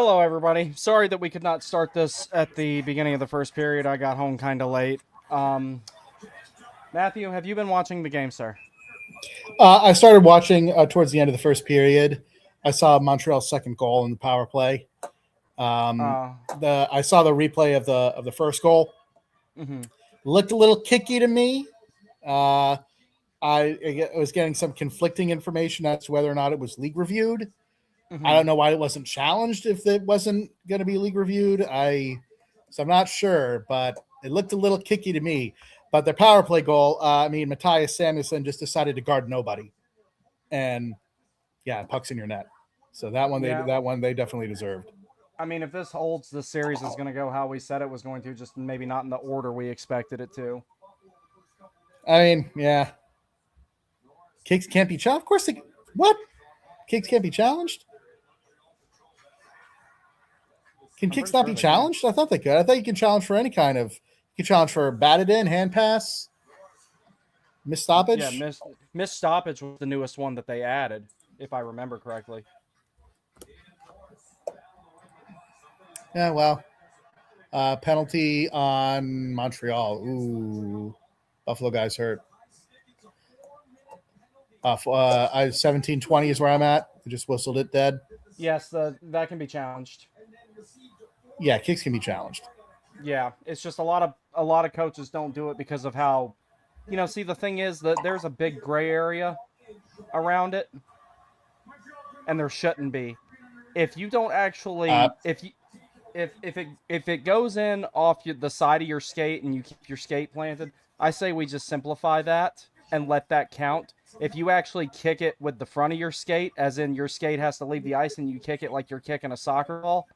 Hello, everybody. Sorry that we could not start this at the beginning of the first period. I got home kind of late. Matthew, have you been watching the game, sir? I started watching towards the end of the first period. I saw Montreal's second goal in the power play. Um, Uh, I saw the replay of the first goal. mm-hmm, Looked a little kicky to me. Uh, I was getting some conflicting information as to whether or not it was league reviewed. I mm-hmm. don't know why it wasn't challenged if it wasn't going to be league reviewed. So I'm not sure, but it looked a little kicky to me. But their power play goal, Matthias Samuelsson just decided to guard nobody, and yeah, pucks in your net. So Yeah, that one they definitely deserved. I mean, if this holds, the series is going to go how we said it was going to, just maybe not in the order we expected it to. I mean, yeah, kicks can't be challenged. Of course, what kicks can't be challenged? Can I'm kicks pretty not sure be they can. challenged? I thought they could. I thought you can challenge for any kind of. You can challenge for batted in, hand pass, missed Yeah, stoppage. miss stoppage was the newest one that they added, if I remember correctly. Yeah, well, penalty on Montreal. Ooh, Buffalo guys hurt. 17-20 is where I'm at. I just whistled it dead. Yes, that can be challenged. Yeah, kicks can be challenged. Yeah, it's just a lot of coaches don't do it because of how, see, the thing is that there's a big gray area around it, and there shouldn't be. If you don't Uh, actually, if it goes in off the side of your skate and you keep your skate planted, I say we just simplify that and let that count. If you actually kick it with the front of your skate, as in your skate has to leave the ice and you kick it like you're kicking a soccer ball,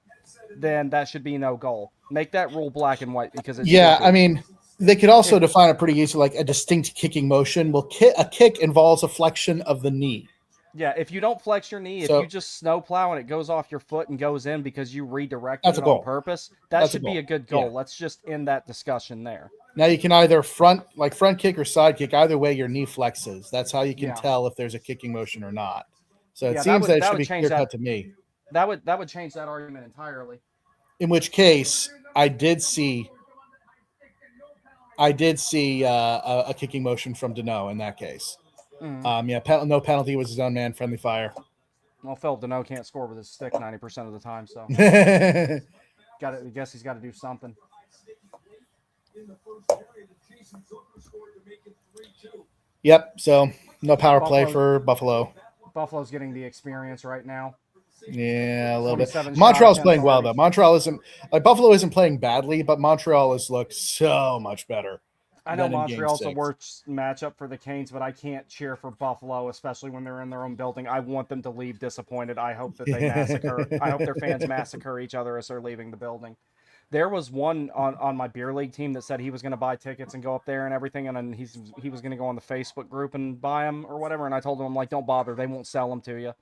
then that should be no goal. Make that rule black and white because it should yeah, I be. mean, they could also If define it pretty easily, like a distinct kicking motion. Well, a kick involves a flexion of the knee. Yeah, if you don't flex your knee, if you So just snowplow and it goes off your foot and goes in because you redirected that's a it on goal. purpose, that That's a should be goal. a good Yeah. goal. Let's just end that discussion there. Now you can either front kick or side kick. Either way, your knee flexes. That's how you can Yeah. tell if there's a kicking motion or not. So it Yeah, that seems that would it that should would be change clear that cut to me. that would change that argument entirely. In which case, I did see a kicking motion from Deneau in that case. Mm. No penalty, was his own man, friendly fire. Well, Phil Deneau can't score with his stick 90% of the time, so I guess he's got to do something. Yep. So no power play Buffalo for Buffalo. Buffalo's getting the experience right now. Yeah, a little bit. 27 shot Montreal's attempts playing well already. though. Montreal isn't like Buffalo isn't playing badly, but Montreal has looked so much better I know than in Game Montreal's the 6. worst matchup for the Canes, but I can't cheer for Buffalo, especially when they're in their own building. I want them to leave disappointed. I hope that they massacre. I hope their fans massacre each other as they're leaving the building. There was one on my beer league team that said he was going to buy tickets and go up there and everything, and then he was going to go on the Facebook group and buy them or whatever. And I told him, I'm like, don't bother, they won't sell them to you.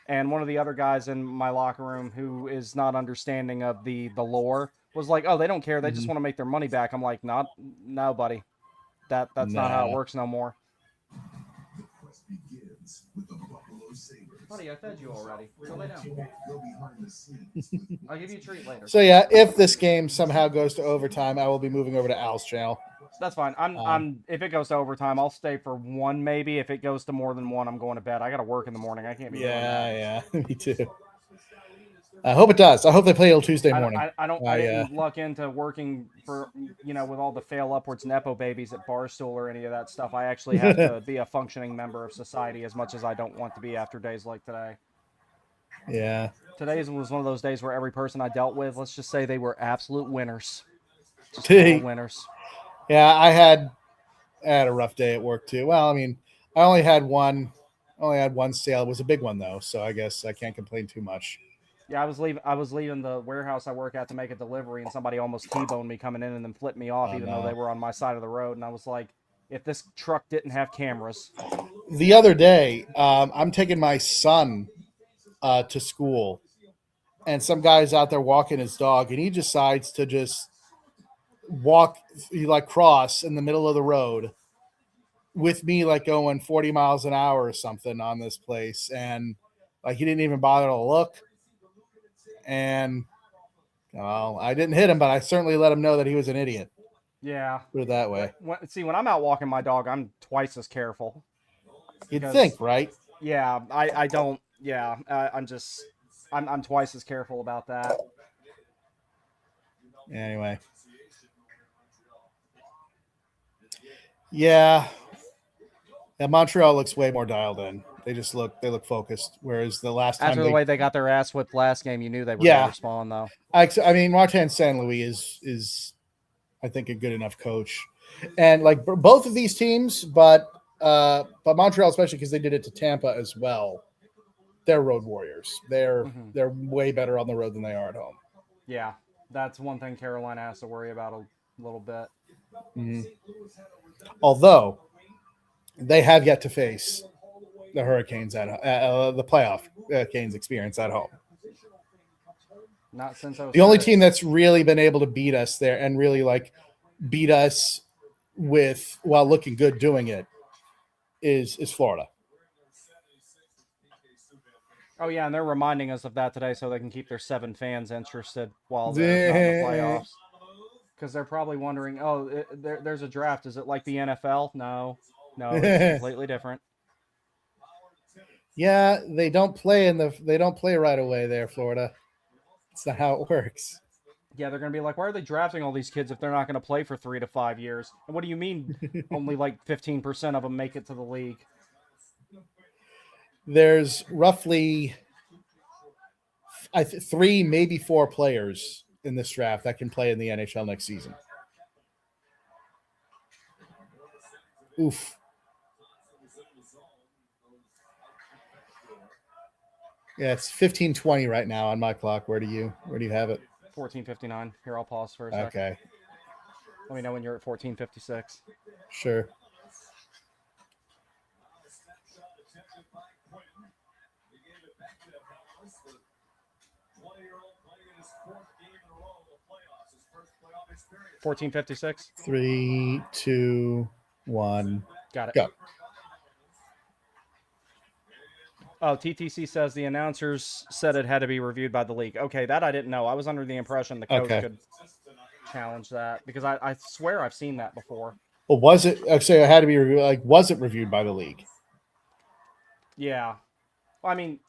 And one of the other guys in my locker room who is not understanding of the lore was like, oh, they don't care, they just Mhm. want to make their money back. I'm like, not, no, buddy, that's not how it Nah. works no more. Buddy, I fed you already. Go lay down. I'll give you a treat later. So yeah, if this game somehow goes to overtime, I will be moving over to Al's channel. That's fine. I'm. If it goes to overtime, I'll stay for one. Maybe if it goes to more than one, I'm going to bed. I got to work in the morning. I can't be doing that. Yeah, me too. I hope it does. I hope they play till Tuesday morning. I didn't luck into working for with all the fail upwards nepo babies at Barstool or any of that stuff. I actually have to be a functioning member of society as much as I don't want to be after days like today. Yeah. Today was one of those days where every person I dealt with, let's just say they were absolute winners. Just total winners. Yeah, I had a rough day at work too. Well, I mean, I only had one sale. It was a big one though, so I guess I can't complain too much. Yeah, I was leaving the warehouse I work at to make a delivery, and somebody almost T-boned me coming in and then flipped me off, even though they were on my side of the road. And I was like, if this truck didn't have cameras. The other day, I'm taking my son to school, and some guy's out there walking his dog, and he decides to just cross in the middle of the road with me, like going 40 miles an hour or something on this place, and like he didn't even bother to look. and well, I didn't hit him, but I certainly let him know that he was an idiot. Yeah. Put it that way. When I'm out walking my dog, I'm twice as careful. You'd Because- think, right? Yeah, I don't. Yeah, I'm twice as careful about that. Anyway. Yeah. Montreal looks way more dialed in. They look focused. Whereas the last time After the way they got their ass whipped last game, you knew they were Yeah. going to respond, though. I mean, Martin St. Louis is I think a good enough coach, and like both of these teams, but Montreal especially because they did it to Tampa as well. They're road warriors. They're way better on the road than they are at home. Yeah, that's one thing Carolina has to worry about a little bit. Mm-hmm. Although they have yet to face the Hurricanes at the playoff Canes experience at home. Not since The only team that's really been able to beat us there and really like beat us with while looking good doing it is Florida. Oh yeah, and they're reminding us of that today so they can keep their 7 fans interested while they're not in the playoffs. Because they're probably wondering, there's a draft. Is it like the NFL? No, it's completely different. Yeah, they don't play right away there, Florida. That's not how it works. Yeah, they're going to be like, why are they drafting all these kids if they're not going to play for 3 to 5 years? And what do you mean only like 15% of them make it to the league? There's roughly 3, maybe 4 players in this draft that can play in the NHL next season. Oof. Yeah, it's 15:20 right now on my clock. Where do you have it? 14:59. Here, I'll pause for a second. Okay. Let me know when you're at 14:56. Sure. $14.56. 3, 2, 1. Got it. Go. Oh, TTC says the announcers said it had to be reviewed by the league. Okay, that I didn't know. I was under the impression the coach could challenge that because I swear I've seen that before. Well, was it? Actually, it had to be reviewed. Like, was it reviewed by the league? Yeah. I mean,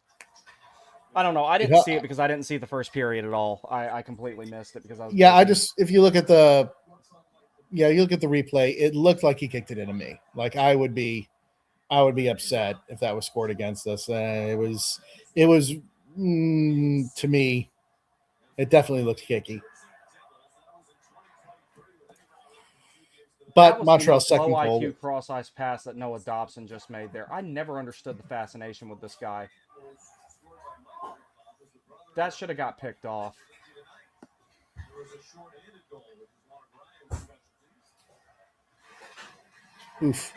I don't know. I didn't see it because I didn't see the first period at all. I completely missed it because I was. Yeah, if you look at the replay, it looked like he kicked it into me. Like I would be upset if that was scored against us. It was to me, it definitely looked kicky. But Montreal's second low goal. IQ cross ice pass that Noah Dobson just made there. I never understood the fascination with this guy. That should have got picked off. Oof.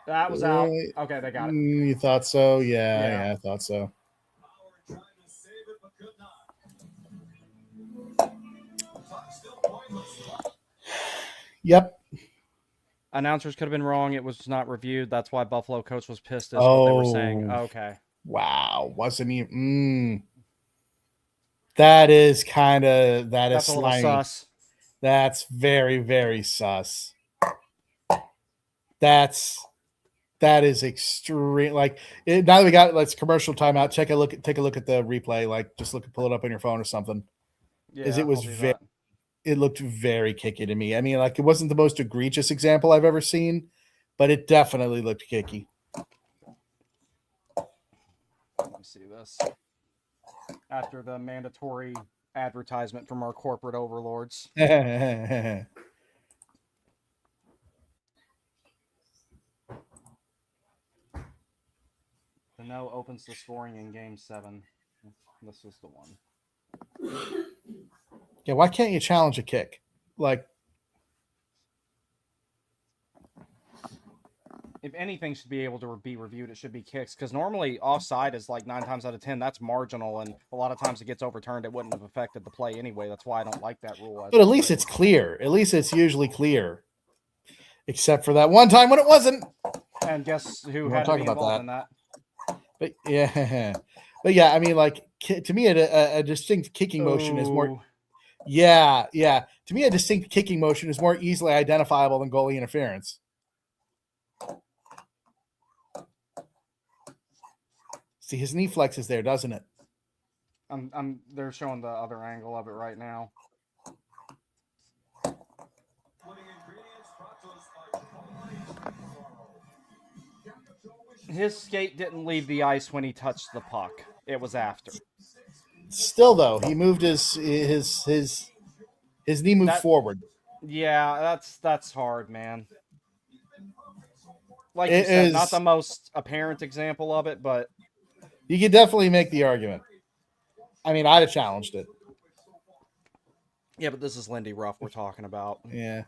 That was out. Okay, they got it. You thought so? Yeah, I thought so. Yep. Announcers could have been wrong. It was not reviewed. That's why Buffalo coach was pissed is what they were saying. Okay. Wow. Wasn't even. That is slimy. That's a little sus. That's very, very sus. That is extreme. Like now that we got let's commercial timeout. Take a look at the replay. Like just pull it up on your phone or something. Yeah, it looked very kicky to me. I mean, like it wasn't the most egregious example I've ever seen, but it definitely looked kicky. Let me see this. After the mandatory advertisement from our corporate overlords. The no opens the scoring in Game 7. This is the one. Yeah, why can't you challenge a kick? Like, if anything should be able to be reviewed, it should be kicks. Because normally offside is like 9 times out of 10. That's marginal, and a lot of times it gets overturned. It wouldn't have affected the play anyway. That's why I don't like that rule. But at least it's clear. At least it's usually clear. Except for that one time when it wasn't. And guess who had to be involved in that? But yeah, but yeah, I mean, like to me, a distinct kicking motion is more. Ooh. Yeah, yeah. To me, a distinct kicking motion is more easily identifiable than goalie interference. See, his knee flexes there, doesn't it? They're showing the other angle of it right now. His skate didn't leave the ice when he touched the puck. It was after. Still, though, he moved his knee moved forward. Yeah, that's hard, man. Like It you said, is, not the most apparent example of it, but you could definitely make the argument. I mean, I'd have challenged it. yeah, but this is Lindy Ruff we're talking about. Yeah.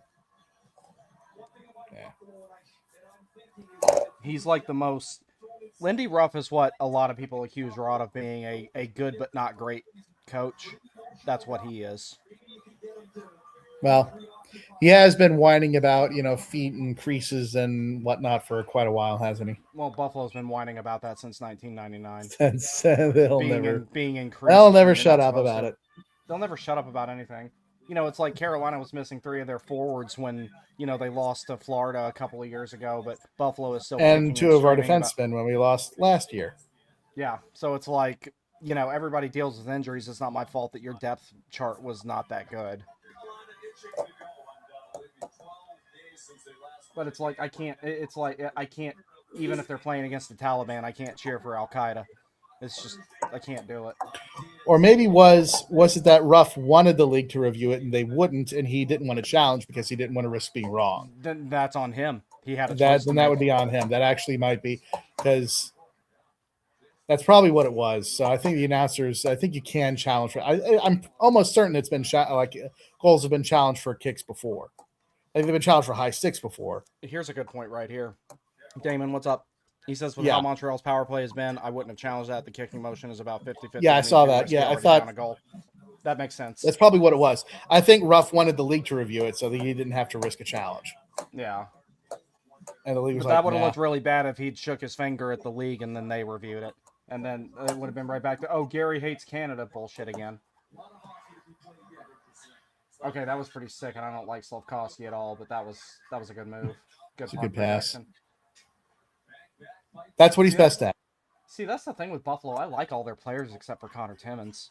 He's like the most. Lindy Ruff is what a lot of people accuse Rod of being a good but not great coach. That's what he is. Well, he has been whining about, feet and creases and whatnot for quite a while, hasn't he? Well, Buffalo's been whining about that since 1999. Since they'll never shut up about it. They'll never shut up about anything. It's like Carolina was missing 3 of their forwards when, they lost to Florida a couple of years ago, but Buffalo is still and 2 of our defensemen when we lost last year. Yeah, so it's like, everybody deals with injuries. It's not my fault that your depth chart was not that good. But it's like I can't. Even if they're playing against the Taliban, I can't cheer for Al Qaeda. It's just I can't do it. Or maybe was it that Ruff wanted the league to review it and they wouldn't, and he didn't want to challenge because he didn't want to risk being wrong. Then that's on him. He had a choice. Then that would be on him. That actually might be because that's probably what it was. So I think the announcers. I think you can challenge. I'm almost certain it's been goals have been challenged for kicks before. They've been challenged for high sticks before. Here's a good point right here. Damon, what's up? He says, with how Montreal's power play has been, I wouldn't have challenged that. The kicking motion is about 50-50. Yeah, I saw that. Yeah, I thought a goal. That makes sense. That's probably what it was. I think Ruff wanted the league to review it so that he didn't have to risk a challenge. Yeah. And the league was that would have looked really bad if he'd shook his finger at the league and then they reviewed it. And then it would have been right back to, Gary hates Canada bullshit again. Okay, that was pretty sick, and I don't like Slavkovsky at all, but that was a good move. Good pass. That's what he's best at. See, that's the thing with Buffalo. I like all their players except for Connor Timmins.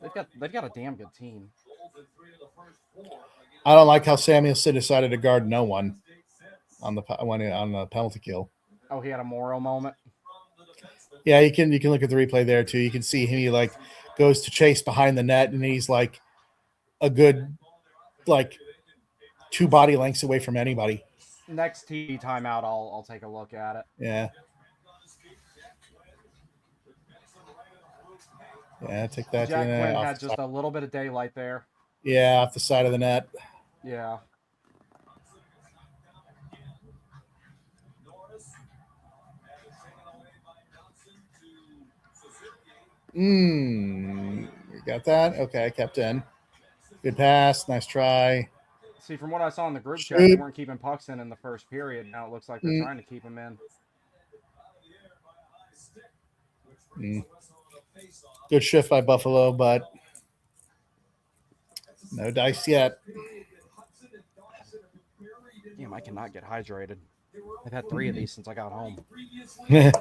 They've got a damn good team. I don't like how Samuelson decided to guard no one on the penalty kill. Oh, he had a Morrow moment. Yeah, you can look at the replay there too. You can see him. He goes to chase behind the net, and he's like a good 2 body lengths away from anybody. Next TV timeout, I'll take a look at it. Yeah. Yeah, take that. Jack Quinn had just a little bit of daylight there. Yeah, off the side of the net. Yeah. You got that? Okay, kept in. Good pass. Nice try. See, from what I saw in the group chat, they weren't keeping pucks in the first period. Now it looks like they're trying to keep them in. Good shift by Buffalo, but no dice yet. Damn, I cannot get hydrated. I've had 3 of these since I got home. It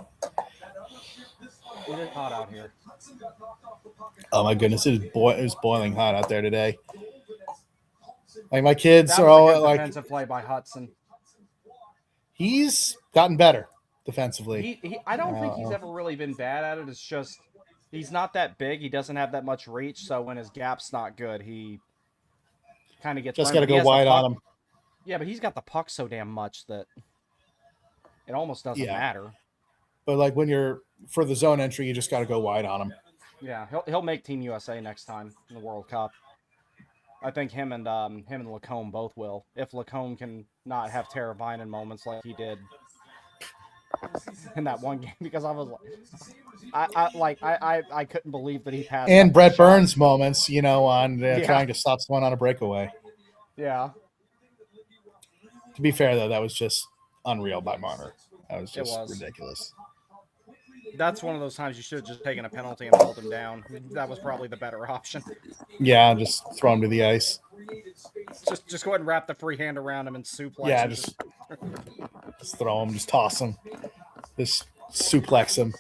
is hot out here. Oh my goodness, it was boiling hot out there today. My kids are all defensive play by Hudson. He's gotten better defensively. I don't think he's ever really been bad at it. It's just he's not that big. He doesn't have that much reach. So when his gap's not good, he kind of gets just got to go wide on him. Yeah, but he's got the puck so damn much that it almost doesn't matter. But when you're for the zone entry, you just got to go wide on him. Yeah, he'll make Team USA next time in the World Cup. I think him and Lacombe both will. If Lacombe can not have Teravainen moments like he did in that one game, because I was I couldn't believe that he passed. And Brett Burns moments, on trying to stop someone on a breakaway. Yeah. To be fair, though, that was just unreal by Marner. That was It just was. ridiculous. That's one of those times you should have just taken a penalty and held him down. That was probably the better option. Yeah, just throw him to the ice. Just go ahead and wrap the free hand around him and suplex Yeah, him. just throw him, just toss him, just suplex him.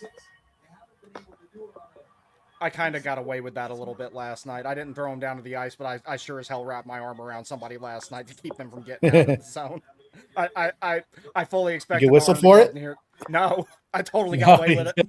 I kind of got away with that a little bit last night. I didn't throw him down to the ice, but I sure as hell wrapped my arm around somebody last night to keep them from getting out of the zone. I fully expected. You whistle for it? No, I totally got away with it.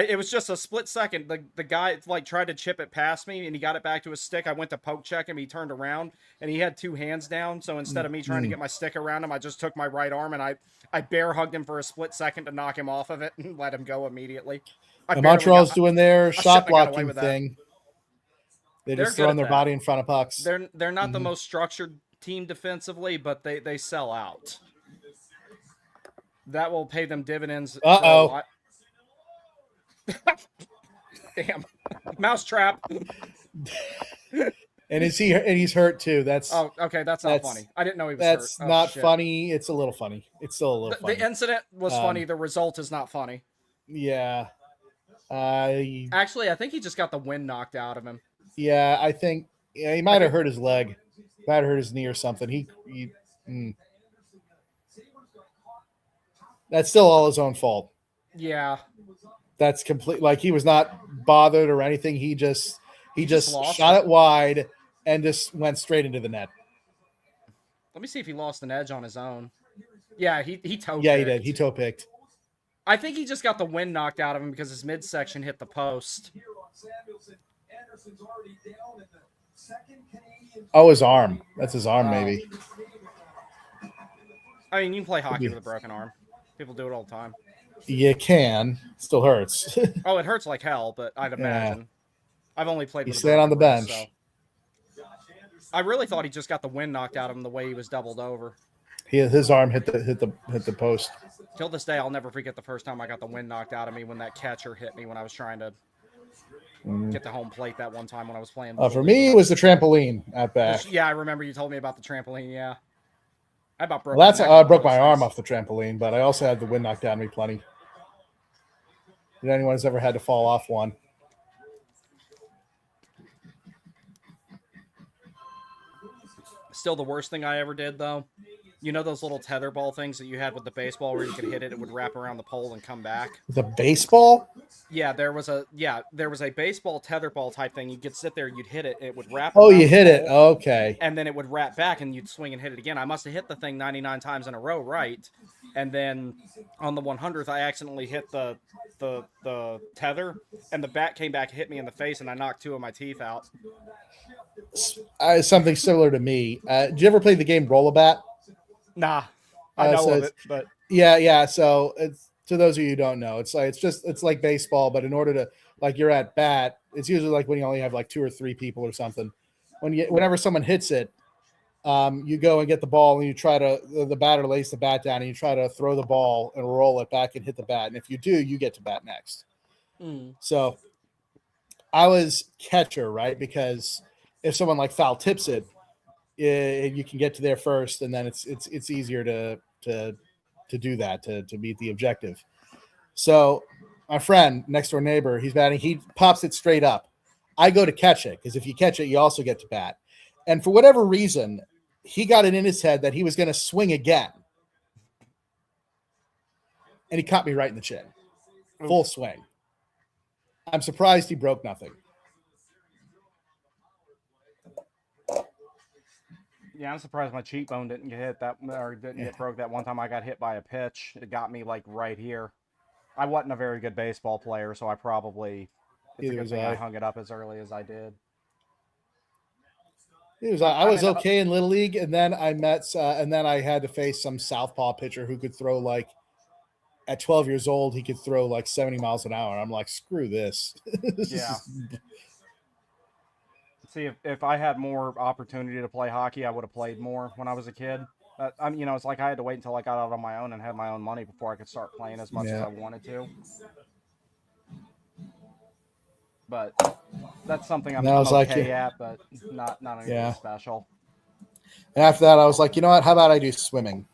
It was just a split second. The guy like tried to chip it past me, and he got it back to his stick. I went to poke check him. He turned around, and he had two hands down. So instead of me trying to get my stick around him, I just took my right arm and I bear hugged him for a split second to knock him off of it and let him go immediately. And Montreal's doing their shot blocking thing. They're just throwing their body in front of pucks. They're not the most structured team defensively, but they sell out. That will pay them dividends. Uh-oh. Damn. Mousetrap. And he's hurt too. That's okay. That's not funny. I didn't know he was that's hurt. not funny. It's a little funny. It's still a little funny. The incident was funny. The result is not funny. Yeah. Actually, I think he just got the wind knocked out of him. Yeah, I think he might have hurt his leg. Might have hurt his knee or something. That's still all his own fault. Yeah. That's complete. Like, he was not bothered or anything. He just shot it wide and just went straight into the net. Let me see if he lost an edge on his own. Yeah, he toe picked. Yeah, he did. He toe picked. I think he just got the wind knocked out of him because his midsection hit the post. Oh, his arm. That's his arm, maybe. I mean, you can play hockey with a broken arm. People do it all the time. You can. Still hurts. Oh, it hurts like hell, but I'd imagine. Yeah. I've only played with a broken arm. You stand on the bench. So. I really thought he just got the wind knocked out of him the way he was doubled over. His arm hit the post. Till this day, I'll never forget the first time I got the wind knocked out of me when that catcher hit me when I was trying to get the home plate that one time when I was playing. For me, it was the trampoline at back. Yeah, I remember you told me about the trampoline. Yeah, I about broke. I broke my arm off the trampoline, but I also had the wind knocked out of me plenty. Did anyone has ever had to fall off one? Still the worst thing I ever did, though. You know those little tetherball things that you had with the baseball where you could hit it, it would wrap around the pole and come back? The baseball? Yeah, there was a baseball tetherball type thing. You could sit there, you'd hit it, it would wrap. Oh, you hit it. Okay. And then it would wrap back and you'd swing and hit it again. I must have hit the thing 99 times in a row, right? And then on the 100th, I accidentally hit the tether, and the bat came back and hit me in the face, and I knocked two of my teeth out. Something similar to me. Did you ever play the game Roll-A-Bat? Nah, I know of it, but yeah. So to those of you who don't know, it's like baseball, but in order to, like, you're at bat, it's usually like when you only have like 2 or 3 people or something. Whenever someone hits it, you go and get the ball and you try to, the batter lays the bat down and you try to throw the ball and roll it back and hit the bat. And if you do, you get to bat next. So I was catcher, right? Because if someone like foul tips it, you can get to there first, and then it's easier to do that, to meet the objective. So my friend, next door neighbor, he's batting, he pops it straight up. I go to catch it, because if you catch it, you also get to bat. And for whatever reason, he got it in his head that he was going to swing again. And he caught me right in the chin. Full swing. I'm surprised he broke nothing. Yeah, I'm surprised my cheekbone didn't get hit get broke that one time I got hit by a pitch. It got me like right here. I wasn't a very good baseball player, so I probably I hung it up as early as I did. I was okay in Little League, and then I had to face some southpaw pitcher who could throw, like, at 12 years old, he could throw like 70 miles an hour. I'm like, screw this. Yeah. See, if I had more opportunity to play hockey, I would have played more when I was a kid. It's like I had to wait until I got out on my own and had my own money before I could start playing as much as I wanted to. But that's something I'm okay at, but not anything special. And after that, I was like, you know what? How about I do swimming?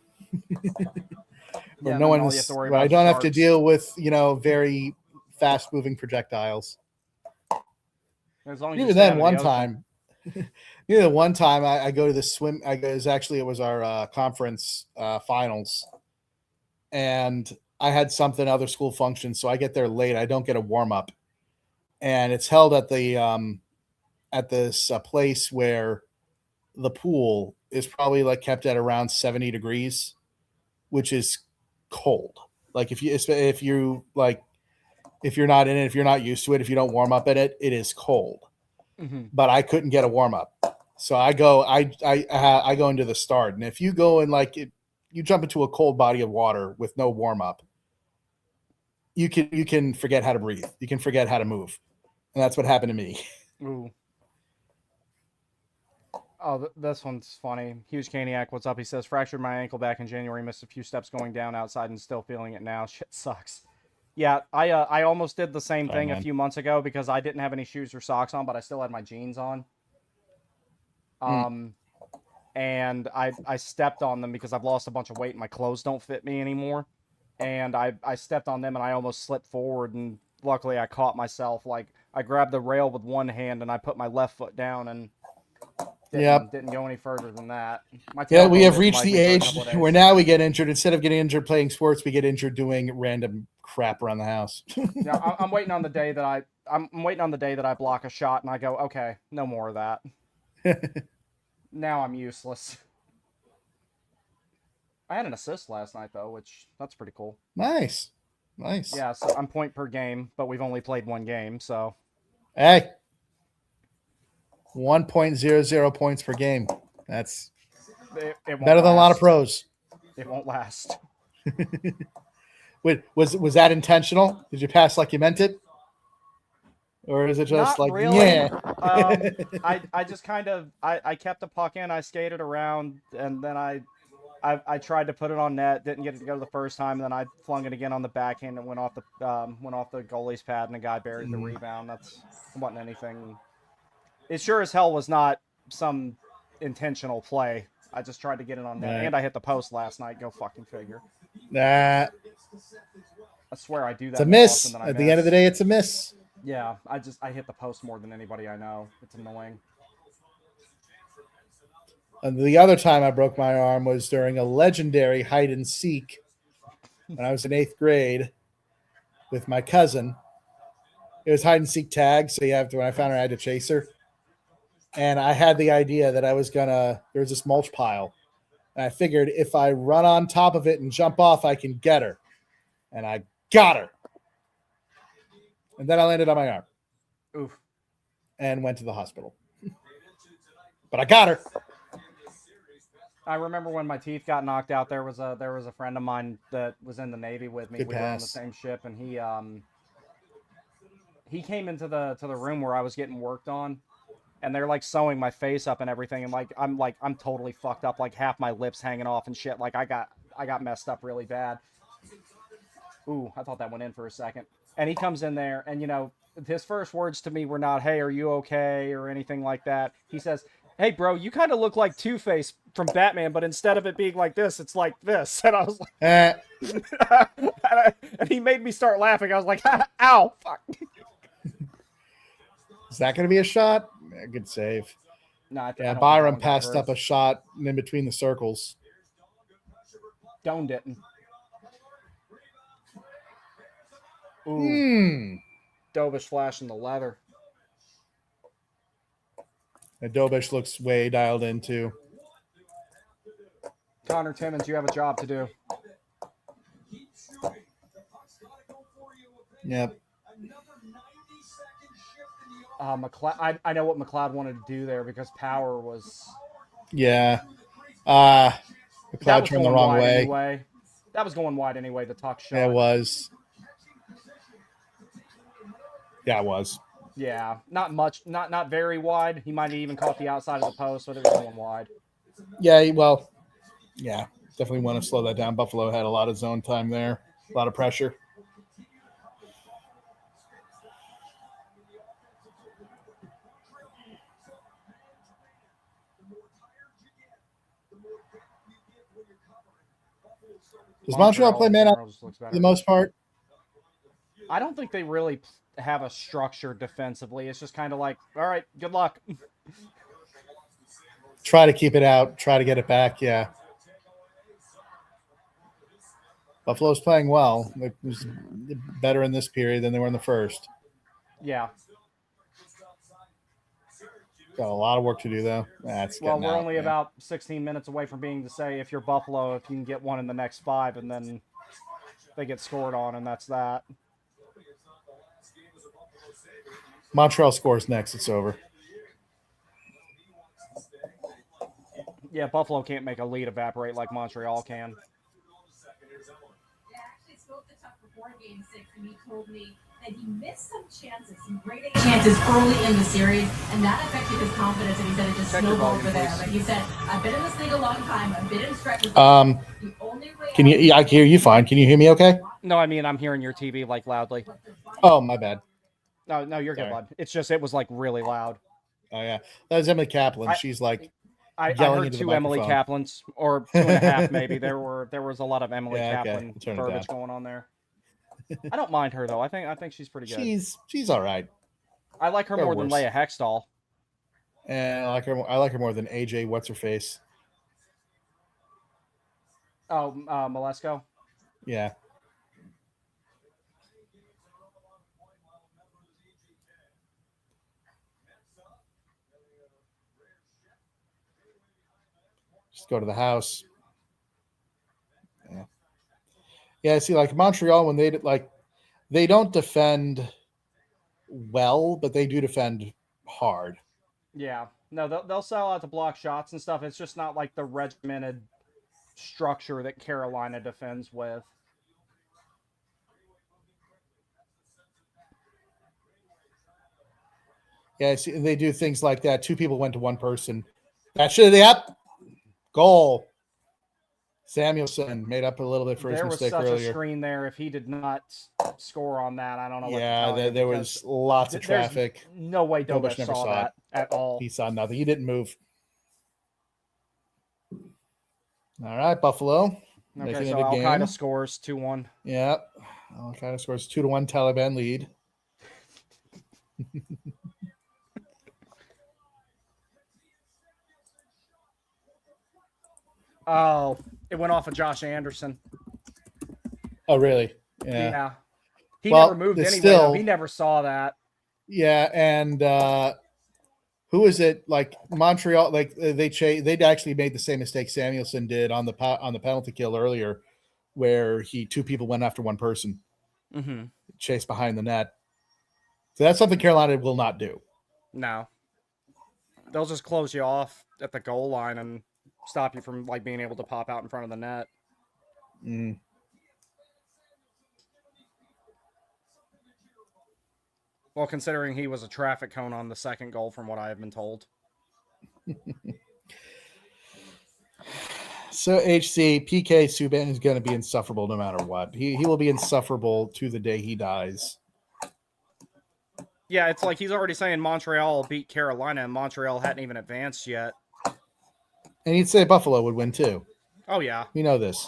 Where Yeah, no then all you have to one's, worry where I about don't have to sharks. deal with, very fast moving projectiles. As long as you Even stay out then, of one the ocean. time, one time I go to the swim. It was our conference finals, and I had something other school function, so I get there late. I don't get a warm up, and it's held at the at this place where the pool is probably like kept at around 70 degrees, which is cold. Like if you're not in it, if you're not used to it, if you don't warm up in it, it is cold. But I couldn't get a warm up, so I go into the start, and if you go in you jump into a cold body of water with no warm up, you can forget how to breathe, you can forget how to move, and that's what happened to me. Ooh. Oh, this one's funny. Huge Caniac, what's up? He says, fractured my ankle back in January, missed a few steps going down outside and still feeling it now. Shit sucks. Yeah, I almost did the same Sorry, thing a man. few months ago because I didn't have any shoes or socks on, but I still had my jeans on. And I stepped on them because I've lost a bunch of weight and my clothes don't fit me anymore. And I stepped on them and I almost slipped forward, and luckily I caught myself. Like, I grabbed the rail with one hand and I put my left foot down and Yep. didn't go any further than that. My Yeah, we tailbone have didn't reached like the me for a age couple of days. where now we get injured. Instead of getting injured playing sports, we get injured doing random crap around the house. Yeah, I'm waiting on the day that I'm waiting on the day that I block a shot and I go, okay, no more of that. Now I'm useless. I had an assist last night though, which that's pretty cool. Nice. Yeah, so I'm point per game, but we've only played one game, so Hey, 1.00 points per game. That's it won't better than a lot of last. pros. It won't last. Wait, was that intentional? Did you pass like you meant it, or is it just Not like really. yeah? I just kind of I kept the puck in, I skated around, and then I tried to put it on net, didn't get it to go the first time, and then I flung it again on the backhand and went off the goalie's pad, and the guy buried the rebound. It wasn't anything. It sure as hell was not some intentional play. I just tried to get it on net, Right. and I hit the post last night. Go fucking figure. Nah, I swear I do that it's a more miss. often than I At the end of the miss. day, it's a miss. Yeah, I hit the post more than anybody I know. It's annoying. And the other time I broke my arm was during a legendary hide and seek when I was in 8th grade with my cousin. It was hide and seek tag, so when I found her, I had to chase her. And I had the idea that there was this mulch pile. And I figured if I run on top of it and jump off, I can get her. And I got her. And then I landed on my arm. Oof. And went to the hospital. But I got her. I remember when my teeth got knocked out. There was a friend of mine that was in the Navy with me. Good We were on the pass. same ship, and he came into the room where I was getting worked on, and they're like sewing my face up and everything, and I'm totally fucked up, like half my lips hanging off and shit. Like I got messed up really bad. Ooh, I thought that went in for a second. And he comes in there, and his first words to me were not, "Hey, are you okay?" or anything like that. He says, "Hey, bro, you kind of look like Two-Face from Batman, but instead of it being like this, it's like this." And I was like, and he made me start laughing. I was like, "Ow, fuck." Is that going to be a shot? Yeah, good save. No, I don't Yeah, think Byron that one got passed hurt. up a shot in between the circles. Stone didn't. Ooh, Dovish flashing the leather. And Dobish looks way dialed in too. Connor Timmons, you have a job to do. Yep. McLeod, I know what McLeod wanted to do there because Power was. Yeah. That McLeod was turned the going wrong wide way. anyway. That was going wide anyway. The tuck shot. Yeah, it was. Yeah, it was. Yeah, not much, not very wide. He might have even caught the outside of the post, but it was going wide. Yeah, well, yeah, definitely want to slow that down. Buffalo had a lot of zone time there, a lot of pressure. Does Montreal play in man up general just looks for better. the most part? I don't think they really have a structure defensively. It's just kind of like, all right, good luck. Try to keep it out. Try to get it back. Yeah. Buffalo's playing well. They're better in this period than they were in the first. Yeah. Got a lot of work to do, though. That's Well, we're out, only yeah. about 16 minutes away from being to say if you're Buffalo, if you can get one in the next 5, and then they get scored on, and that's that. Montreal scores next. It's over. Yeah, Buffalo can't make a lead evaporate like Montreal can. I actually spoke to Tuck before Game 6, and he told me that he missed some chances, some great chances early in the series, and that affected his confidence, and he said it just Check your snowballed volume, for there. please. But he said, I've been in this league a long time, I've been in stretches. The only way Can you? I can hear you fine. Can you hear me? Okay. No, I mean, I'm hearing your TV like loudly. Oh, my bad. No, you're good, Sorry. bud. It's just, it was like really loud. Oh yeah, that was Emily Kaplan. She's like, I Yelling heard into the 2 Emily microphone. Kaplans, or 2.5 maybe. There was a lot of Emily Yeah, okay. Kaplan I'll turn it verbiage going on there. I don't mind her though. I think she's pretty good. she's all right. I like her they're more than worse. Leia Hextall. And I like her more than AJ. What's her face? Oh, Malesko. Yeah. Just go to the house. Yeah. Yeah. See, like Montreal, when they don't defend well, but they do defend hard. Yeah. No, they'll sell out to block shots and stuff. It's just not like the regimented structure that Carolina defends with. Yeah, see, they do things like that. 2 people went to 1 person. That should have goal. Samuelson made up a little bit for his There was mistake such earlier. a screen there. If he did not score on that, I don't know what to Yeah, tell you, there because was lots of there's traffic. no way Dobish Dobish never saw saw that at all. He saw nothing. He didn't move. All right, Buffalo. Okay, making so it a Al game. Qaeda scores 2-1. Yeah. Al Qaeda scores 2-1 Taliban lead. Oh, it went off of Josh Anderson. Oh, really? Yeah. Yeah. He Well, never moved it's anyway. Though. still- He never saw that. Yeah, and who is it? Like Montreal, like they'd actually made the same mistake Samuelson did on the penalty kill earlier, where 2 people went after 1 person, Mm-hmm. chased behind the net. So that's something Carolina will not do. No. They'll just close you off at the goal line and stop you from like being able to pop out in front of the net. Mm. Well, considering he was a traffic cone on the second goal, from what I have been told. So HC PK Subban is going to be insufferable no matter what. He will be insufferable to the day he dies. Yeah, it's like he's already saying Montreal beat Carolina, and Montreal hadn't even advanced yet. And he'd say Buffalo would win too. Oh yeah, We know this.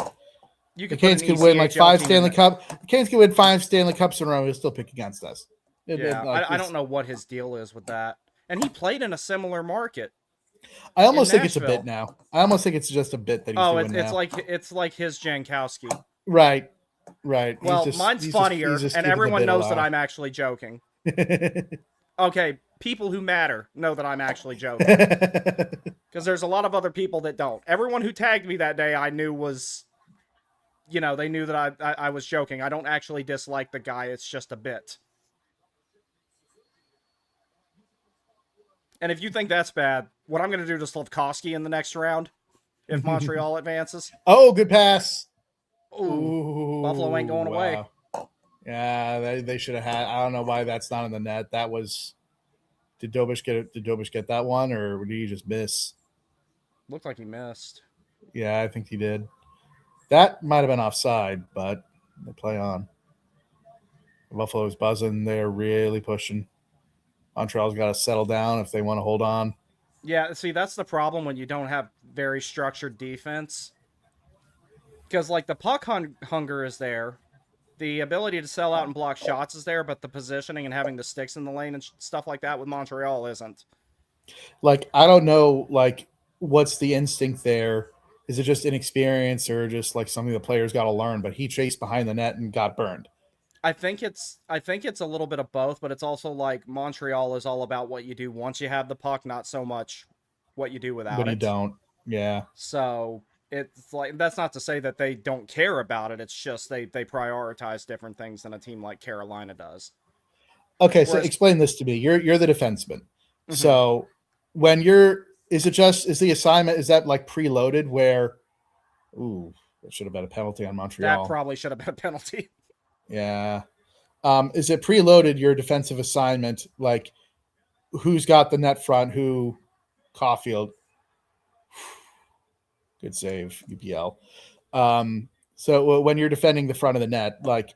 you The could put Canes an could win like ECHL 5 team in Stanley there. Cup. The Canes could win 5 Stanley Cups in a row. He'll still pick against us. Yeah, Like, I don't know what his deal is with that. And he played in a similar market. I almost in think it's a bit Nashville. now. I almost think it's just a bit that he's Oh, doing it's now. like his Jankowski. Right. He's Well, just- mine's he's just- funnier, he's just and keeping the everyone bit knows that alive. I'm actually joking. Okay, people who matter know that I'm actually joking. Because there's a lot of other people that don't. Everyone who tagged me that day I knew was, they knew that I was joking. I don't actually dislike the guy. It's just a bit. And if you think that's bad, what I'm going to do to Slavkovsky in the next round, if Montreal advances. Oh, good pass. Ooh, Buffalo ain't going away. wow. Yeah, they should have had. I don't know why that's not in the net. That was. Did Dobish get it? Did Dobish get that one, or did he just miss? Looked like he missed. Yeah, I think he did. That might have been offside, but they play on. Buffalo's buzzing. They're really pushing. Montreal's got to settle down if they want to hold on. Yeah, see, that's the problem when you don't have very structured defense. because like the puck hunger is there, the ability to sell out and block shots is there, but the positioning and having the sticks in the lane and stuff like that with Montreal isn't. Like, I don't know, like, what's the instinct there? Is it just inexperience or just like something the players got to learn? But he chased behind the net and got burned. I think it's a little bit of both, but it's also like Montreal is all about what you do once you have the puck, not so much what you do without When it. you don't. Yeah. So it's like, that's not to say that they don't care about it. It's just they prioritize different things than a team like Carolina does. Okay, so Whereas- explain this to me. You're the defenseman. Mhm. So when is the assignment, is that like preloaded where, ooh, that should have been a penalty on Montreal. That probably should have been a penalty. Yeah. Is it preloaded your defensive assignment? Like who's got the net front, who? Caulfield. Good save, UPL. So when you're defending the front of the net, like,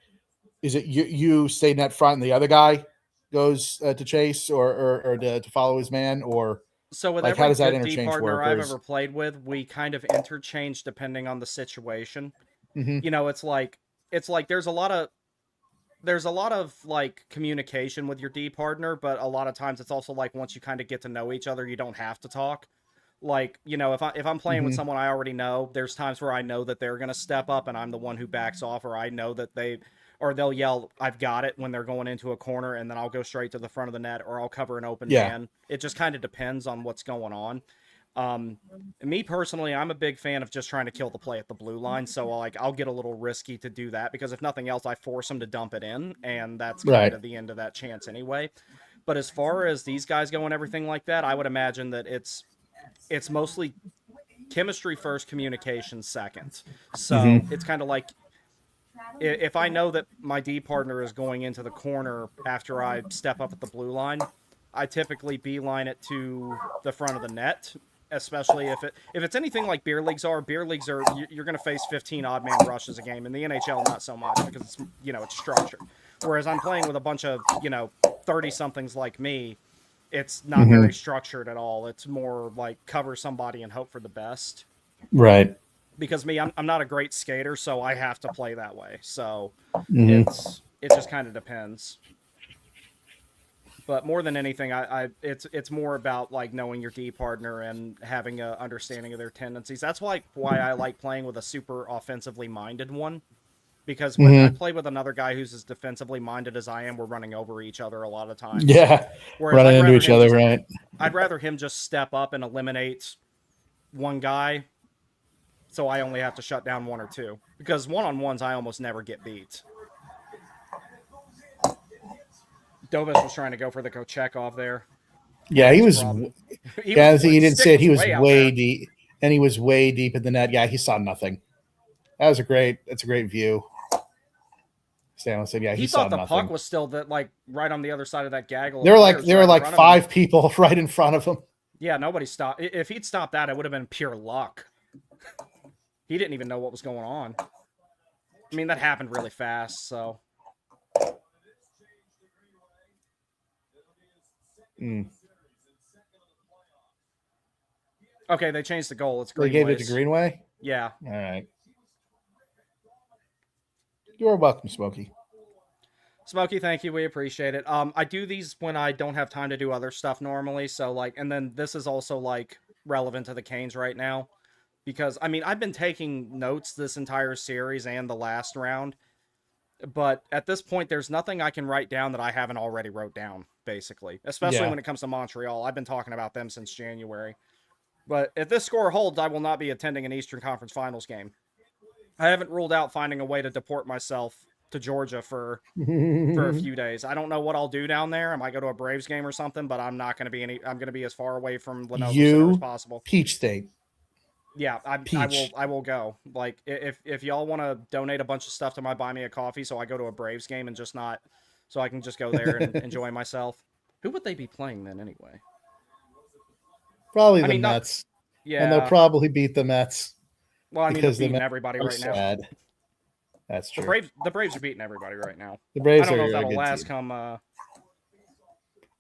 is it you stay net front and the other guy goes to chase or to follow his man, or So with like, every how does that good D interchange partner work? I've ever played with, we kind of interchange depending on the situation. Mhm. You know, it's like there's a lot of like communication with your D partner, but a lot of times it's also like once you kind of get to know each other, you don't have to talk. Like, you know, if I'm playing with Mhm. someone I already know, there's times where I know that they're gonna step up and I'm the one who backs off, or I know that they'll yell, "I've got it," when they're going into a corner, and then I'll go straight to the front of the net, or I'll cover an open Yeah. man. It just kind of depends on what's going on. Me personally, I'm a big fan of just trying to kill the play at the blue line, so like I'll get a little risky to do that, because if nothing else, I force them to dump it in, and that's kind Right. of the end of that chance anyway. But as far as these guys go and everything like that, I would imagine that it's mostly chemistry first, communication second. So Mhm. it's kind of like, if I know that my D partner is going into the corner after I step up at the blue line, I typically beeline it to the front of the net. Especially if it's anything like beer leagues are. Beer leagues are, you're going to face 15 odd man rushes a game. In the NHL, not so much, because it's, you know, it's structured. Whereas I'm playing with a bunch of, you know, 30 somethings like me. It's not Mhm. very structured at all. It's more like cover somebody and hope for the best. Right. Because I'm not a great skater, so I have to play that way. So Mhm. it just kind of depends. But more than anything, it's more about like knowing your D partner and having a understanding of their tendencies. That's why I like playing with a super offensively minded one, because when I play with another guy who's as defensively minded as I am, we're running over each other a lot of times. Yeah. Whereas Running I'd into rather each him other, just- right? I'd rather him just step up and eliminate one guy, so I only have to shut down one or two. Because one-on-ones, I almost never get beat. Dovis was trying to go for the Kochekov there. Yeah, he was. Problem. He his didn't stick say it. He was out way there. deep, and he was way deep in the net. Yeah, he saw nothing. That's a great view. Stanley said, "Yeah, He he saw thought the nothing." puck was still like right on the other side of that gaggle. of There were players right in like front of him. 5 people right in front of him. Yeah, nobody stopped. If he'd stopped that, it would have been pure luck. He didn't even know what was going on. I mean, that happened really fast, so. Mm. Okay, they changed the goal. It's They Greenway. gave it to Greenway. Yeah. All right. You're welcome, Smokey. Smokey, thank you. We appreciate it. I do these when I don't have time to do other stuff normally. So like, and then this is also like relevant to the Canes right now, because I mean, I've been taking notes this entire series and the last round, but at this point, there's nothing I can write down that I haven't already wrote down, basically, especially Yeah. when it comes to Montreal. I've been talking about them since January. But if this score holds, I will not be attending an Eastern Conference Finals game. I haven't ruled out finding a way to deport myself to Georgia for a few days. I don't know what I'll do down there. I might go to a Braves game or something, but I'm not going to be I'm going to be as far away from Lenovo Center as possible. Peach State. Yeah, I will go. Like, if y'all want to donate a bunch of stuff to my Buy Me a Coffee, so I go to a Braves game and just not, so I can just go there and enjoy myself. Who would they be playing then anyway? Probably the mean, not- Mets. Yeah. And they'll probably beat the Mets. Well, I mean, because they're the beating Mets everybody are right now. sad. That's true. The Braves are beating everybody right now. The Braves I don't know are if a that'll good last team. come.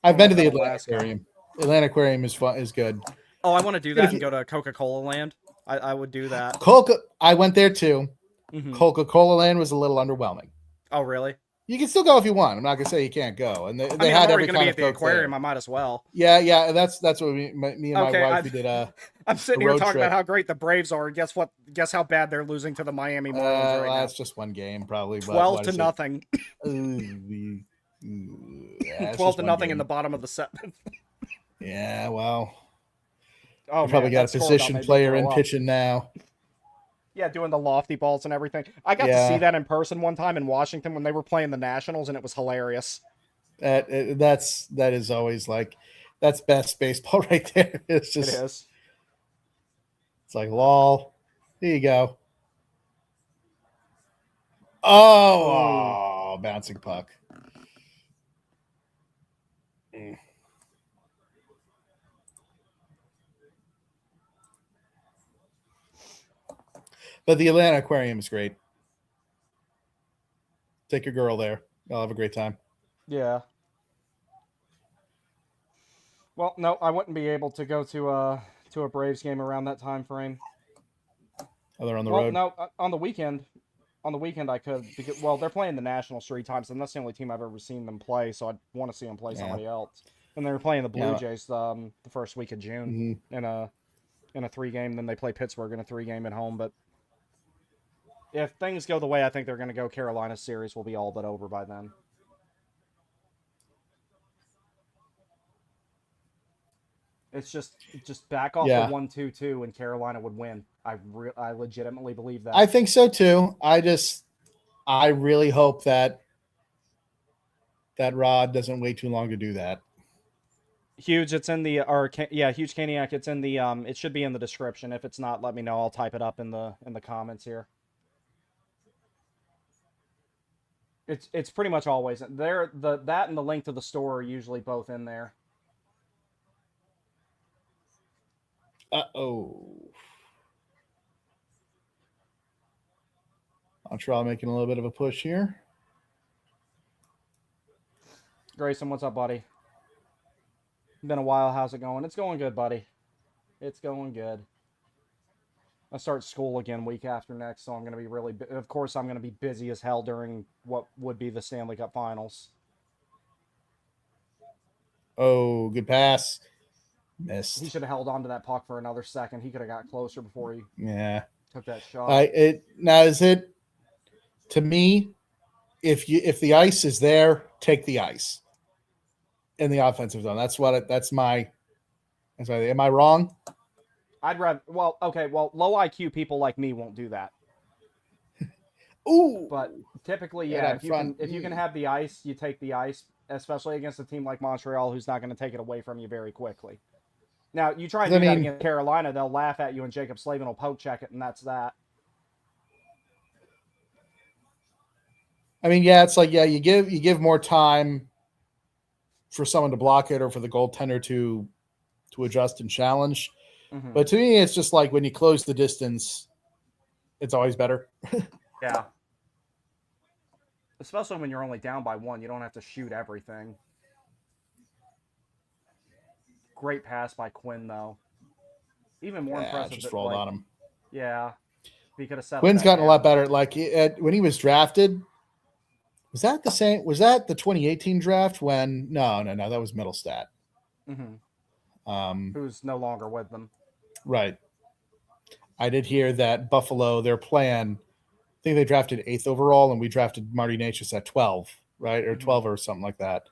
I've been to the that'll Atlanta last. Aquarium. Atlanta Aquarium is fun. Is good. Oh, I want to do that If and go to Coca-Cola Land. I would do that. Coca. I went there too. Mhm. Coca-Cola Land was a little underwhelming. Oh, really? You can still go if you want. I'm not gonna say you can't go. And they I mean, had I'm every already going to kind be of at the Coke aquarium. there. I might as well. Yeah. That's what me and my Okay, wife we did. I'm sitting a here road talking trip. about how great the Braves are. And guess what? Guess how bad they're losing to the Miami Marlins right now. That's just one game, probably. But 12 what to is it? nothing. Yeah, it's 12 just to one nothing in game. the bottom of the seventh. Yeah, well, Oh, we probably man, got that a score about position made me player throw in up. pitching now. Yeah, doing the lofty balls and everything. I got to Yeah. see that in person one time in Washington when they were playing the Nationals, and it was hilarious. That is always like that's best baseball right there. It's It just is. it's like lol. Here you go. Oh, bouncing puck. But the Atlanta Aquarium is great. Take your girl there. I'll have a great time. Yeah. Well, no, I wouldn't be able to go to a Braves game around that time frame. Oh, they're on the Well, road. no, on the weekend. On the weekend, I could because they're playing the Nationals 3 times, and that's the only team I've ever seen them play. So I'd want to see them play Yeah. somebody else. And they were playing the Blue Yeah. Jays the first week of June Mhm. in a 3-game. Then they play Pittsburgh in a 3-game at home. But if things go the way I think they're going to go, Carolina's series will be all but over by then. It's just back off Yeah. the 1-2-2, and Carolina would win. I legitimately believe that. I think so too. I really hope that Rod doesn't wait too long to do that. Huge, it's in the Huge Caniac. It's in the it should be in the description. If it's not, let me know. I'll type it up in the comments here. It's pretty much always there. That and the link to the store are usually both in there. Montreal making a little bit of a push here. Grayson, what's up, buddy? Been a while. How's it going? It's going good, buddy. It's going good. I start school again week after next, so I'm going to be of course, I'm going to be busy as hell during what would be the Stanley Cup Finals. Oh, good pass. Missed. He should have held on to that puck for another second. He could have got closer before he took that shot. To me, if the ice is there, take the ice in the offensive zone. Am I wrong? I'd rather low IQ people like me won't do that. Ooh. But typically, Yeah, if you can have the ice, you take the ice, especially against a team like Montreal who's not going to take it away from you very quickly. Now, you try and do that against Carolina, they'll laugh at you and Jacob Slavin will poke check it, and that's that. I mean, yeah, it's like, yeah, you give more time for someone to block it or for the goaltender to adjust and challenge. Mm-hmm. But to me, it's just like when you close the distance, it's always better. Yeah. Especially when you're only down by 1, you don't have to shoot everything. Great pass by Quinn, though. Even more impressive. Just rolled on him. Yeah. He could have settled. Quinn's gotten a lot better. Like when he was drafted, was that the same? Was that the 2018 draft when? No, that was Middlestat. Mm-hmm. Who's no longer with them. Right. I did hear that Buffalo, their plan, I think they drafted 8th overall, and we drafted Marty Necas at 12, right? Or 12 or something like that.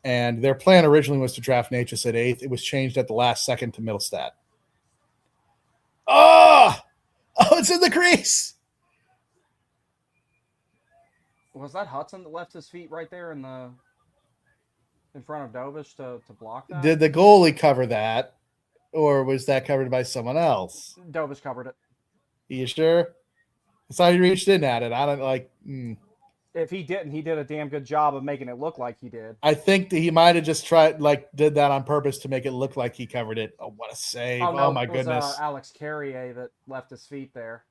And their plan originally was to draft Necas at 8th. It was changed at the last second to Middlestat. Oh, it's in the crease. Was that Hudson that left his feet right there in front of Dovish to block that? Did the goalie cover that? Or was that covered by someone else? Dovish covered it. Are you sure? I saw he reached in at it. I don't like. If he didn't, he did a damn good job of making it look like he did. I think that he might have just did that on purpose to make it look like he covered it. Oh, what a save. Oh, no, my goodness. It was Alex Carrier that left his feet there.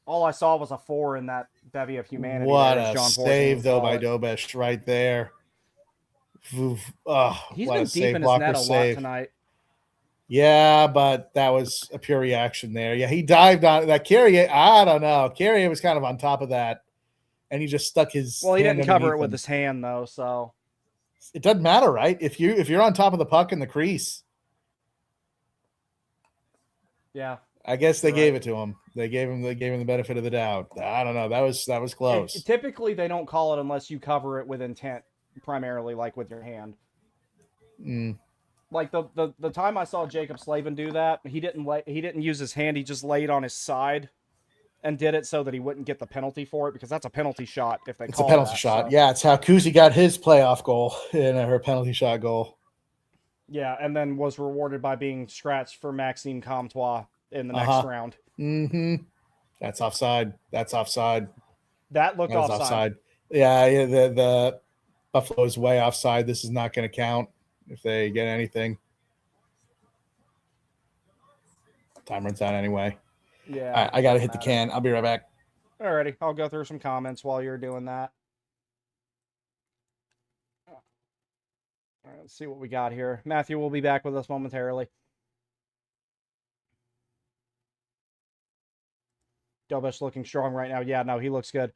All I saw was a 4 in that bevy of humanity. What a save, though, by Dobish right there. Oh, he's been deep in his net a lot tonight. Yeah, but that was a pure reaction there. Yeah, he dived on that. Carrier, I don't know. Carrier was kind of on top of that, and he just stuck his Well, he hand didn't cover underneath it with him. his hand though, so It doesn't matter, right? If you're on top of the puck in the crease, yeah. I guess they Right. gave it to him. They gave him the benefit of the doubt. I don't know. That was close. Typically, they don't call it unless you cover it with intent, primarily, like with your hand. Mm. Like the time I saw Jacob Slavin do that, he didn't use his hand. He just laid on his side and did it so that he wouldn't get the penalty for it, because that's a penalty shot if they It's a call penalty that, shot. so. Yeah, it's how Kuzi got his playoff goal in her penalty shot goal. Yeah, and then was rewarded by being scratched for Maxime Comtois in the next round. Mm-hmm. That's offside. That's offside. That looked offside. Yeah, the Buffalo is way offside. This is not going to count if they get anything. Time runs out anyway. Yeah. All right, I got to hit the can. I'll be right back. Alrighty, I'll go through some comments while you're doing that. All right, let's see what we got here. Matthew will be back with us momentarily. Dobish looking strong right now. Yeah, no, he looks good.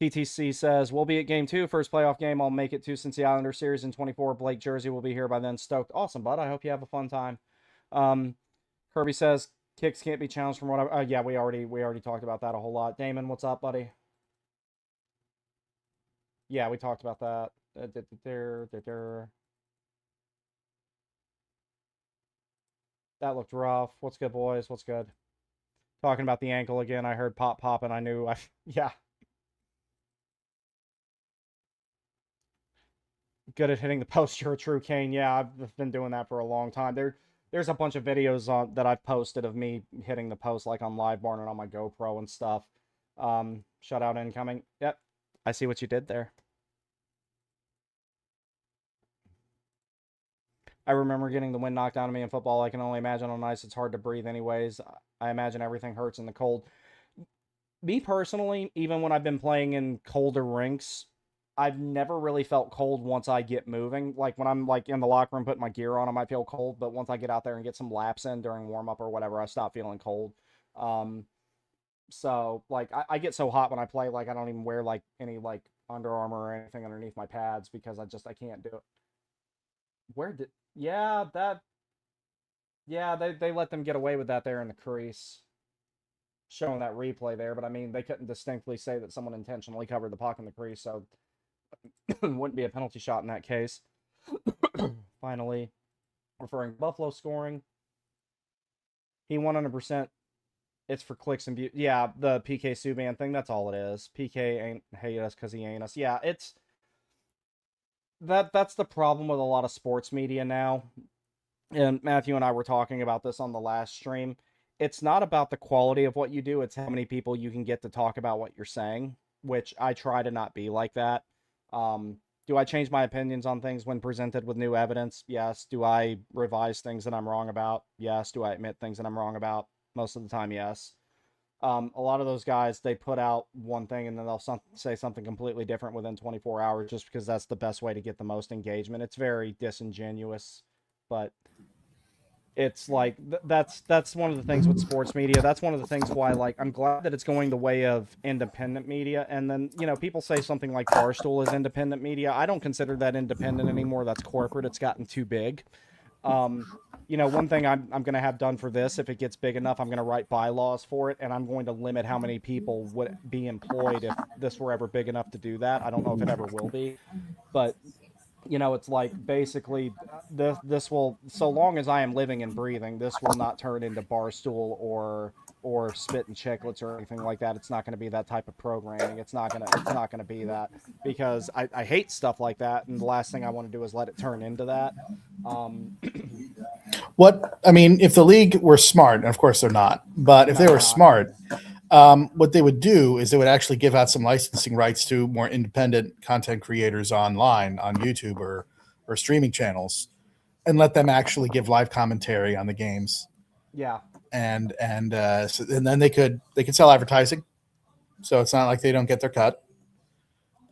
TTC says, we'll be at game 2, first playoff game. I'll make it to since the Islander series in 24. Blake Jersey will be here by then. Stoked. Awesome, bud. I hope you have a fun time. Kirby says, kicks can't be challenged from what I... yeah, we already talked about that a whole lot. Damon, what's up, buddy? Yeah, we talked about that. That looked rough. What's good, boys? What's good? Talking about the ankle again. I heard pop, and I knew. Yeah. Good at hitting the post. You're a true Kane. Yeah, I've been doing that for a long time. There's a bunch of videos that I've posted of me hitting the post, like on LiveBarn and on my GoPro and stuff. Shutout incoming. Yep, I see what you did there. I remember getting the wind knocked out of me in football. I can only imagine on ice. It's hard to breathe anyways. I imagine everything hurts in the cold. Me personally, even when I've been playing in colder rinks, I've never really felt cold once I get moving. Like when I'm like in the locker room putting my gear on, I might feel cold, but once I get out there and get some laps in during warm up or whatever, I stop feeling cold. So like I get so hot when I play, like I don't even wear like any like Under Armour or anything underneath my pads because I can't do it. They let them get away with that there in the crease, showing that replay there, but I mean they couldn't distinctly say that someone intentionally covered the puck in the crease, so it wouldn't be a penalty shot in that case. Finally, referring to Buffalo scoring, he 100%. It's for clicks and views. Yeah, the PK Subban thing. That's all it is. PK ain't hate us because he ain't us. Yeah, it's that's the problem with a lot of sports media now. And Matthew and I were talking about this on the last stream. It's not about the quality of what you do. It's how many people you can get to talk about what you're saying, which I try to not be like that. Do I change my opinions on things when presented with new evidence? Yes. Do I revise things that I'm wrong about? Yes. Do I admit things that I'm wrong about? Most of the time, yes. A lot of those guys, they put out one thing and then they'll say something completely different within 24 hours just because that's the best way to get the most engagement. It's very disingenuous, but it's like that's one of the things with sports media. That's one of the things why, like, I'm glad that it's going the way of independent media. And then, you know, people say something like Barstool is independent media. I don't consider that independent anymore. That's corporate. It's gotten too big. You know, one thing I'm going to have done for this, if it gets big enough, I'm going to write bylaws for it, and I'm going to limit how many people would be employed if this were ever big enough to do that. I don't know if it ever will be, but you know, it's like basically this will, so long as I am living and breathing, this will not turn into Barstool or Spit and Chicklets or anything like that. It's not going to be that type of programming. It's not going to be that, because I hate stuff like that, and the last thing I want to do is let it turn into that. If the league were smart, and of course they're not, but if they were smart, what they would do is they would actually give out some licensing rights to more independent content creators online on YouTube or streaming channels, and let them actually give live commentary on the games. Yeah. And then they could sell advertising, so it's not like they don't get their cut.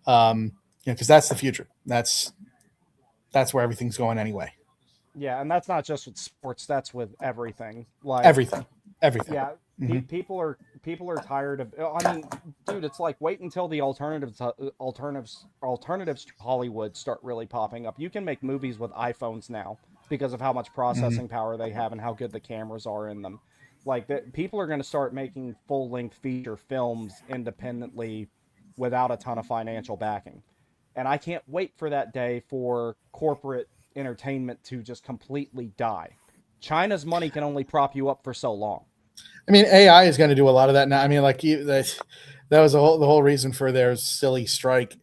Because that's the future. That's where everything's going anyway. Yeah, and that's not just with sports, that's with everything. Like Everything. yeah, Mhm. people are tired of. I mean, dude, it's like wait until the alternatives to Hollywood start really popping up. You can make movies with iPhones now because of how much Mhm. processing power they have and how good the cameras are in them. Like that, people are going to start making full length feature films independently without a ton of financial backing. And I can't wait for that day for corporate entertainment to just completely die. China's money can only prop you up for so long. I mean, AI is going to do a lot of that now. I mean, like that was the whole reason for their silly strike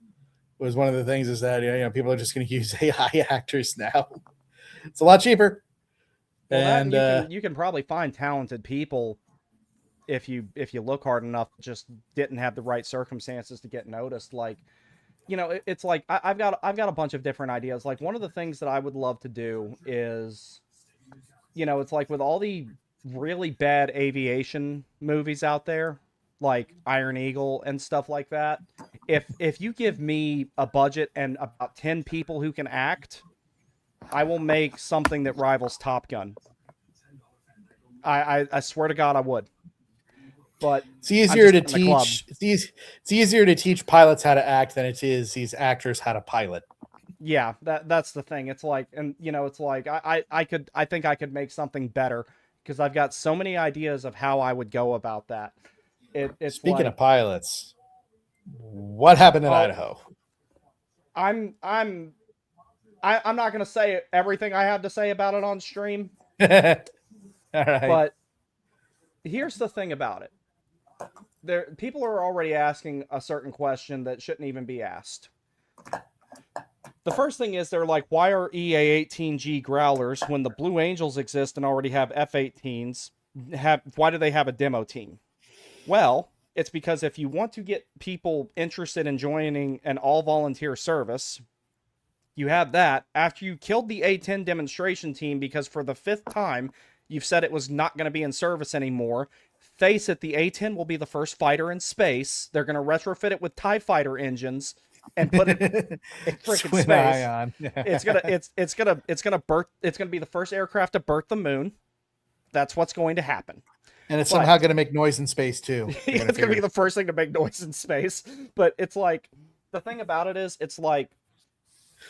was one of the things is that people are just going to use AI actors now. It's a lot cheaper, Well, that and and you can probably find talented people if you look hard enough. Just didn't have the right circumstances to get noticed. Like it's like I've got a bunch of different ideas. Like one of the things that I would love to do is it's like with all the really bad aviation movies out there, like Iron Eagle and stuff like that. If you give me a budget and about 10 people who can act, I will make something that rivals Top Gun. I swear to God I would. But it's I'm easier just to in the club. teach. It's easier to teach pilots how to act than it is these actors how to pilot. Yeah, that's the thing. It's like, and it's like I think I could make something better because I've got so many ideas of how I would go about that. It's Speaking like, of pilots, what happened in oh, Idaho? I'm I'm I'm not gonna say everything I have to say about it on stream, All right. but here's the thing about it. People are already asking a certain question that shouldn't even be asked. The first thing is they're like, why are EA-18G Growlers when the Blue Angels exist and already have F-18s? Why do they have a demo team? Well, it's because if you want to get people interested in joining an all-volunteer service, you have that after you killed the A-10 demonstration team because for the 5th time you've said it was not going to be in service anymore. Face it, the A-10 will be the first fighter in space. They're going to retrofit it with TIE fighter engines and put it in freaking space. Ion. It's gonna be the first aircraft to birth the moon. That's what's going to happen. And it's somehow going to make noise in space too. It's going to be the first thing to make noise in space. But it's like, the thing about it is, it's like,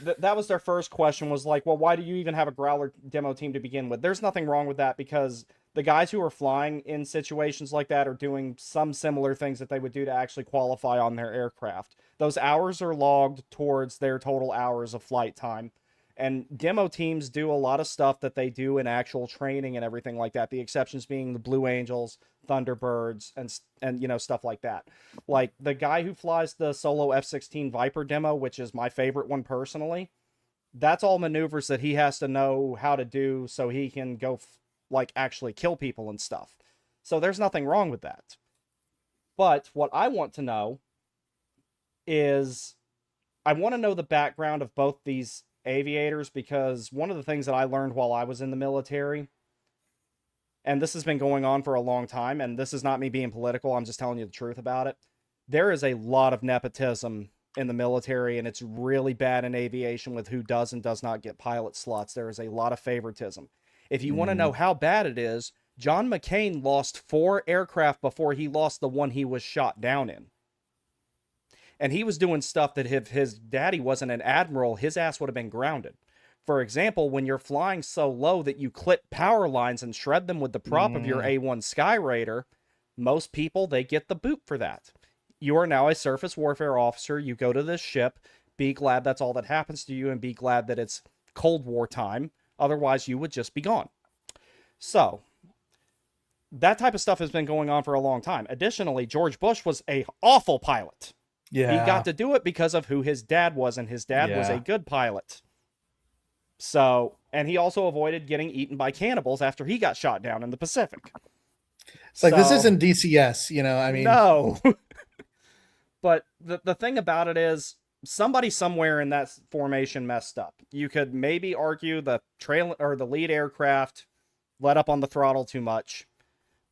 that was their first question was like, well, why do you even have a Growler demo team to begin with? There's nothing wrong with that because the guys who are flying in situations like that are doing some similar things that they would do to actually qualify on their aircraft. Those hours are logged towards their total hours of flight time. And demo teams do a lot of stuff that they do in actual training and everything like that. The exceptions being the Blue Angels, Thunderbirds, and stuff like that. Like the guy who flies the solo F-16 Viper demo, which is my favorite one personally, that's all maneuvers that he has to know how to do so he can go like actually kill people and stuff. So there's nothing wrong with that. But what I want to know is I want to know the background of both these aviators because one of the things that I learned while I was in the military, and this has been going on for a long time, and this is not me being political, I'm just telling you the truth about it. There is a lot of nepotism in the military, and it's really bad in aviation with who does and does not get pilot slots. There is a lot of favoritism. If you want to know how bad it is, John McCain lost 4 aircraft before he lost the one he was shot down in. And he was doing stuff that if his daddy wasn't an admiral, his ass would have been grounded. For example, when you're flying so low that you clip power lines and shred them with the prop of your A1 Sky Raider, most people, they get the boot for that. You are now a surface warfare officer. You go to this ship. Be glad that's all that happens to you and be glad that it's Cold War time. Otherwise, you would just be gone. So, that type of stuff has been going on for a long time. Additionally, George Bush was an awful pilot. Yeah. He got to do it because of who his dad was, and his dad was a good pilot. So, and he also avoided getting eaten by cannibals after he got shot down in the Pacific. It's like, this isn't DCS, I mean. No. But the thing about it is, somebody somewhere in that formation messed up. You could maybe argue the lead aircraft let up on the throttle too much.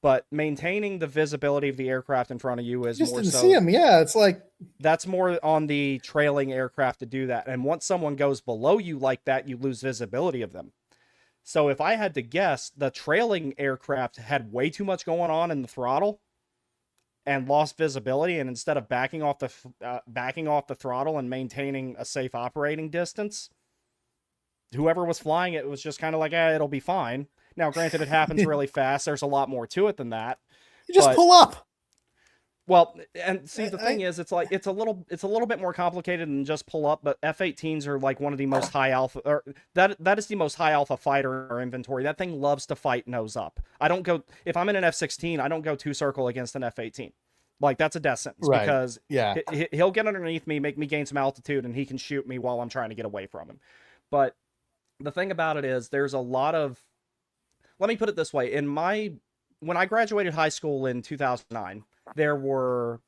But maintaining the visibility of the aircraft in front of you is just more didn't so. See him. Yeah, it's like that's more on the trailing aircraft to do that. And once someone goes below you like that, you lose visibility of them. So if I had to guess, the trailing aircraft had way too much going on in the throttle and lost visibility, and instead of backing off the throttle and maintaining a safe operating distance, whoever was flying it was just kind of like, it'll be fine. Now, granted, it happens really fast. There's a lot more to it than that. You just but- pull up. Well, and see, the thing is, it's a little bit more complicated than just pull up. But F-18s are like one of the most high alpha, or that is the most high alpha fighter in our inventory. That thing loves to fight nose up. I don't go if I'm in an F-16, I don't go two circle against an F-18. Like that's a death sentence Right. because Yeah. he'll get underneath me, make me gain some altitude, and he can shoot me while I'm trying to get away from him. But the thing about it is, there's a lot of. Let me put it this way: when I graduated high school in 2009. There were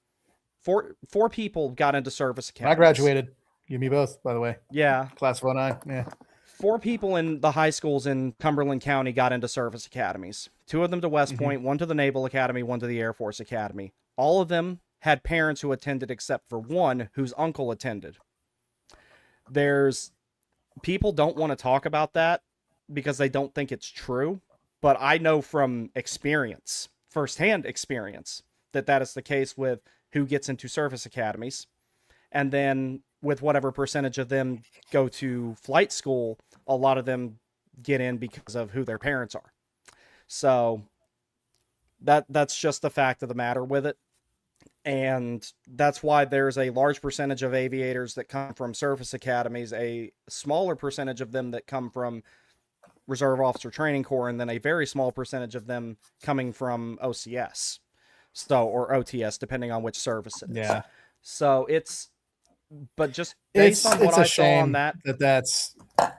four people got into service academies. I graduated. You and me both, by the way. Yeah. Class of 09. Yeah. 4 people in the high schools in Cumberland County got into service academies. 2 of them to West Point, 1 to the Naval Academy, 1 to the Air Force Academy. All of them had parents who attended except for one whose uncle attended. People don't want to talk about that because they don't think it's true, but I know from experience, firsthand experience, that is the case with who gets into service academies. And then with whatever percentage of them go to flight school, a lot of them get in because of who their parents are. So that's just the fact of the matter with it. And that's why there's a large percentage of aviators that come from service academies, a smaller percentage of them that come from Reserve Officer Training Corps, and then a very small percentage of them coming from OCS. Or OTS, depending on which service it is. Yeah. So but just based on what I saw on that.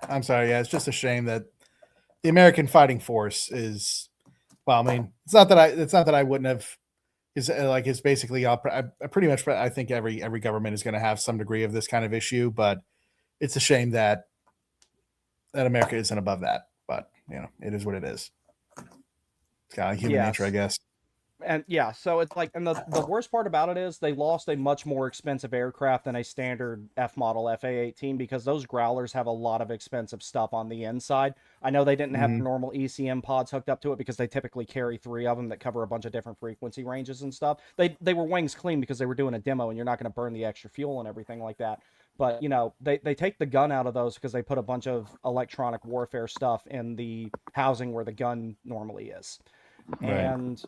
I'm sorry. Yeah. It's just a shame that the American fighting force is, well, I mean, it's not that I wouldn't have, is basically, I pretty much, I think every government is going to have some degree of this kind of issue, but it's a shame that America isn't above that, but it is what it is. It's kind of human nature, I guess. And yeah, so it's like, and the worst part about it is they lost a much more expensive aircraft than a standard F model FA-18 because those Growlers have a lot of expensive stuff on the inside. I know they didn't have normal ECM pods hooked up to it because they typically carry 3 of them that cover a bunch of different frequency ranges and stuff. They were wings clean because they were doing a demo, and you're not going to burn the extra fuel and everything like that. But they take the gun out of those because they put a bunch of electronic warfare stuff in the housing where the gun normally is, Right. and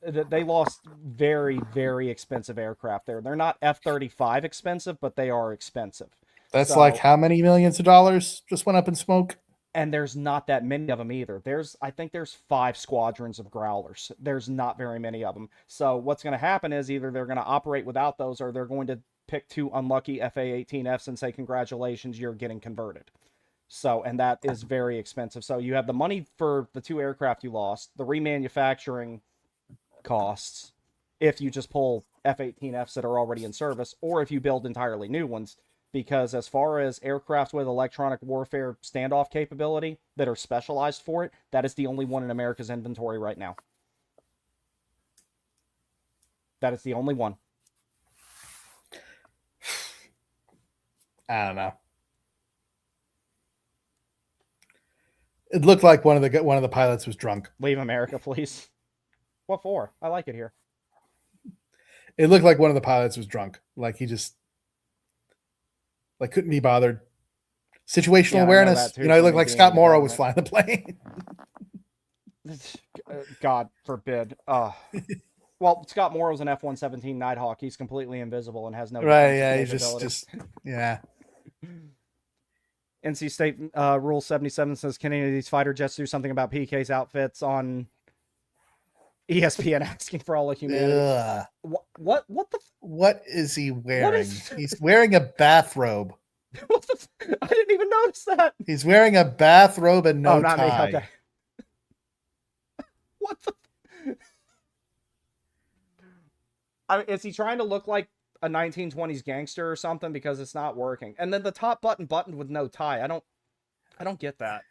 they lost very, very expensive aircraft there. They're not F-35 expensive, but they are expensive. That's like how many millions of dollars just went up in smoke? And there's not that many of them either. I think there's 5 squadrons of Growlers. There's not very many of them. So what's going to happen is either they're going to operate without those, or they're going to pick 2 unlucky FA-18Fs and say, congratulations, you're getting converted. So, and that is very expensive. So you have the money for the 2 aircraft you lost, the remanufacturing costs if you just pull F-18Fs that are already in service, or if you build entirely new ones, because as far as aircraft with electronic warfare standoff capability that are specialized for it, that is the only one in America's inventory right now. That is the only one. I don't know. It looked like one of the pilots was drunk. Leave America, please. What for? I like it here. It looked like one of the pilots was drunk. Like he just couldn't be bothered. Situational awareness. He looked like Scott Morrow was flying the plane. God forbid. Well, Scott Morrow's an F-117 Nighthawk. He's completely invisible and has no right. Yeah, he's just yeah. NC State Rule 77 says, can any of these fighter jets do something about PK's outfits on ESPN asking for all of humanity? Ugh. What is he wearing? He's wearing a bathrobe. I didn't even notice that. He's wearing a bathrobe and no not tie. me. Okay. What the? I mean, is he trying to look like a 1920s gangster or something? Because it's not working. And then the top buttoned with no tie. I don't get that.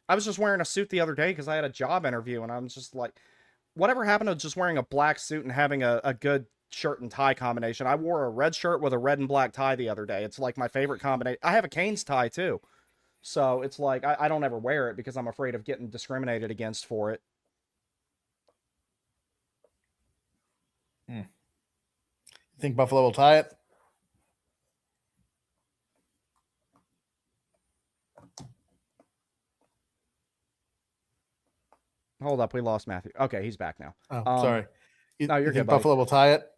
I was just wearing a suit the other day because I had a job interview, and I'm just like, whatever happened to just wearing a black suit and having a good shirt and tie combination? I wore a red shirt with a red and black tie the other day. It's like my favorite combination. I have a Canes tie too. So it's like I don't ever wear it because I'm afraid of getting discriminated against for it. You think Buffalo will tie it? Hold up, we lost Matthew. Okay, he's back now. Oh, sorry. No, you're you good, think buddy. Buffalo will tie it?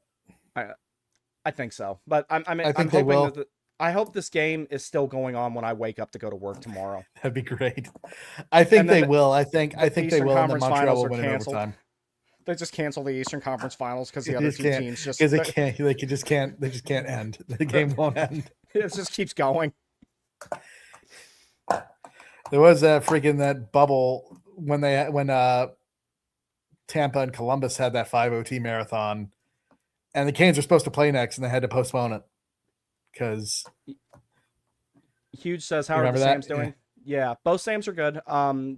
I think so, but I'm I think I'm they hoping will. that I hope this game is still going on when I wake up to go to work tomorrow. That'd be great. I think And then they will. I think they Eastern will, and then Conference Montreal Finals will are win in canceled. overtime. They just cancel the Eastern Conference Finals because the They other just two can't- teams just Because they can't. They just can't. They just can't end. The game won't end. it just keeps going. There was that freaking that bubble when Tampa and Columbus had that 5 OT marathon, and the Canes were supposed to play next, and they had to postpone it because Huge says, "How are remember the that? Sams doing?" Yeah, both Sams are good.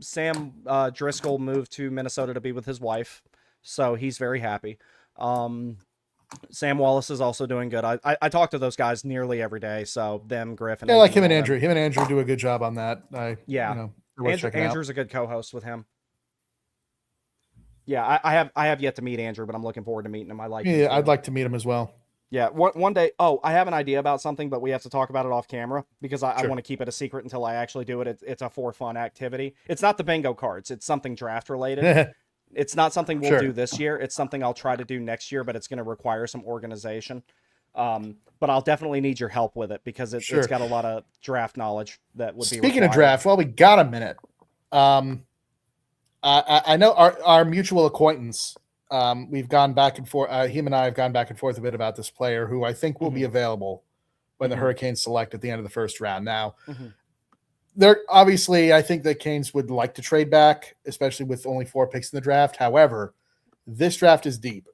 Sam Driscoll moved to Minnesota to be with his wife, so he's very happy. Sam Wallace is also doing good. I talk to those guys nearly every day, so them, Griff, and yeah, like him and all them. Andrew. Him and Andrew do a good job on that. Yeah. they're worth checking out. Andrew's a good co-host with him. Yeah, I have yet to meet Andrew, but I'm looking forward to meeting him. I like him Yeah, too. I'd like to meet him as well. Yeah, one day. Oh, I have an idea about something, but we have to talk about it off camera because I Sure. want to keep it a secret until I actually do it. It's a for fun activity. It's not the bingo cards. It's something draft related. It's not something we'll Sure. do this year. It's something I'll try to do next year, but it's going to require some organization. But I'll definitely need your help with it because Sure. it's got a lot of draft knowledge that would be Speaking of required. draft, well, we got a minute. I know our mutual acquaintance. We've gone back and forth. Him and I have gone back and forth a bit about this player who I think will be available when the Mhm. Hurricanes select at the end of the first round. Now, Mhm. they're obviously, I think the Canes would like to trade back, especially with only 4 picks in the draft. However, this draft is deep,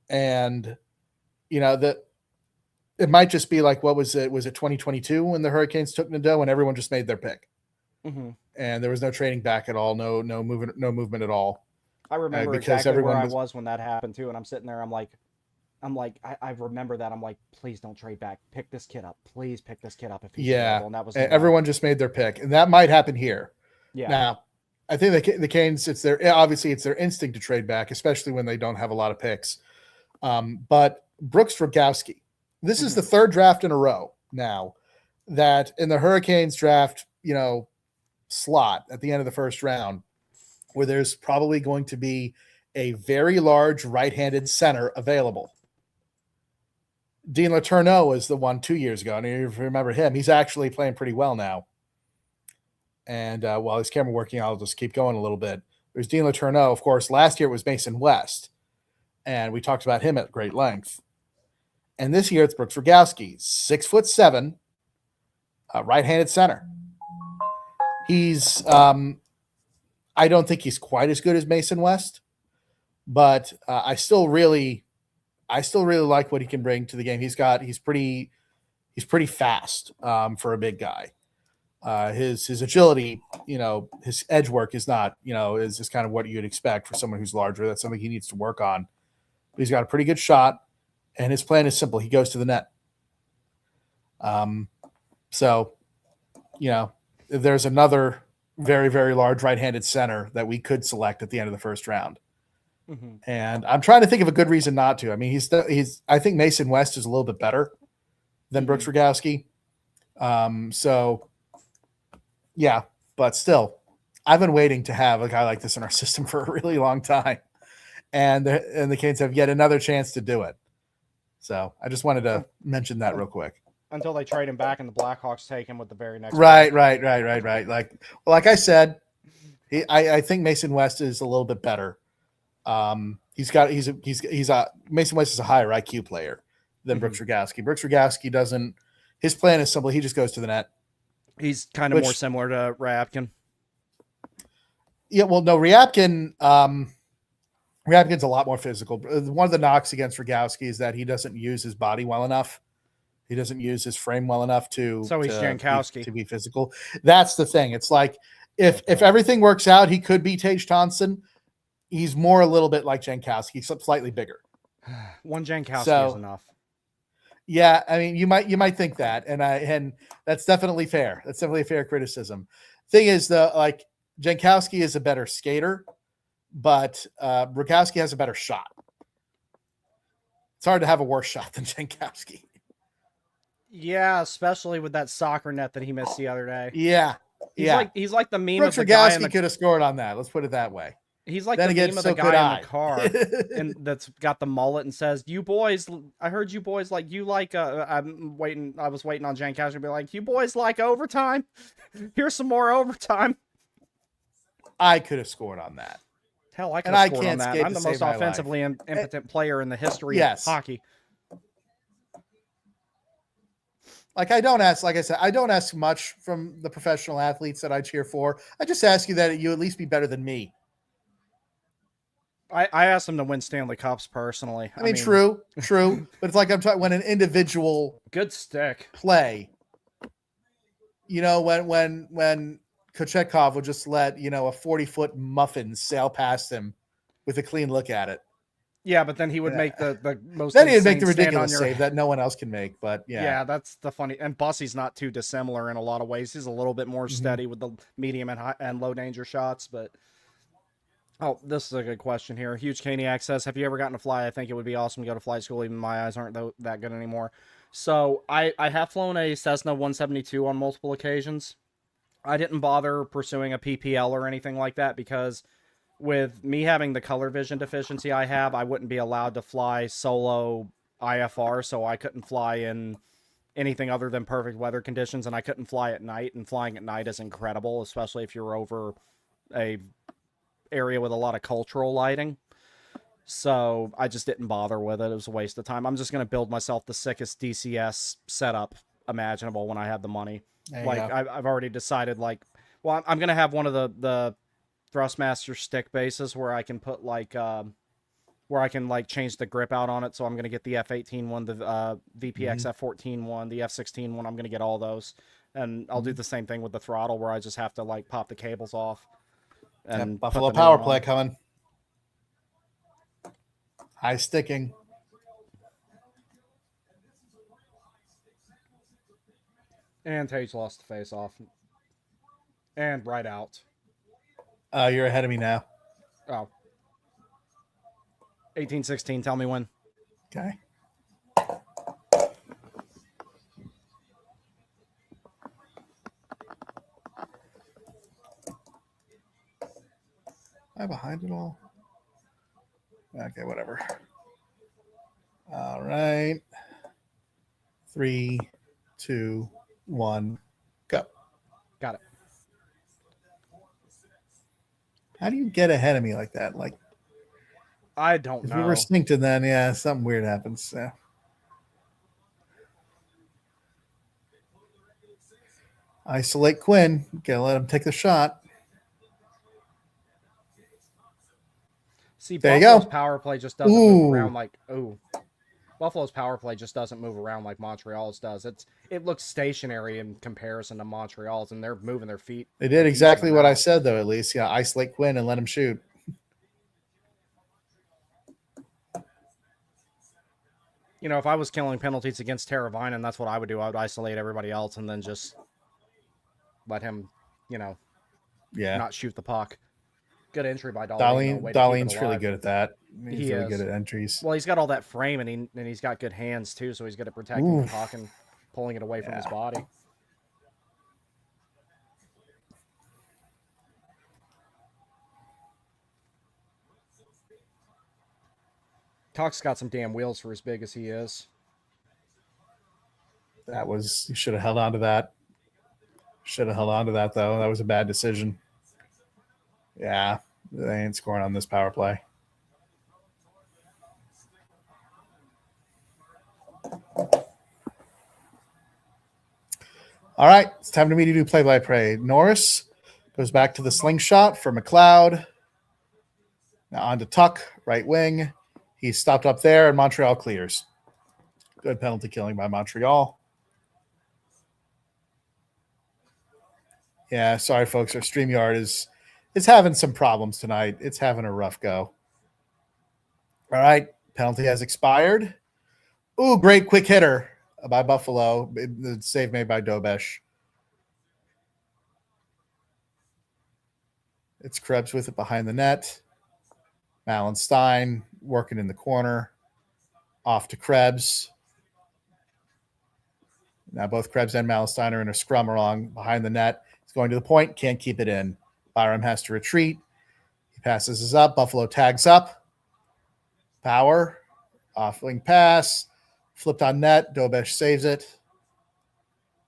and that it might just be like, what was it? Was it 2022 when the Hurricanes took Nadeau and everyone just made their pick, Mhm. and there was no trading back at all, no movement at all. I remember because exactly where everyone I was- was when that happened too, and I'm sitting there. I remember that. I'm like, please don't trade back. Pick this kid up. Please pick this kid up if he's Yeah, available. And that was everyone just made their pick, and that might happen here. Yeah. Now, I think the Canes, it's their instinct to trade back, especially when they don't have a lot of picks. But Brooks Rogowski, this is the 3rd draft in a row now that in the Hurricanes draft, slot at the end of the first round, where there's probably going to be a very large right-handed center available. Dean Letourneau was the one 2 years ago, and if you remember him, he's actually playing pretty well now. And while his camera working, I'll just keep going a little bit. There's Dean Letourneau. Of course, last year it was Mason West, and we talked about him at great length. And this year it's Brooks Rogowski, 6'7", right-handed center. He's I don't think he's quite as good as Mason West, but I still really like what he can bring to the game. He's pretty fast for a big guy. His agility, his edge work is not, is kind of what you'd expect for someone who's larger. That's something he needs to work on. But he's got a pretty good shot, and his plan is simple. He goes to the net. So, there's another very, very large right-handed center that we could select at the end of the first round. Mhm. And I'm trying to think of a good reason not to. I mean, I think Mason West is a little bit better than Brooks Rogowski. So yeah, but still, I've been waiting to have a guy like this in our system for a really long time. And the Canes have yet another chance to do it. So I just wanted to mention that real quick. Until they trade him back and the Blackhawks take him with the very next. Right. Like I said, I think Mason West is a little bit better. Mason West is a higher IQ player than Brooks Rogowski. Brooks Rogowski doesn't. His plan is simple. He just goes to the net. He's kind of more similar to Ryabkin. Yeah. Well, no, Ryabkin's a lot more physical. One of the knocks against Rogowski is that he doesn't use his body well enough. He doesn't use his frame well enough to. So he's Jankowski. To be physical. That's the thing. It's like if everything works out, he could be Tage Thompson. He's more a little bit like Jankowski, except slightly bigger. One Jankowski is enough. Yeah, I mean, you might think that, and that's definitely fair. That's definitely a fair criticism. Thing is, Jankowski is a better skater, but Rogowski has a better shot. It's hard to have a worse shot than Jankowski. Yeah, especially with that soccer net that he missed the other day. Yeah, He's like the meme Brooks of the guy Rogowski could have scored on that. Let's put it that way. He's like Then the again, meme of so the could guy in I. the car and that's got the mullet and says, "You boys, I heard you boys like you like." I was waiting on Jankowski to be like, "You boys like overtime? Here's some more overtime." I could have scored on that. Hell, I could And have I scored on can't that. skate I'm to the most save my offensively impotent player in the history Yes. of hockey. Like I don't ask, like I said, I don't ask much from the professional athletes that I cheer for. I just ask you that you at least be better than me. I asked him to win Stanley Cups personally. I mean, true, but it's like I'm talking when an individual Good stick. play. You know, when Kochetkov would just let a 40-foot muffin sail past him with a clean look at it. Yeah, but then he would make the most. Then he'd make the insane stand on ridiculous your save that no one else can make. But yeah, that's the funny. And Bussy's not too dissimilar in a lot of ways. He's a little bit more steady with the medium and high and low danger shots. But this is a good question here. Huge Caniac says, "Have you ever gotten to fly? I think it would be awesome to go to flight school. Even my eyes aren't that good anymore." So I have flown a Cessna 172 on multiple occasions. I didn't bother pursuing a PPL or anything like that because with me having the color vision deficiency I have, I wouldn't be allowed to fly solo IFR, so I couldn't fly in anything other than perfect weather conditions, and I couldn't fly at night, and flying at night is incredible, especially if you're over a area with a lot of cultural lighting. So I just didn't bother with it. It was a waste of time. I'm just going to build myself the sickest DCS setup imaginable when I have the money. Like I've already decided, like, well, I'm going to have one of the Thrustmaster stick bases where I can put like where I can like change the grip out on it. So I'm going to get the F18 one, the VPX F14 one, the F16 one. I'm going to get all those, and I'll do the same thing with the throttle where I just have to like pop the cables off. And Buffalo power play coming. High sticking. And Tage lost the face off. And right out. You're ahead of me now. Oh. 18-16, tell me when. Okay. Am I behind it all? Okay, whatever. All right. 3, 2, 1, go. Got it. How do you get ahead of me like that? Like, I don't if know. we were synced, and then yeah, something weird happens. Yeah. Isolate Quinn. Gotta let him take the shot. See, There you Buffalo's go. power play just doesn't move Ooh. around like Buffalo's power play just doesn't move around like Montreal's does. It looks stationary in comparison to Montreal's, and they're moving their feet. They did exactly what I said, though. At least, yeah, isolate Quinn and let him shoot. You know, if I was killing penalties against Teravainen, that's what I would do. I would isolate everybody else and then just let him, Yeah, not shoot the puck. Good entry by Dahlin. Darlene's really good at that. He's He really is. good at entries. Well, he's got all that frame, and he's got good hands too, so he's good at protecting the puck and pulling it away from his body. Tuck's got some damn wheels for as big as he is. You should have held on to that. Should have held on to that, though. That was a bad decision. Yeah, they ain't scoring on this power play. All right, it's time for me to do play-by-play. Norris goes back to the slingshot for McLeod. Now on to Tuck, right wing. He's stopped up there, and Montreal clears. Good penalty killing by Montreal. Yeah, sorry, folks. Our StreamYard is having some problems tonight. It's having a rough go. All right, penalty has expired. Ooh, great quick hitter by Buffalo. The save made by Dobesh. It's Krebs with it behind the net. Malenstein working in the corner. Off to Krebs. Now both Krebs and Malenstein are in a scrum along behind the net. He's going to the point. Can't keep it in. Byram has to retreat. He passes his up. Buffalo tags up. Power. Off-wing pass. Flipped on net. Dobesh saves it.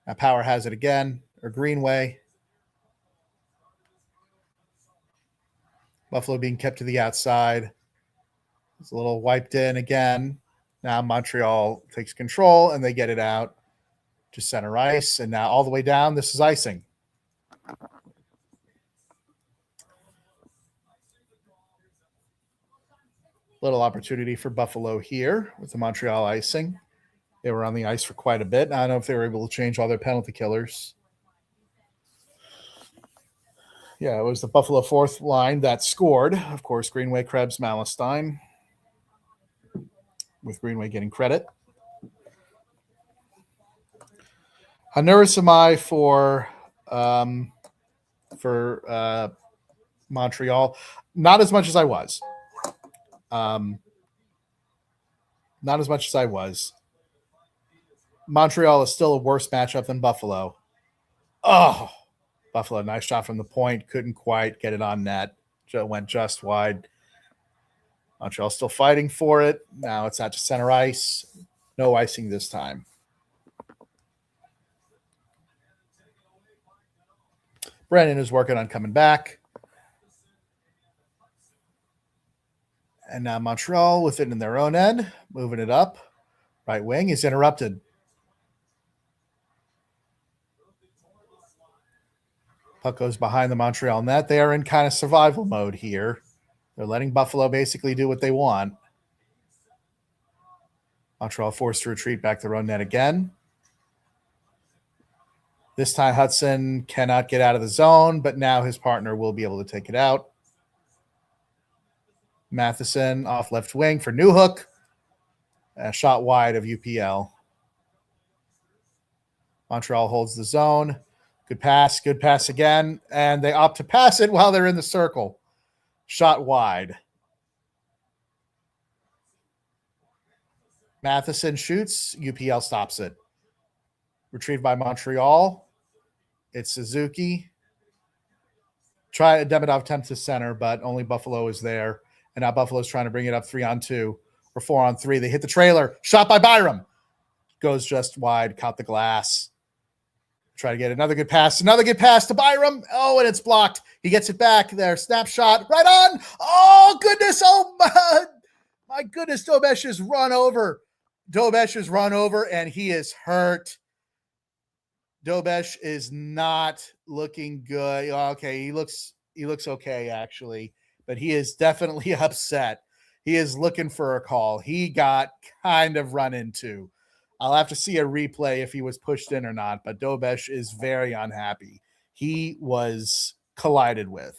Now Power has it again. Or Greenway. Buffalo being kept to the outside. It's a little wiped in again. Now Montreal takes control and they get it out to center ice. And now all the way down, this is icing. Little opportunity for Buffalo here with the Montreal icing. They were on the ice for quite a bit. I don't know if they were able to change all their penalty killers. Yeah, it was the Buffalo fourth line that scored. Of course, Greenway, Krebs, Malenstein, with Greenway getting credit. How nervous am I for Montreal? Not as much as I was. Not as much as I was. Montreal is still a worse matchup than Buffalo. Oh, Buffalo, nice shot from the point. Couldn't quite get it on net. Went just wide. Montreal still fighting for it. Now it's out to center ice. No icing this time. Brennan is working on coming back. And now Montreal with it in their own end. Moving it up. Right wing is interrupted. Puck goes behind the Montreal net. They are in kind of survival mode here. They're letting Buffalo basically do what they want. Montreal forced to retreat back to their own net again. This time Hudson cannot get out of the zone, but now his partner will be able to take it out. Matheson off left wing for Newhook. A shot wide of UPL. Montreal holds the zone. Good pass again. And they opt to pass it while they're in the circle. Shot wide. Matheson shoots. UPL stops it. Retrieved by Montreal. It's Suzuki. Demidov attempts to center, but only Buffalo is there. And now Buffalo's trying to bring it up 3-on-2 or 4-on-3. They hit the trailer. Shot by Byram. Goes just wide. Caught the glass. Try to get another good pass. Another good pass to Byram. Oh, and it's blocked. He gets it back there. Snapshot right on. Oh, goodness. Oh, my goodness. Dobesh is run over. And he is hurt. Dobesh is not looking good. Okay, he looks okay, actually. But he is definitely upset. He is looking for a call. He got kind of run into. I'll have to see a replay if he was pushed in or not, but Dobesh is very unhappy. He was collided with.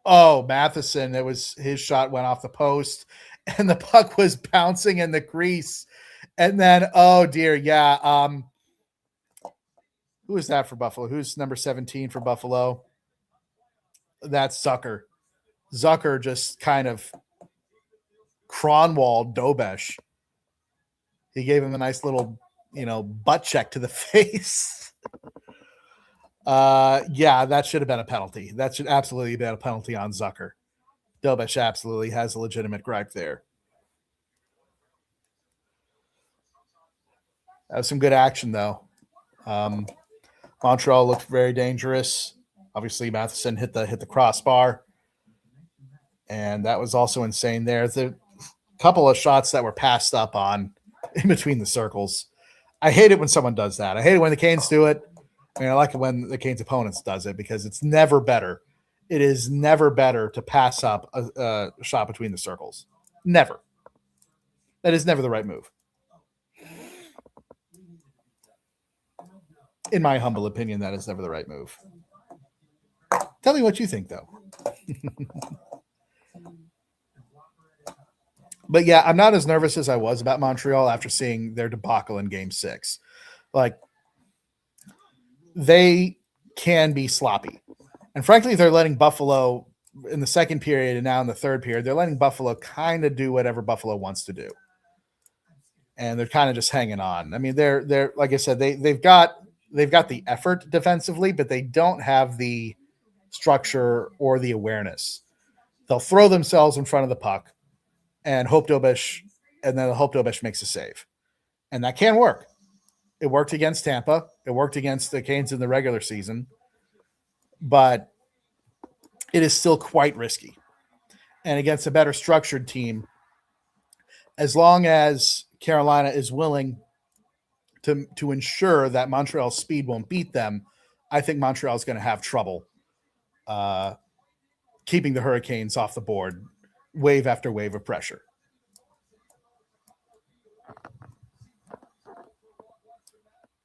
Oh, Matheson, his shot went off the post, and the puck was bouncing in the crease. And then, oh dear, yeah. Who is that for Buffalo? Who's number 17 for Buffalo? That's Zucker. Zucker just kind of Cronwalled Dobesh. He gave him a nice little, butt check to the face. Yeah, that should have been a penalty. That should absolutely have been a penalty on Zucker. Dobesh absolutely has a legitimate gripe there. That was some good action, though. Montreal looked very dangerous. Obviously, Matheson hit the crossbar. And that was also insane there. The couple of shots that were passed up on in between the circles. I hate it when someone does that. I hate it when the Canes do it. I mean, I like it when the Canes' opponents does it because it's never better. It is never better to pass up a shot between the circles. Never. That is never the right move. In my humble opinion, that is never the right move. Tell me what you think, though. But yeah, I'm not as nervous as I was about Montreal after seeing their debacle in Game 6. Like, they can be sloppy. And frankly, they're letting Buffalo in the second period and now in the third period, they're letting Buffalo kind of do whatever Buffalo wants to do. And they're kind of just hanging on. I mean, they're like I said, they've got the effort defensively, but they don't have the structure or the awareness. They'll throw themselves in front of the puck and hope Dobish, and then hope Dobish makes a save. And that can work. It worked against Tampa. It worked against the Canes in the regular season, but it is still quite risky. And against a better structured team, as long as Carolina is willing to ensure that Montreal's speed won't beat them, I think Montreal is going to have trouble keeping the Hurricanes off the board, wave after wave of pressure.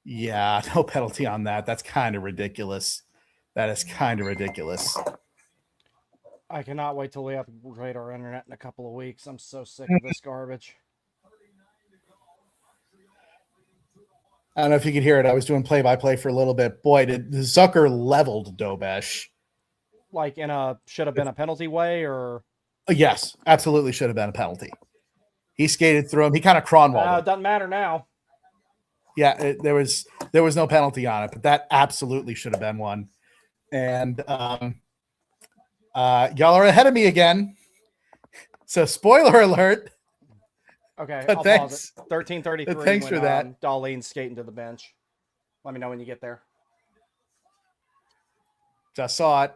Yeah, no penalty on that. That's kind of ridiculous. That is kind of ridiculous. I cannot wait till we upgrade our internet in a couple of weeks. I'm so sick of this garbage. I don't know if you could hear it. I was doing play-by-play for a little bit. Boy, did Zucker leveled Dobesh. Like in a should have been a penalty way, or Yes, absolutely should have been a penalty. He skated through him. He kind of Cronwalled. it doesn't matter now. Yeah, there was no penalty on it, but that absolutely should have been one. And y'all are ahead of me again. So spoiler alert. Okay, But I'll thanks. pause it. 13:33. But thanks when, for that. Darlene's skating to the bench. Let me know when you get there. Just saw it.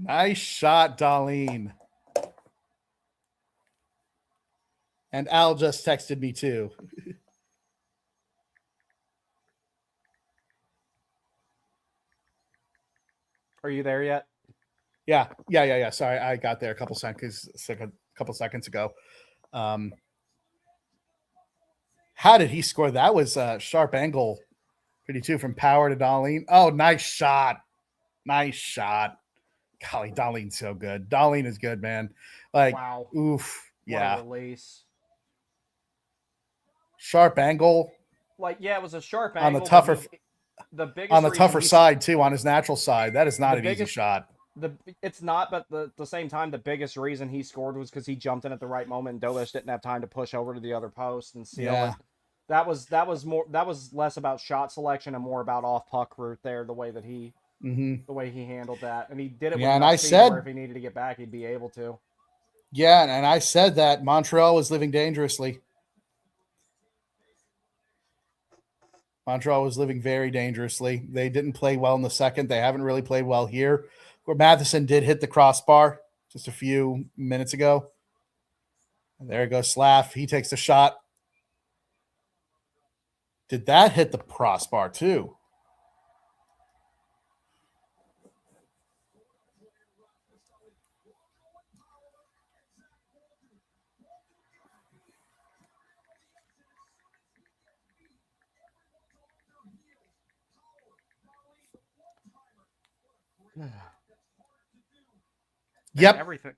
Nice shot, Darlene. And Al just texted me too. Are you there yet? Yeah. Sorry, I got there a couple seconds ago. How did he score? That was a sharp angle, pretty too, from Power to Darlene. Oh, nice shot. Golly, Darlene's so good. Darlene is good, man. Like, Wow. oof. What Yeah. a release. Sharp angle Like, yeah, it was a sharp On angle. the tougher- the biggest on the reason tougher he- side too, on his natural side. That is not The an easy biggest- shot. It's not, but the same time, the biggest reason he scored was because he jumped in at the right moment, and Dobish didn't have time to push over to the other post and seal Yeah. it. That was less about shot selection and more about off puck route there. The way he handled that, and he did it. Yeah, with and enough I speed said- where if he needed to get back, he'd be able to. Yeah, and I said that Montreal was living dangerously. Montreal was living very dangerously. They didn't play well in the second. They haven't really played well here. Where Matheson did hit the crossbar just a few minutes ago. And there goes Slav. He takes the shot. Did that hit the crossbar too? Yep. Everything.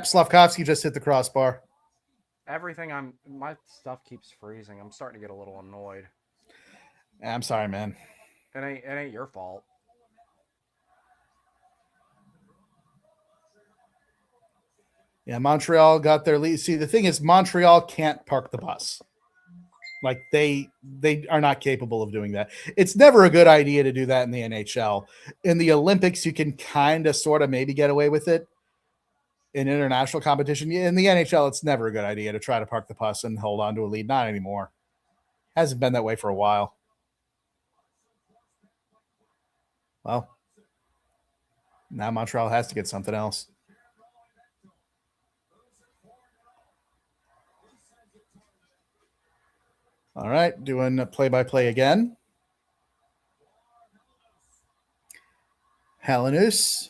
Slavkovsky just hit the crossbar. My stuff keeps freezing. I'm starting to get a little annoyed. I'm sorry, man. It ain't your fault. Yeah, Montreal got their lead. See, the thing is, Montreal can't park the bus. Like they are not capable of doing that. It's never a good idea to do that in the NHL. In the Olympics, you can kind of sort of maybe get away with it. In international competition, in the NHL, it's never a good idea to try to park the bus and hold on to a lead. Not anymore. Hasn't been that way for a while. Well, now Montreal has to get something else. All right, doing play-by-play again. Helenus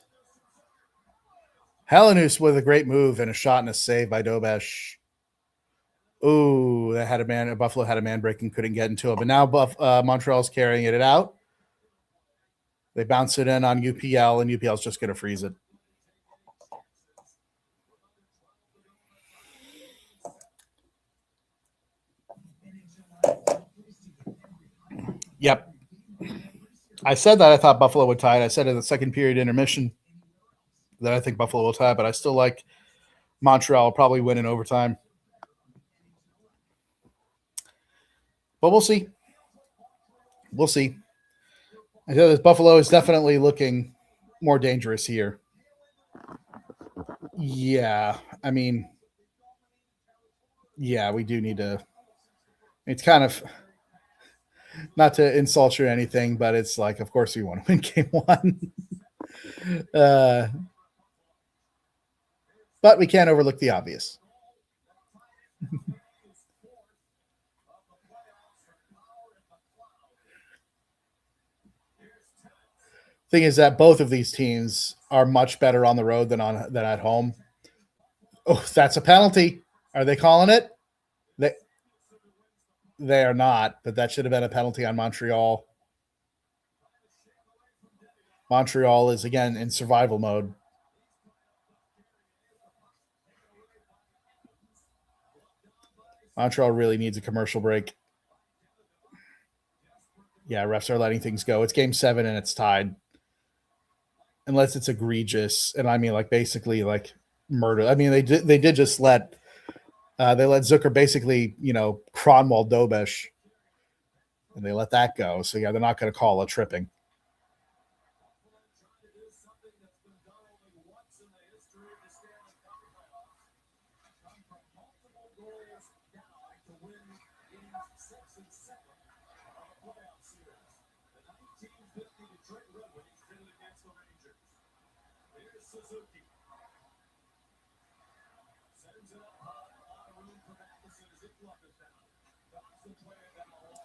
with a great move and a shot and a save by Dobesh. Ooh, that had a man. Buffalo had a man breaking, couldn't get into it. But now Montreal's carrying it out. They bounce it in on UPL, and UPL's just going to freeze it. Yep. I said that I thought Buffalo would tie it. I said in the second period intermission that I think Buffalo will tie, but I still like Montreal will probably win in overtime. But we'll see. We'll see. I know this Buffalo is definitely looking more dangerous here. Yeah, I mean, yeah, we do need to. It's kind of not to insult you or anything, but it's like, of course, we want to win game one. But we can't overlook the obvious. Thing is that both of these teams are much better on the road than at home. Oh, that's a penalty. Are they calling it? They are not, but that should have been a penalty on Montreal. Montreal is again in survival mode. Montreal really needs a commercial break. Yeah, refs are letting things go. It's game 7 and it's tied. Unless it's egregious, and I mean like basically like murder. I mean they did just let Zucker basically, Cromwell Dobesh, and they let that go. So yeah, they're not going to call a tripping.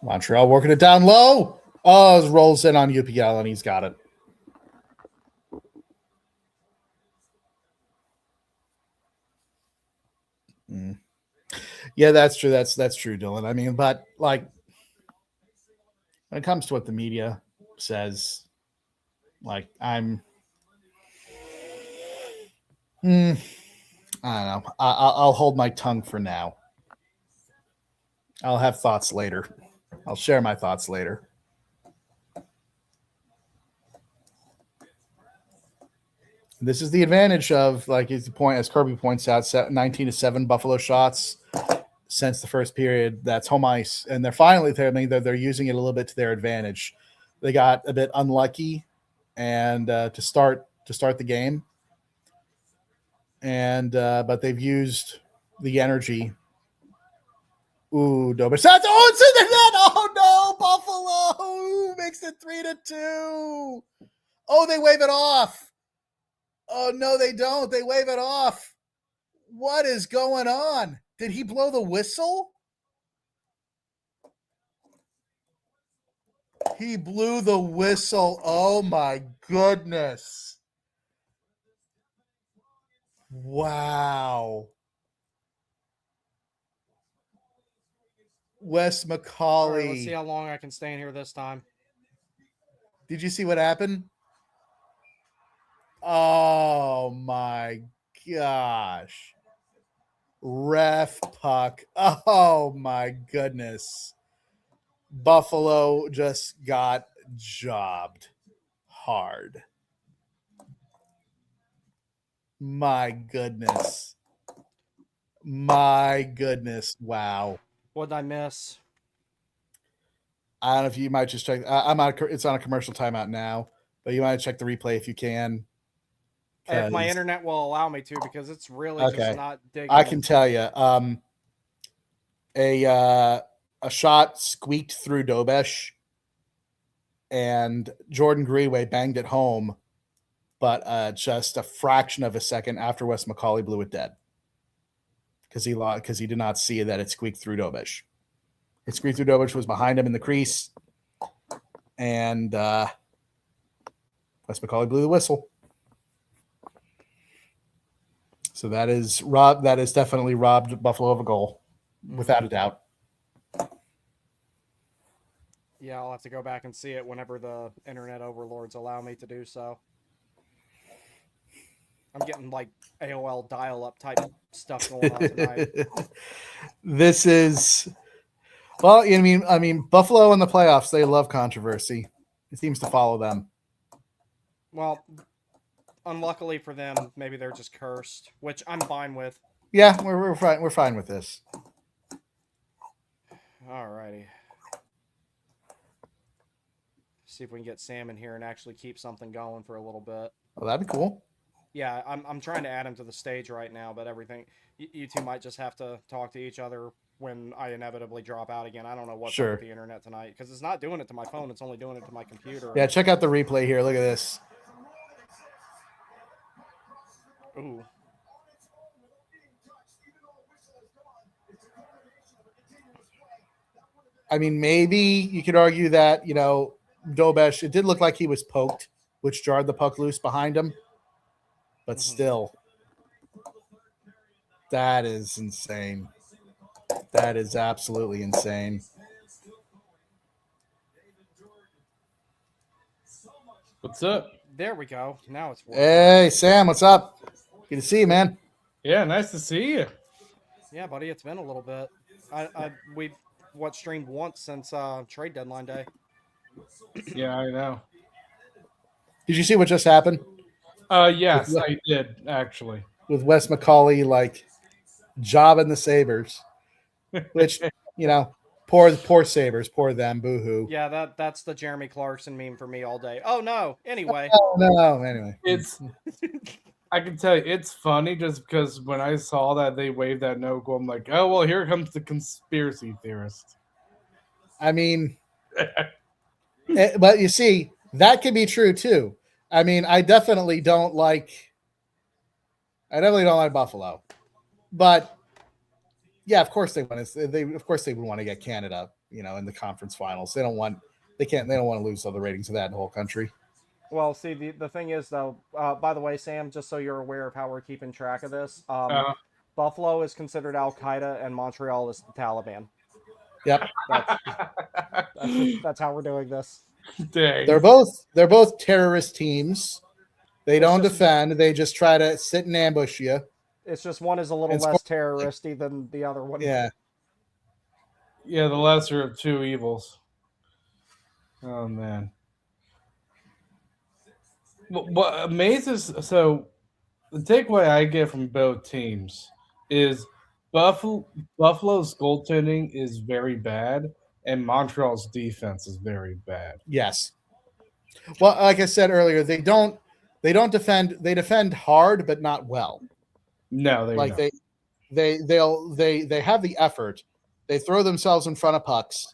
Montreal working it down low. Oh, it rolls in on UPL, and he's got it. Yeah, that's true. That's true, Dylan. I mean, but like when it comes to what the media says, like I don't know. I'll hold my tongue for now. I'll have thoughts later. I'll share my thoughts later. This is the advantage of, like, as Kirby points out, 19-7 Buffalo shots since the first period. That's home ice, and they're using it a little bit to their advantage. They got a bit unlucky, and to start the game, and but they've used the energy. Ooh, no, but it's in the net. Oh no, Buffalo makes it 3-2. Oh, they wave it off. Oh no, they don't. They wave it off. What is going on? Did he blow the whistle? He blew the whistle. Oh my goodness. Wow. Wes McCauley. Right, let's see how long I can stay in here this time. Did you see what happened? Oh my gosh. Ref puck. Oh my goodness. Buffalo just got jobbed hard. My goodness. My goodness. Wow. What did I miss? I don't know if you might just check. It's on a commercial timeout now, but you might check the replay if you can. If my internet will allow me to, because it's really just not digging. I can tell you. A shot squeaked through Dobesh, and Jordan Greenway banged it home, but just a fraction of a second after Wes McCauley blew it dead. Because he did not see that it squeaked through Dobesh. It squeaked through Dobesh, was behind him in the crease, and Wes McCauley blew the whistle. So that is definitely robbed Buffalo of a goal, without a doubt. Yeah, I'll have to go back and see it whenever the internet overlords allow me to do so. I'm getting like AOL dial-up type stuff going on tonight. This is Well, I mean, Buffalo in the playoffs, they love controversy. It seems to follow them. Well, unluckily for them, maybe they're just cursed, which I'm fine with. Yeah, we're fine. We're fine with this. Alrighty. See if we can get Sam in here and actually keep something going for a little bit. Oh, that'd be cool. Yeah, I'm trying to add him to the stage right now, but everything you two might just have to talk to each other when I inevitably drop out again. I don't know what's up Sure. with the internet tonight because it's not doing it to my phone; it's only doing it to my computer. Yeah, check out the replay here. Look at this. Ooh. I mean, maybe you could argue that, Dobesh, it did look like he was poked, which jarred the puck loose behind him. But still, that is insane. That is absolutely insane. What's up? There we go. Now it's working. Hey, Sam, what's up? Good to see you, man. Yeah, nice to see you. Yeah, buddy, it's been a little bit. We've streamed once since trade deadline day. Yeah, I know. Did you see what just happened Yes, I did actually. with Wes McCauley, like, jobbing the Sabres? Which, poor Sabres, poor them, boo-hoo. Yeah, that's the Jeremy Clarkson meme for me all day. Oh no. Anyway. Oh, no, anyway. It's I can tell you it's funny just because when I saw that they waved that no goal, I'm like, oh well, here comes the conspiracy theorist. I mean, but you see, that could be true too. I mean, I definitely don't like Buffalo, but yeah, of course they want to. Of course they would want to get Canada, in the conference finals. They don't want to lose all the ratings of that in the whole country. Well, see, the thing is, though, by the way, Sam, just so you're aware of how we're keeping track of this, Buffalo is considered Al-Qaeda and Montreal is the Taliban. Yep. That's how we're doing this. Dang. They're both terrorist teams. They don't defend. They just try to sit and ambush you. It's just one is a little less terroristy than the other one. Yeah. Yeah, the lesser of two evils. Oh man. What amazes so the takeaway I get from both teams is Buffalo's goaltending is very bad and Montreal's defense is very bad. Yes. Well, like I said earlier, they don't defend. They defend hard, but not well. No, they Like don't. they have the effort. They throw themselves in front of pucks,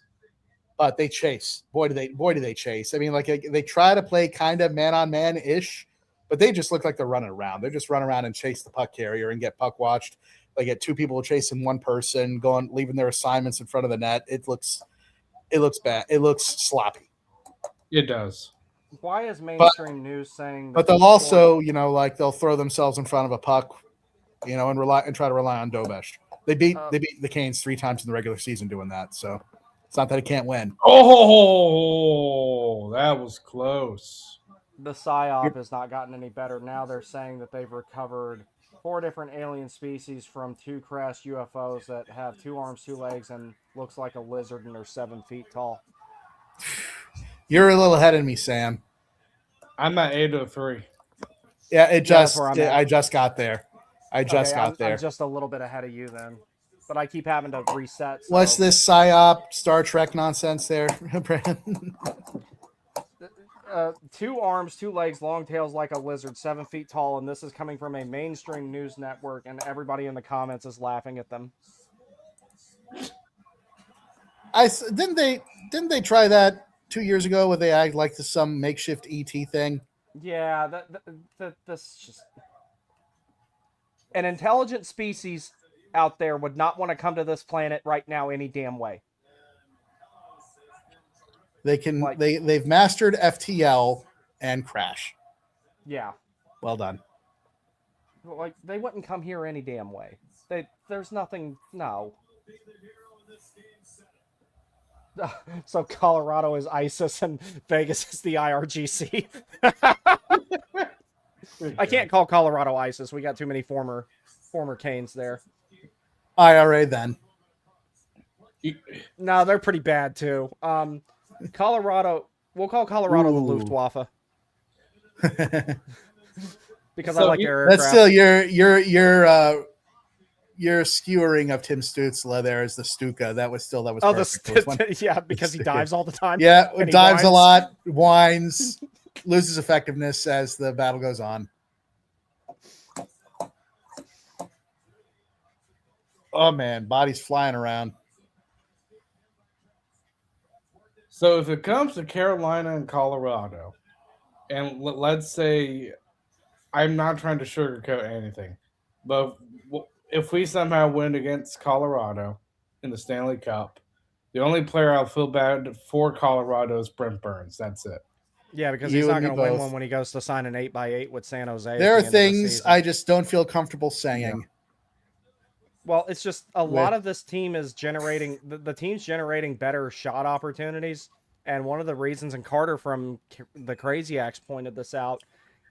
but they chase. Boy, do they chase. I mean, like they try to play kind of man on man ish, but they just look like they're running around. They just run around and chase the puck carrier and get puck watched. They get two people chasing one person, leaving their assignments in front of the net. It looks bad. It looks sloppy. It does. Why is mainstream news saying? But they'll also, they'll throw themselves in front of a puck, and try to rely on Dobesh. They beat the Canes 3 times in the regular season doing that. So it's not that it can't win. Oh, that was close. The PSYOP has not gotten any better. Now they're saying that they've recovered 4 different alien species from 2 crashed UFOs that have 2 arms, 2 legs, and looks like a lizard and are 7 feet tall. You're a little ahead of me, Sam. I'm at 803. Yeah, I just got there. I just got there. I'm just a little bit ahead of you then. But I keep having to reset. So. What's this PSYOP Star Trek nonsense there, Brandon? 2 arms, 2 legs, long tails like a lizard, 7 feet tall, and this is coming from a mainstream news network, and everybody in the comments is laughing at them. Didn't they try that 2 years ago where they act like some makeshift ET thing? Yeah, that's just an intelligent species out there would not want to come to this planet right now any damn way. They've mastered FTL and Crash. Yeah. Well done. Like they wouldn't come here any damn way. There's nothing. No. So Colorado is ISIS and Vegas is the IRGC. I can't call Colorado ISIS. We got too many former Canes there. IRA then. No, they're pretty bad too. Colorado. We'll call Colorado the Ooh. Luftwaffe because I So like you- their That's aircraft. still your skewering of Tim Stutzla there is the Stuka. That was Oh, perfect. It was one- yeah, because he dives all the time. yeah, and he dives a whines. lot, whines, loses effectiveness as the battle goes on. Oh man, bodies flying around. So if it comes to Carolina and Colorado, and let's say I'm not trying to sugarcoat anything, but if we somehow win against Colorado in the Stanley Cup, the only player I'll feel bad for Colorado is Brent Burns. That's it. Yeah, because You he's not and me going to win both. one when he goes to sign an 8x8 with San Jose. at There the are end of the things season. I just don't feel comfortable saying. Well, it's just a With- lot of this team is generating the team's generating better shot opportunities, and one of the reasons, and Carter from the Crazy Axe pointed this out,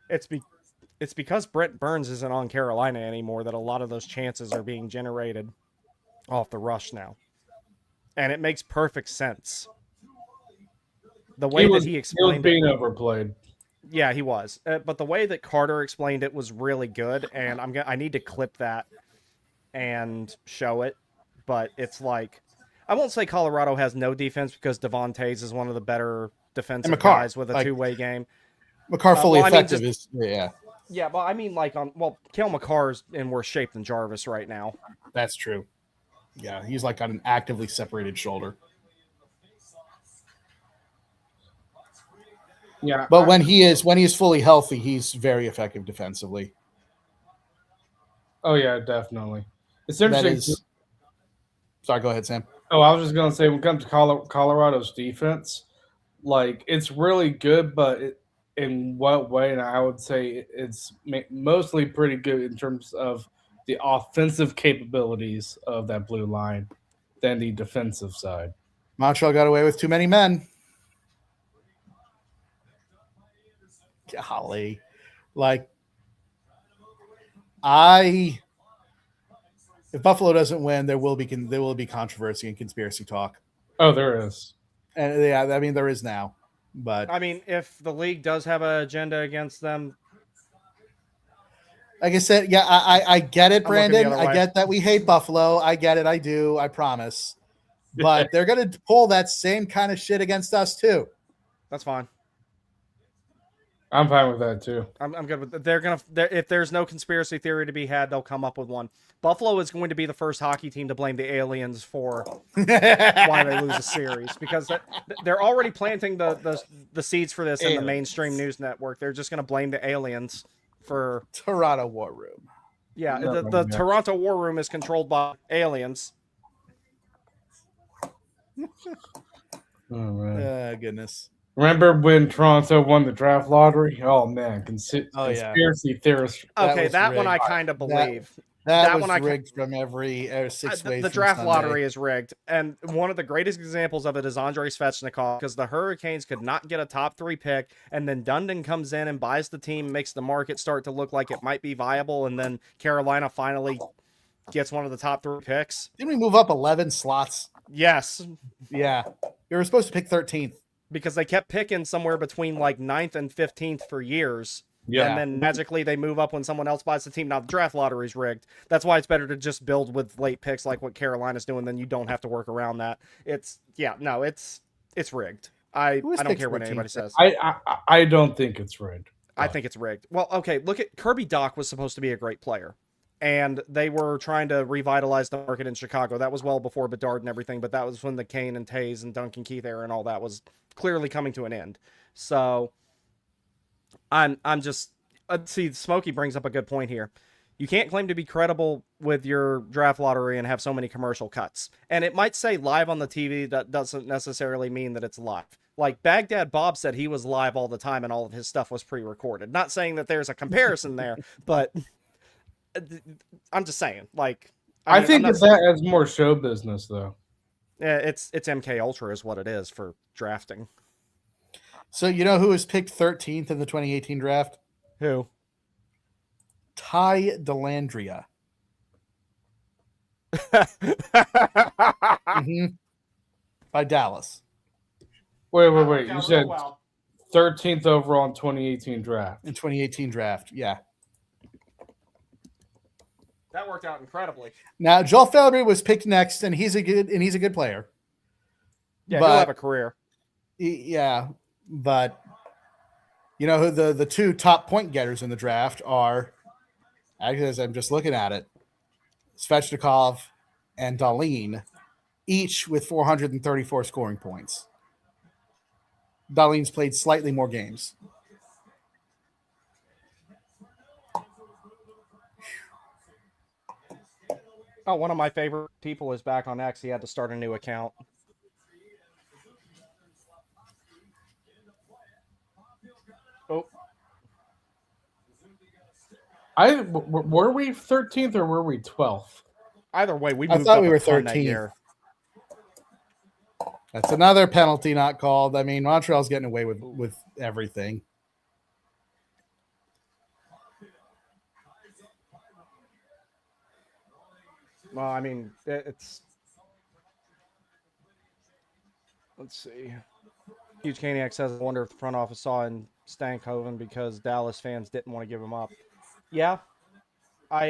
it's because Brent Burns isn't on Carolina anymore that a lot of those chances are being generated off the rush now, and it makes perfect sense. The way that he was explained it, being overplayed. yeah, he was, but the way that Carter explained it was really good, and I need to clip that and show it, but it's like I won't say Colorado has no defense because Devon Tays is one of the better defensive And McCarr, guys with a like- two-way game. McCarr fully well, I mean, effective is Yeah, but I mean like Cale McCarr's in worse shape than Jarvis right now. that's true. Yeah, he's like got an actively separated shoulder. Yeah, But when he's fully healthy, he's very effective defensively. oh yeah, definitely. It's That interesting. is. Sorry, go ahead, Sam. Oh, I was just gonna say when it comes to Colorado's defense, like it's really good, but in what way? And I would say it's mostly pretty good in terms of the offensive capabilities of that blue line than the defensive side. Montreal got away with too many men. Golly, like if Buffalo doesn't win, there will be controversy and conspiracy talk. Oh, there is. And yeah, I mean there is now, but I mean, if the league does have an agenda against them, like I said, yeah, I get it, I'm looking the Brandon. other I way. get that we hate Buffalo. I get it. I do. I promise. But they're gonna pull that same kind of shit against us too. that's fine. I'm fine with that too. I'm good with if there's no conspiracy theory to be had, they'll come up with one. Buffalo is going to be the first hockey team to blame the aliens for why they lose a series because they're already planting the seeds for this in the Aliens. mainstream news network. They're just going to blame the aliens for Toronto War Room. yeah. No, The yeah. Toronto War Room is controlled by aliens. Oh, man. Goodness. Remember when Toronto won the draft lottery? Oh man, Oh, yeah. conspiracy theorists. Okay, was that one I rigged. kind of believe. That That was one I can- rigged from every six ways. The from draft Sunday. lottery is rigged, and one of the greatest examples of it is Andrei Svechnikov because the Hurricanes could not get a top 3 pick, and then Dundon comes in and buys the team, makes the market start to look like it might be viable, and then Carolina finally gets one of the top 3 picks. Didn't we move up 11 slots? Yes, Yeah, we were supposed to pick 13th. because they kept picking somewhere between like 9th and 15th for years. Yeah. And then magically they move up when someone else buys the team. Now the draft lottery's rigged. That's why it's better to just build with late picks like what Carolina's doing. Then you don't have to work around that. It's rigged. I Who was don't picked care what 14th? anybody says. I don't think it's rigged. I think it's rigged. Well, okay, look at Kirby Doc was supposed to be a great player. And they were trying to revitalize the market in Chicago. That was well before Bedard and everything, but that was when the Kane and Tays and Duncan Keith era and all that was clearly coming to an end. So I'm just see Smokey brings up a good point here. You can't claim to be credible with your draft lottery and have so many commercial cuts. And it might say live on the TV, that doesn't necessarily mean that it's live. Like Baghdad Bob said he was live all the time and all of his stuff was pre-recorded. Not saying that there's a comparison there, but I'm just saying, like, I mean, think I'm that not- has more show business though. yeah, it's MK Ultra is what it is for drafting. So you know who was picked 13th in the 2018 draft? Who? Ty Delandria. Mhm. By Dallas. Wait. That worked You out said real well. 13th overall in 2018 draft. In 2018 draft. Yeah. That worked out incredibly. Now Joel Felby was picked next, and he's a good player. Yeah, But he'll have a career. yeah, but you know who the two top point getters in the draft are, as I'm just looking at it, Svechnikov and Dahlin, each with 434 scoring points. Dahlin's played slightly more games. Oh, one of my favorite people is back on X. He had to start a new account. Oh, Were we 13th or were we 12th? either way, we I moved thought up we a were ton that 13th. year. That's another penalty not called. I mean, Montreal's getting away with everything. Well, I mean, it's. Let's see. Huge Caniac says, I wonder if the front office saw in Stankoven because Dallas fans didn't want to give him up. Yeah. I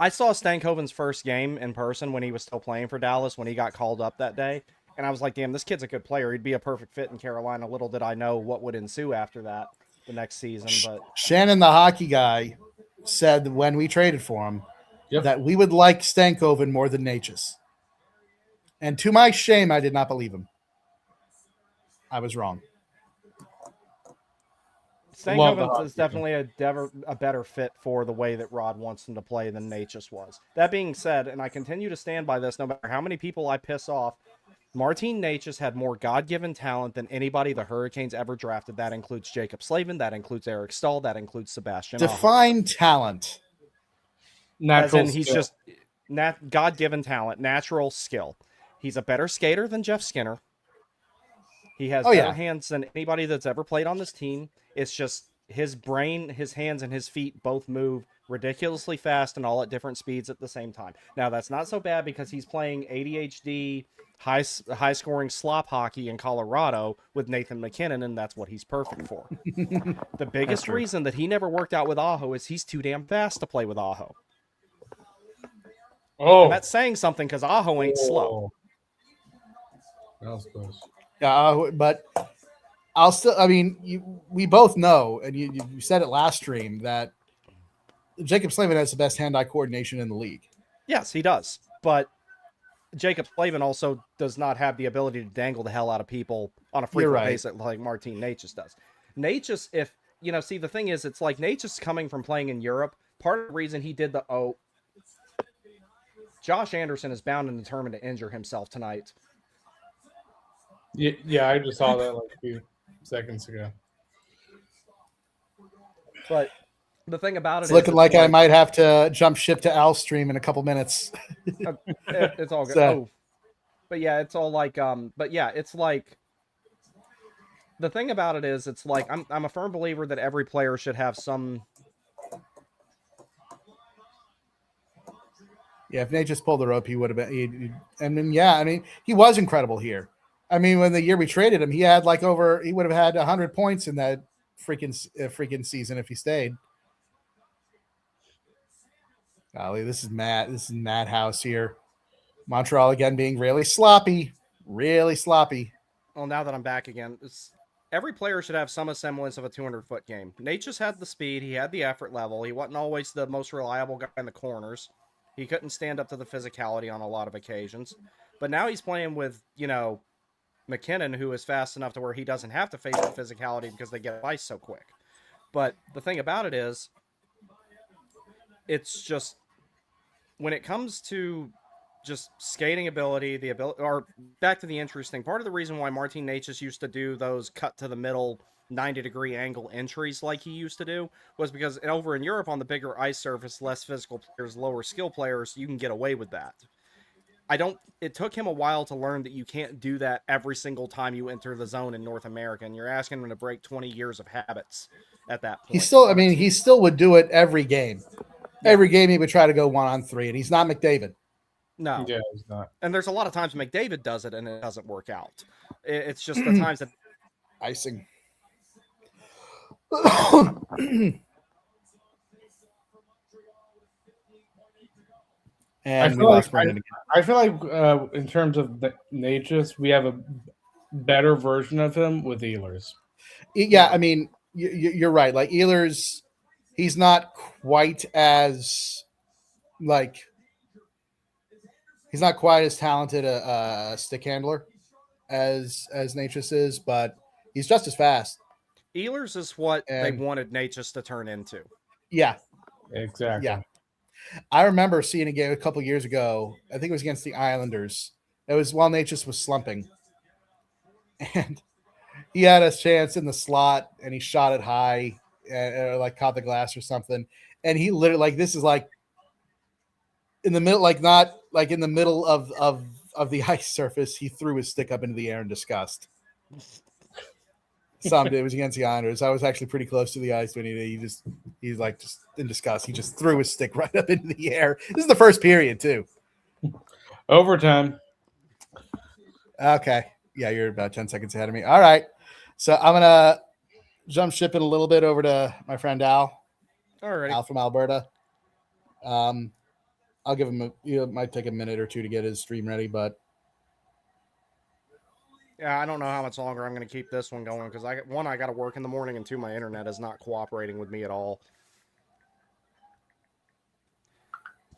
saw Stankoven's first game in person when he was still playing for Dallas when he got called up that day. And I was like, damn, this kid's a good player. He'd be a perfect fit in Carolina. Little did I know what would ensue after that the next season. But Shannon, the hockey guy, said when we traded for him that we would like Stankoven more than Natchez. And to my shame, I did not believe him. I was wrong. Stankoven is definitely a better fit for the way that Rod wants him to play than Natchez was. That being said, and I continue to stand by this no matter how many people I piss off, Martin Natchez had more God-given talent than anybody the Hurricanes ever drafted. That includes Jacob Slavin, that includes Eric Stahl, that includes Sebastian Aho. Define talent. Natural As in, he's skill. just God-given talent, natural skill. He's a better skater than Jeff Skinner. He has better hands than anybody that's ever played on this team. It's just his brain, his hands, and his feet both move ridiculously fast and all at different speeds at the same time. Now, that's not so bad because he's playing ADHD, high-scoring slop hockey in Colorado with Nathan McKinnon, and that's what he's perfect for. The biggest reason that he never worked out with Aho is he's too damn fast to play with Aho. Oh, And that's saying something because Aho ain't slow. That was close. Yeah, but I'll still. I mean, we both know, and you said it last stream that Jacob Slavin has the best hand-eye coordination in the league. Yes, he does. But Jacob Slavin also does not have the ability to dangle the hell out of people on a frequent basis like Martin Natchez does. Natchez, see, the thing is, it's like Natchez coming from playing in Europe. Part of the reason he did Josh Anderson is bound and determined to injure himself tonight. Yeah, I just saw that like a few seconds ago. But the thing about It's looking like I might have to jump ship to Al's stream in a couple minutes. It's all good. So- But yeah, it's all like, but yeah, it's like, the thing about it is, it's like, I'm a firm believer that every player should have some. Yeah, if Nate just pulled the rope, he would have been. He was incredible here. I mean, when the year we traded him, he had he would have had 100 points in that freaking season if he stayed. Golly, this is madhouse here. Montreal again being really sloppy. Well, now that I'm back again, every player should have some semblance of a 200-foot game. Natchez had the speed. He had the effort level. He wasn't always the most reliable guy in the corners. He couldn't stand up to the physicality on a lot of occasions. But now he's playing with, McKinnon, who is fast enough to where he doesn't have to face the physicality because they get ice so quick. But the thing about it is, it's just, when it comes to just skating ability, or back to the interesting part of the reason why Martin Natchez used to do those cut to the middle 90-degree angle entries like he used to do was because over in Europe on the bigger ice surface, less physical players, lower skill players, you can get away with that. It took him a while to learn that you can't do that every single time you enter the zone in North America, and you're asking him to break 20 years of habits at that point. He still would do it every game. Every game he would try to go 1-on-3, and he's not McDavid. No. Yeah, he's not. And there's a lot of times McDavid does it and it doesn't work out. It's just the times that Icing. And we lost Brandon again. I feel like in terms of Natchez, we have a better version of him with Ehlers. Yeah, I mean, you're right. Like Ehlers, he's not quite as he's not quite as talented a stick handler as Natchez is, but he's just as fast. Ehlers is what they And- wanted Natchez to turn into. Yeah, Exactly. yeah. I remember seeing a game a couple years ago. I think it was against the Islanders. It was while Natchez was slumping, and he had a chance in the slot, and he shot it high, or like caught the glass or something. And he literally, like, this is like in the middle, like not like in the middle of the ice surface. He threw his stick up into the air in disgust. It was against the Islanders. I was actually pretty close to the ice when he's just in disgust. He just threw his stick right up into the air. This is the first period too. Overtime. Okay. Yeah, you're about 10 seconds ahead of me. All right. So I'm gonna jump ship it a little bit over to my friend Al. All right. Al from Alberta. I'll give him it might take a minute or two to get his stream ready, but Yeah, I don't know how much longer I'm going to keep this one going because I got to work in the morning, and two, my internet is not cooperating with me at all.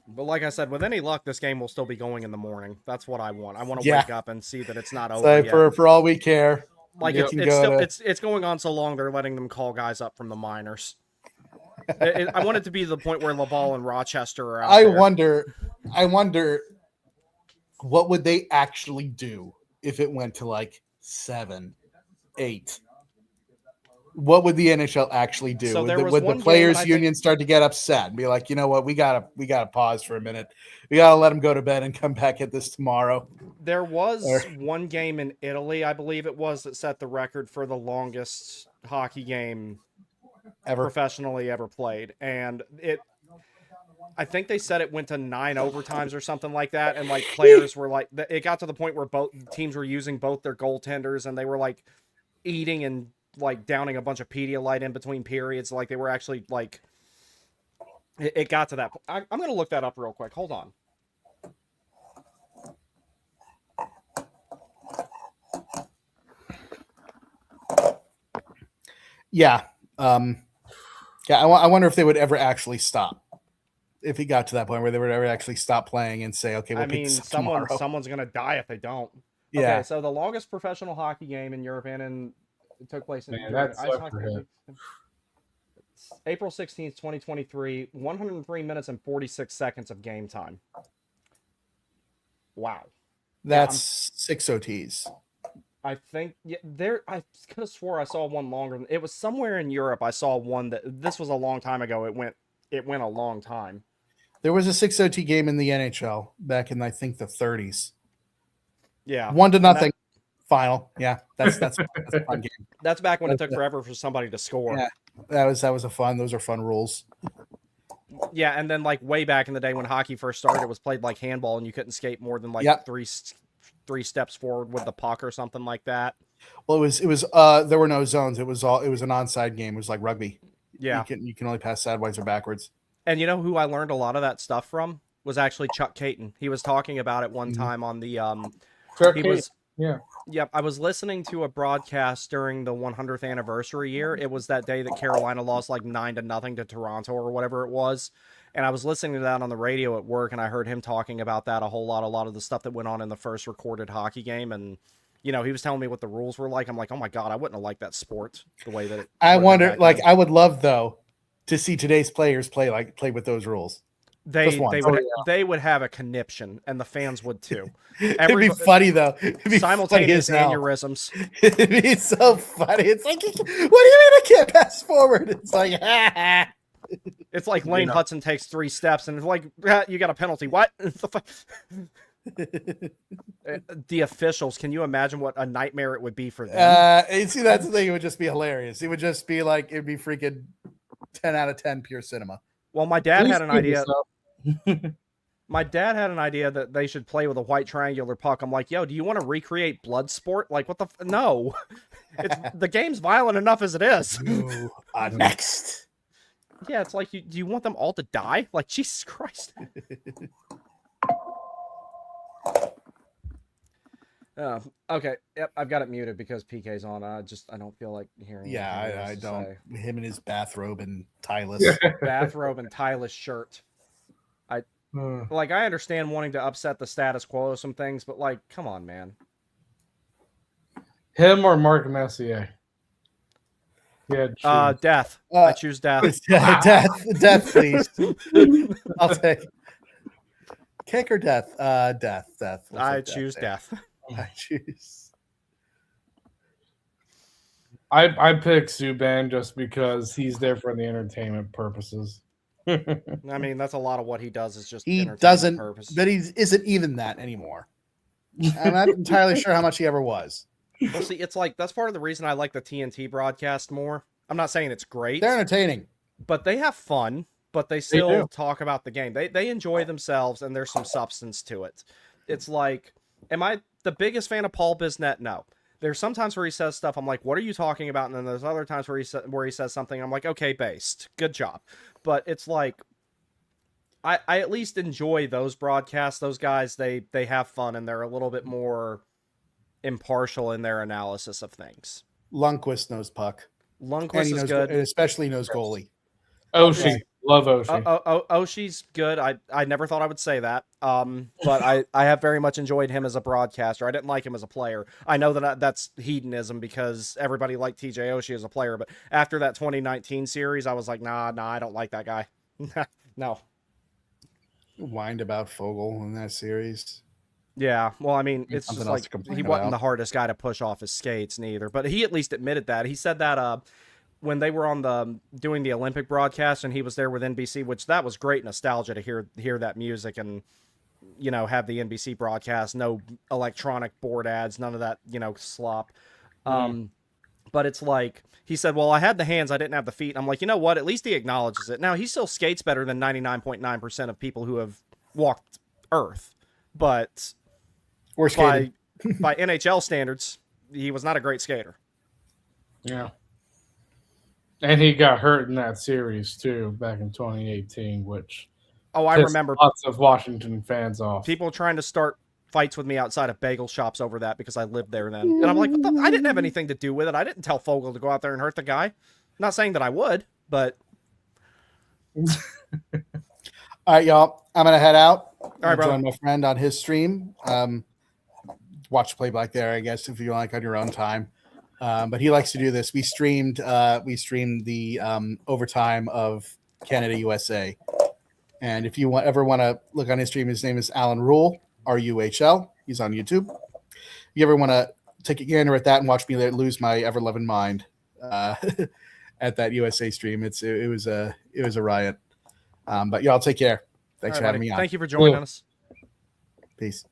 But like I said, with any luck, this game will still be going in the morning. That's what I want. I want to wake up and see that it's not over so yet. for all we care, Like you it's can it's, go still, to- it's going on so long they're letting them call guys up from the minors. I want it to be the point where Laval and Rochester are out I there. wonder what would they actually do if it went to like 7, 8. What would the NHL actually do? So there was would one the game players' that I union start to get upset and be like, you know what, we gotta pause for a minute. We gotta let them go to bed and come back at this tomorrow. There was Or- one game in Italy, I believe it was, that set the record for the longest hockey game Ever. professionally ever played, and I think they said it went to 9 overtimes or something like that, and like players were like, it got to the point where both teams were using both their goaltenders, and they were like eating and like downing a bunch of Pedialyte in between periods, like they were actually like, it got to that. I'm gonna look that up real quick. Hold on. Yeah. Yeah, I wonder if they would ever actually stop. If he got to that point where they would ever actually stop playing and say, okay, we'll I pick mean, this up tomorrow. someone's gonna die if they don't. Yeah. Okay, so the longest professional hockey game in Europe and it took place in Man, that sucks for him. April 16th, 2023, 103 minutes and 46 seconds of game time. Wow. That's 6 OTs. I think I could have swore I saw one longer. It was somewhere in Europe. I saw one that this was a long time ago. It went a long time. There was a 6 OT game in the NHL back in, I think, the 30s. Yeah. 1-0 final. Yeah, that's a fun game. That's back when it took forever for somebody to score. Yeah. Those are fun rules. Yeah, and then like way back in the day when hockey first started, it was played like handball, and you couldn't skate more than like Yep. three steps forward with the puck or something like that. Well, it was there were no zones. It was an onside game. It was like rugby. Yeah, You can only pass sideways or backwards. and you know who I learned a lot of that stuff from was actually Chuck Caton. He was talking about it one time on the he was Yeah. Yep, I was listening to a broadcast during the 100th anniversary year. It was that day that Carolina lost like 9-0 to Toronto or whatever it was. And I was listening to that on the radio at work, and I heard him talking about that a lot of the stuff that went on in the first recorded hockey game. And, you know, he was telling me what the rules were like. I'm like, oh my God, I wouldn't have liked that sport the way that it. I worked wonder, back like, then. I would love though to see today's players play with those rules. they just once. they would have a conniption, and the fans would too. It'd be funny though. It'd be Simultaneous funny as hell. aneurysms. It'd be so funny. It's like, what do you mean I can't pass forward? It's like, It's like Lane Hudson takes 3 steps, and it's like, you got a penalty. What? The officials, can you imagine what a nightmare it would be for them? and see, that's the thing. It would just be hilarious. It would just be like, it'd be freaking 10 out of 10 pure cinema. Well, my dad had an idea. My dad had an idea that they should play with a white triangular puck. I'm like, yo, do you want to recreate Bloodsport? Like, what the? No, the game's violent enough as it is. You are next. Yeah, it's like, do you want them all to die? Like, Jesus Christ. Okay, yep, I've got it muted because PK's on. I don't feel like hearing. Yeah, anything he I has to don't. say. Him and his bathrobe and tieless. Bathrobe and tieless shirt. Like, I understand wanting to upset the status quo of some things, but like, come on, man. Him or Mark Messier? Yeah. Death. I choose death. Death, please. I'll take kick or death. Death. We'll I take choose death. I choose. I pick Subban just because he's there for the entertainment purposes. I mean, that's a lot of what he does is just He entertainment doesn't, purpose. but he isn't even that anymore. I'm not entirely sure how much he ever was. Well, see, it's like that's part of the reason I like the TNT broadcast more. I'm not saying it's great, They're entertaining. but they have fun. But they still do. talk about the game. They enjoy themselves, and there's some substance to it. It's like, am I the biggest fan of Paul Bisnet? No. There's sometimes where he says stuff, I'm like, what are you talking about? And then there's other times where he says something, I'm like, okay, based. Good job. But it's like, I at least enjoy those broadcasts. Those guys, they have fun, and they're a little bit more impartial in their analysis of things. Lundqvist knows puck. And Lundqvist he is knows, good. and especially knows goalie. Oshie. Love Oshie. Oshie's good. I never thought I would say that. But I have very much enjoyed him as a broadcaster. I didn't like him as a player. I know that that's hedonism because everybody liked TJ Oshie as a player. But after that 2019 series, I was like, nah, I don't like that guy. No. Whined about Fogle in that series. Yeah, well, I mean, it's Something just else to like complain he wasn't about. the hardest guy to push off his skates neither. But he at least admitted that. He said that when they were on doing the Olympic broadcast and he was there with NBC, which that was great nostalgia to hear that music and have the NBC broadcast, no electronic board ads, none of that slop. But it's like he said, well, I had the hands, I didn't have the feet. I'm like, you know what? At least he acknowledges it. Now he still skates better than 99.9% of people who have walked Earth, but Or skated. by NHL standards, he was not a great skater. Yeah. And he got hurt in that series too back in 2018, which I pissed remember lots of Washington fans off. people trying to start fights with me outside of bagel shops over that because I lived there then. And I'm like, I didn't have anything to do with it. I didn't tell Fogle to go out there and hurt the guy. Not saying that I would, but All right, y'all. I'm gonna head out. All right, brother. Join my friend on his stream. Watch Playback there, I guess, if you like on your own time. But he likes to do this. We streamed the overtime of Canada USA, and if you ever want to look on his stream, his name is Alan Rule, RUHL. He's on YouTube. If you ever want to take a gander at that and watch me lose my ever loving mind at that USA stream, it was a riot. But y'all take care. Thanks for having me on. Thank you for joining us. Peace.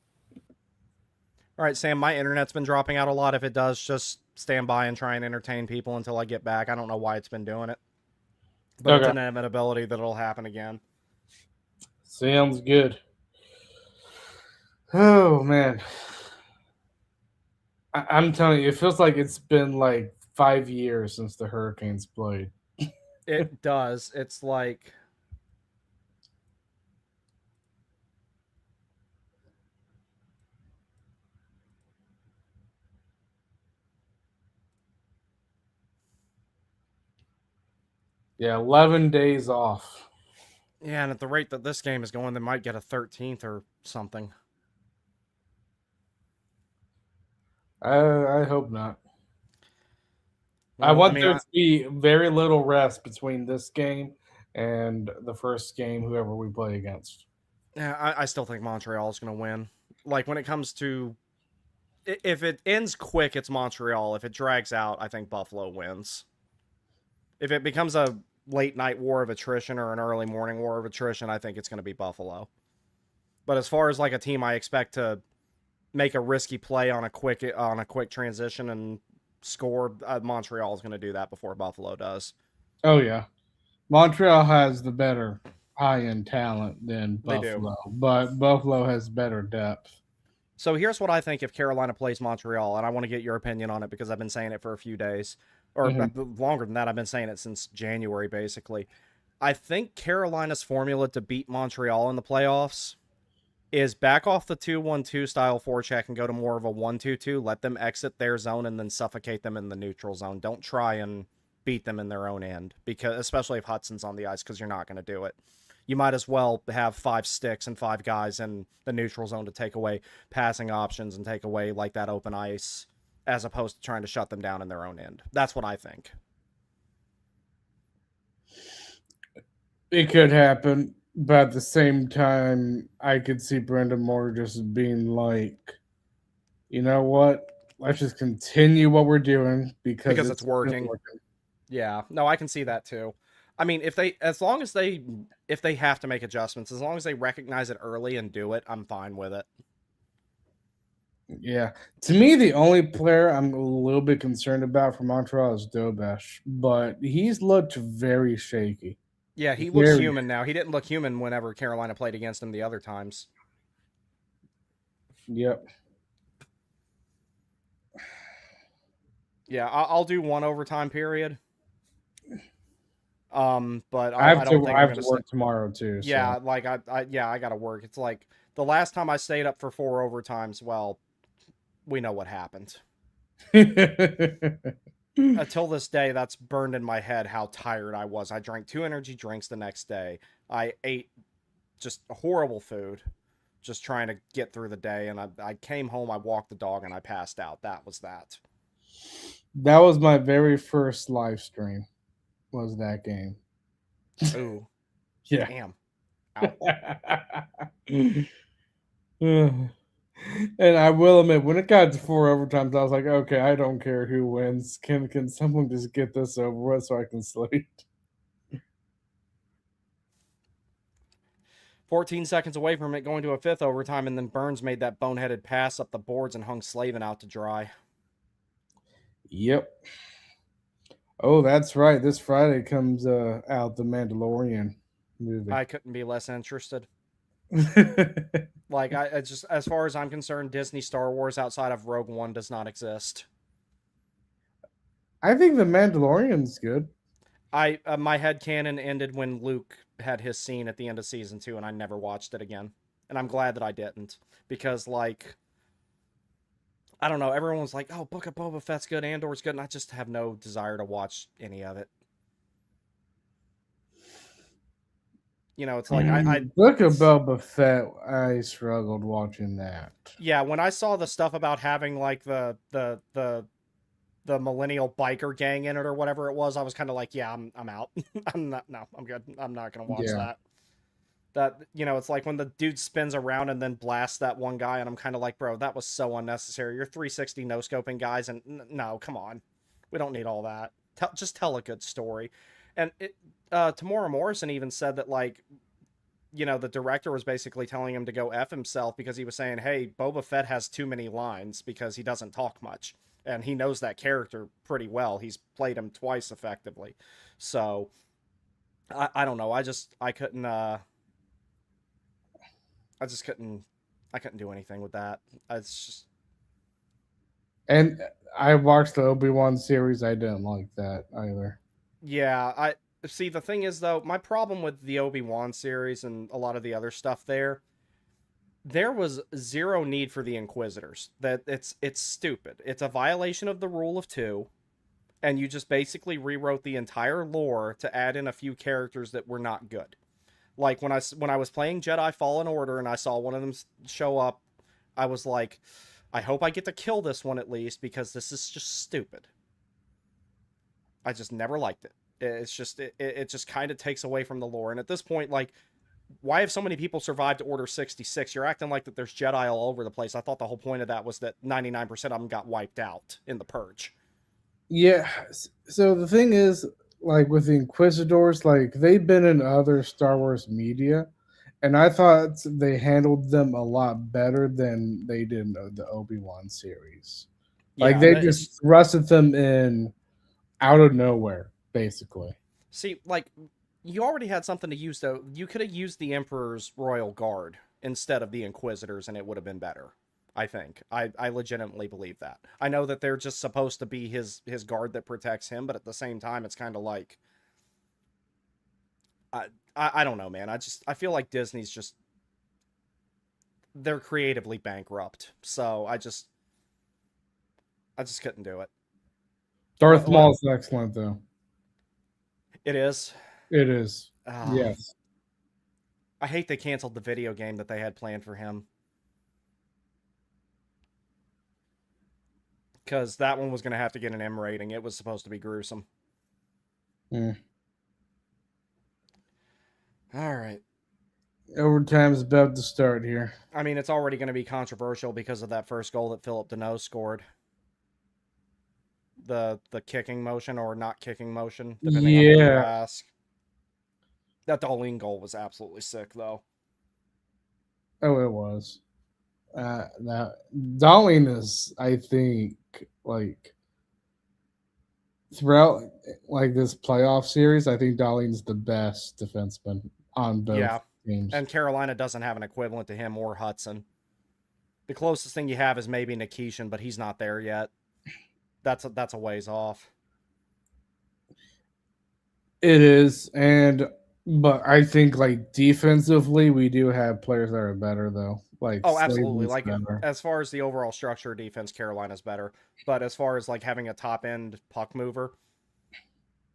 All right, Sam, my internet's been dropping out a lot. If it does, just stand by and try and entertain people until I get back. I don't know why it's been doing it, but it's an inevitability that it'll happen again. Sounds good. Oh, man. I'm telling you, it feels like it's been like 5 years since the Hurricanes played. It does. It's like... Yeah, 11 days off. Yeah, and at the rate that this game is going, they might get a 13th or something. I hope not. Well, I want there to be very little rest between this game and the first game, whoever we play against. Yeah, I still think Montreal is going to win. Like, when it comes to... If it ends quick, it's Montreal. If it drags out, I think Buffalo wins. If it becomes a late night war of attrition or an early morning war of attrition, I think it's going to be Buffalo. But as far as like a team I expect to make a risky play on a quick transition and score, Montreal is going to do that before Buffalo does. Oh, yeah. Montreal has the better high-end talent than They do. Buffalo, but Buffalo has better depth. So here's what I think if Carolina plays Montreal, and I want to get your opinion on it because I've been saying it for a few days, or longer than that. I've been saying it since January, basically. I think Carolina's formula to beat Montreal in the playoffs is back off the 2-1-2 style forecheck and go to more of a 1-2-2. Let them exit their zone and then suffocate them in the neutral zone. Don't try and beat them in their own end, because especially if Hudson's on the ice, because you're not going to do it. You might as well have 5 sticks and 5 guys in the neutral zone to take away passing options and take away like that open ice, as opposed to trying to shut them down in their own end. That's what I think. It could happen, but at the same time, I could see Brendan Moore just being like, you know what? Let's just continue what we're doing because it's working. Yeah, no, I can see that too. I mean, if they have to make adjustments, as long as they recognize it early and do it, I'm fine with it. Yeah. To me, the only player I'm a little bit concerned about for Montreal is Dobesh, but he's looked very shaky. Yeah, he looks human now. He didn't look human whenever Carolina played against him the other times. Yep. Yeah, I'll do 1 overtime period. But I have don't think I'm to work tomorrow too. Yeah, so. like I gotta work. It's like the last time I stayed up for 4 overtimes. Well, we know what happened. Until this day, that's burned in my head how tired I was. I drank 2 energy drinks the next day. I ate just horrible food, just trying to get through the day. And I came home, I walked the dog, and I passed out. That was that. That was my very first live stream. Was that game? Ooh. Yeah. Damn. And I will admit, when it got to 4 overtimes, I was like, okay, I don't care who wins. Can someone just get this over with so I can sleep? 14 seconds away from it going to a 5th overtime, and then Burns made that boneheaded pass up the boards and hung Slavin out to dry. Yep. Oh, that's right. This Friday comes out the Mandalorian movie. I couldn't be less interested. Like, I just, as far as I'm concerned, Disney Star Wars outside of Rogue One does not exist. I think the Mandalorian's good. My headcanon ended when Luke had his scene at the end of season 2, and I never watched it again. And I'm glad that I didn't, because, like, I don't know, everyone was like, oh, Book of Boba Fett's good, Andor's good, and I just have no desire to watch any of it. You know, it's like I Book of Boba Fett. I struggled watching that. Yeah, when I saw the stuff about having like the millennial biker gang in it or whatever it was, I was kind of like, yeah, I'm out. I'm good. I'm not gonna watch that. That, you know, it's like when the dude spins around and then blasts that one guy, and I'm kind of like, bro, that was so unnecessary. You're 360 no scoping guys, and no, come on, we don't need all that. Just tell a good story. And Tamora Morrison even said that, like, you know, the director was basically telling him to go F himself because he was saying, hey, Boba Fett has too many lines because he doesn't talk much. And he knows that character pretty well. He's played him twice effectively. So, I don't know. I couldn't do anything with that. It's just... And I watched the Obi-Wan series. I didn't like that either. Yeah, see, the thing is, though, my problem with the Obi-Wan series and a lot of the other stuff there was zero need for the Inquisitors. That it's stupid. It's a violation of the rule of 2, and you just basically rewrote the entire lore to add in a few characters that were not good. Like, when I was playing Jedi Fallen Order and I saw one of them show up, I was like, I hope I get to kill this one at least, because this is just stupid. I just never liked it. It's just, it just kind of takes away from the lore. And at this point, like, why have so many people survived Order 66? You're acting like that there's Jedi all over the place. I thought the whole point of that was that 99% of them got wiped out in the Purge. Yeah. So the thing is, like, with the Inquisitors, like, they've been in other Star Wars media, and I thought they handled them a lot better than they did in the Obi-Wan series. Like, they just thrusted them in out of nowhere, basically. See, like, You already had something to use, though. You could have used the Emperor's Royal Guard instead of the Inquisitors, and it would have been better. I think. I legitimately believe that. I know that they're just supposed to be his guard that protects him, but at the same time, it's kind of like... I don't know, man. I feel like Disney's just... They're creatively bankrupt. So I just couldn't do it. Darth Maul is excellent, though. It is. It is. Yes. I hate they canceled the video game that they had planned for him. Because that one was going to have to get an M rating. It was supposed to be gruesome. Mm. All right. Overtime's about to start here. I mean, it's already going to be controversial because of that first goal that Philip Deneau scored. The kicking motion or not kicking motion, depending on who you ask. That Darlene goal was absolutely sick, though. Oh, it was. Now, Darlene is, I think, like, throughout like this playoff series, I think Darlene's the best defenseman on both teams. And Carolina doesn't have an equivalent to him or Hudson. The closest thing you have is maybe Nikishin, but he's not there yet. That's a ways off. It is, but I think like defensively, we do have players that are better though. Like absolutely. Like better. As far as the overall structure of defense, Carolina's better. But as far as like having a top end puck mover,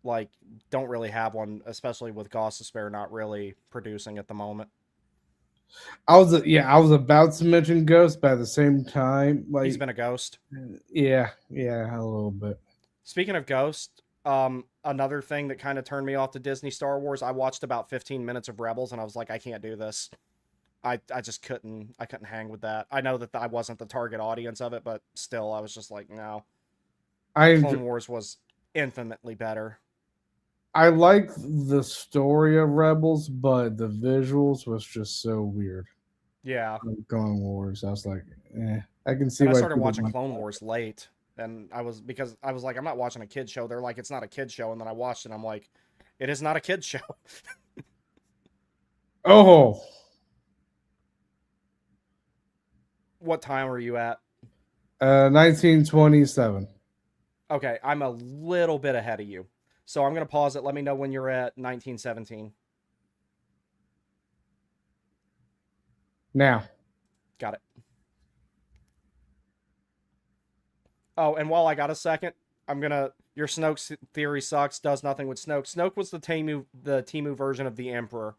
like don't really have one, especially with Gostisbehere not really producing at the moment. I was about to mention Ghost, but at the same time, like he's been a ghost. Yeah, a little bit. Speaking of Ghost, another thing that kind of turned me off to Disney Star Wars, I watched about 15 minutes of Rebels and I was like, I can't do this. I just couldn't hang with that. I know that I wasn't the target audience of it, but still, I was just like, no. Clone Wars was infinitely better. I like the story of Rebels, but the visuals was just so weird. Yeah. Clone Wars, I was like, I can see. I started watching Clone Wars late, and I was like, I'm not watching a kid show. They're like, it's not a kid show, and then I watched it. And I'm like, it is not a kid show. Oh. What time are you at? 1927. Okay, I'm a little bit ahead of you. So I'm going to pause it. Let me know when you're at 1917. Now. Got it. Oh, and while I got a second, your Snoke theory sucks, does nothing with Snoke. Snoke was the Temu version of the Emperor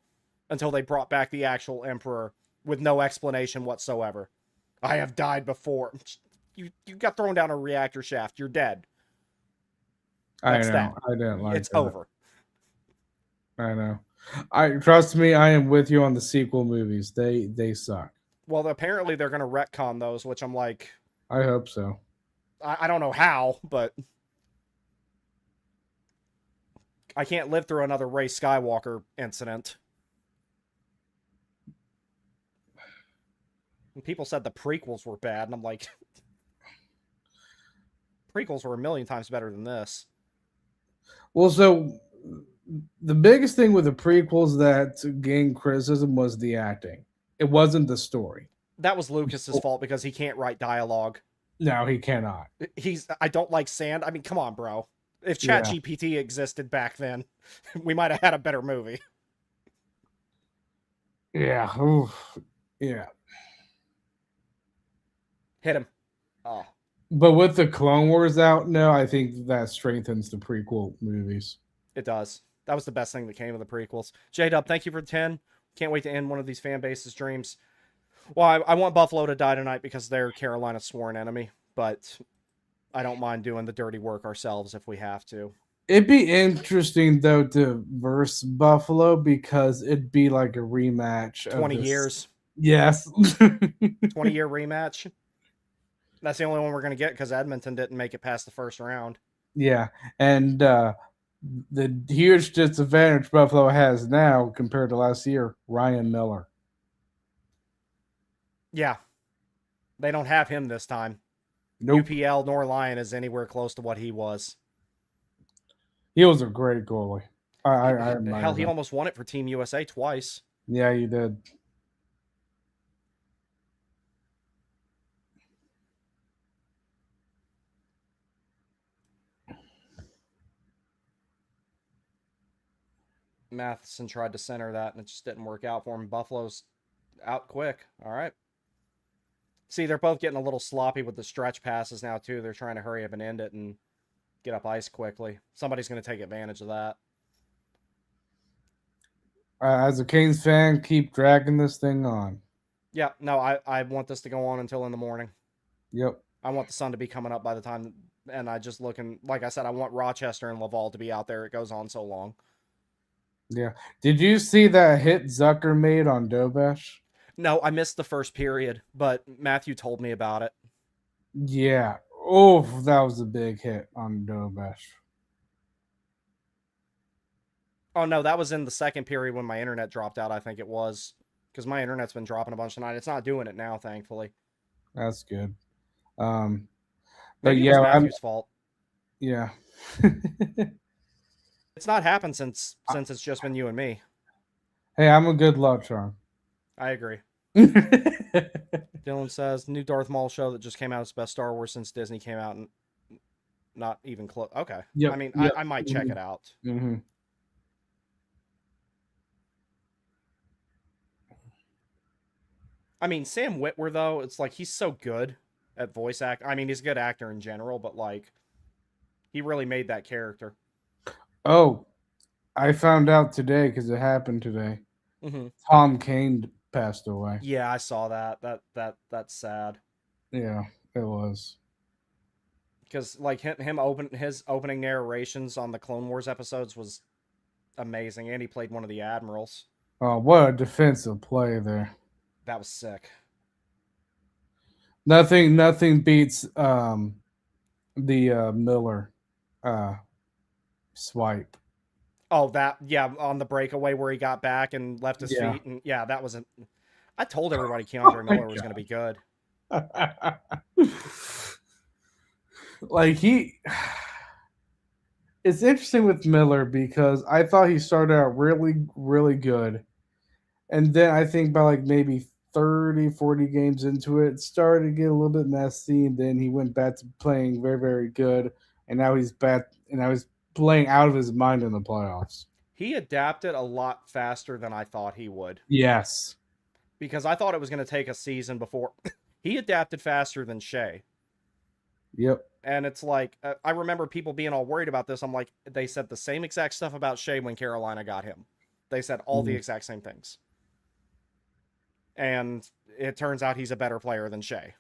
until they brought back the actual Emperor with no explanation whatsoever. I have died before. You got thrown down a reactor shaft. You're dead. That's I didn't like it's that. Over. I know. Trust me, I am with you on the sequel movies. They suck. Well, apparently they're going to retcon those, which I'm like... I hope so. I don't know how, but... I can't live through another Rey Skywalker incident. And people said the prequels were bad, and I'm like... prequels were a million times better than this. Well, so the biggest thing with the prequels that gained criticism was the acting. It wasn't the story. That was Lucas's fault because he can't write dialogue. No, he cannot. I don't like sand. I mean, come on, bro. If ChatGPT existed back then, we might have had a better movie. Yeah. Oof. Yeah. Hit him. Oh. But with the Clone Wars out now, I think that strengthens the prequel movies. It does. That was the best thing that came of the prequels. J-Dub, thank you for 10. Can't wait to end one of these fan bases' dreams. Well, I want Buffalo to die tonight because they're Carolina's sworn enemy, but I don't mind doing the dirty work ourselves if we have to. It'd be interesting, though, to verse Buffalo because it'd be like a rematch. 20 years. Yes. 20-year rematch. That's the only one we're going to get because Edmonton didn't make it past the first round. Yeah, and the huge disadvantage Buffalo has now compared to last year, Ryan Miller. Yeah. They don't have him this time. Nope. UPL nor Lion is anywhere close to what he was. He was a great goalie. I admire Hell, he that. almost won it for Team USA twice. Yeah, you did. Matheson tried to center that, and it just didn't work out for him. Buffalo's out quick. All right. See, they're both getting a little sloppy with the stretch passes now, too. They're trying to hurry up and end it and get up ice quickly. Somebody's going to take advantage of that. As a Canes fan, keep dragging this thing on. Yeah, no, I want this to go on until in the morning. Yep. I want the sun to be coming up by the time, and I just looking, like I said, I want Rochester and Laval to be out there. It goes on so long. Yeah. Did you see that hit Zucker made on Dobesh? No, I missed the first period, but Matthew told me about it. Yeah. Oh, that was a big hit on Dobesh. Oh, no, that was in the second period when my internet dropped out, I think it was. Because my internet's been dropping a bunch tonight. It's not doing it now, thankfully. That's good. Maybe But it yeah, was Matthew's fault. yeah. It's not happened since it's just been you and me. Hey, I'm a good love charm. I agree. Yep. Dylan says, new Darth Maul show that just came out is best Star Wars since Disney came out, and not even close. Okay. Yep, I mean, yep. I might check it out. Mm-hmm. I mean, Sam Witwer, though, it's like he's so good at voice act. I mean, he's a good actor in general, but like, he really made that character. Oh, I found out today because it happened today. Mm-hmm. Tom Kane passed away. Yeah, I saw that. That's sad. Yeah, it was. Because like his opening narrations on the Clone Wars episodes was amazing, and he played one of the admirals. Oh, what a defensive play there. That was sick. Nothing beats the Miller swipe. Oh, on the breakaway where he got back and left his Yeah. feet, and yeah, that was I told everybody Keandre my Miller was going to be good. Like it's interesting with Miller because I thought he started out really, really good. And then I think by like maybe 30, 40 games into it started to get a little bit messy. And then he went back to playing very, very good. And now he's back and I was playing out of his mind in the playoffs. He adapted a lot faster than I thought he would. Yes. Because I thought it was going to take a season before. He adapted faster than Shea. Yep. And it's like, I remember people being all worried about this. I'm like, they said the same exact stuff about Shea when Carolina got him. They said all the exact same things. And it turns out he's a better player than Shea.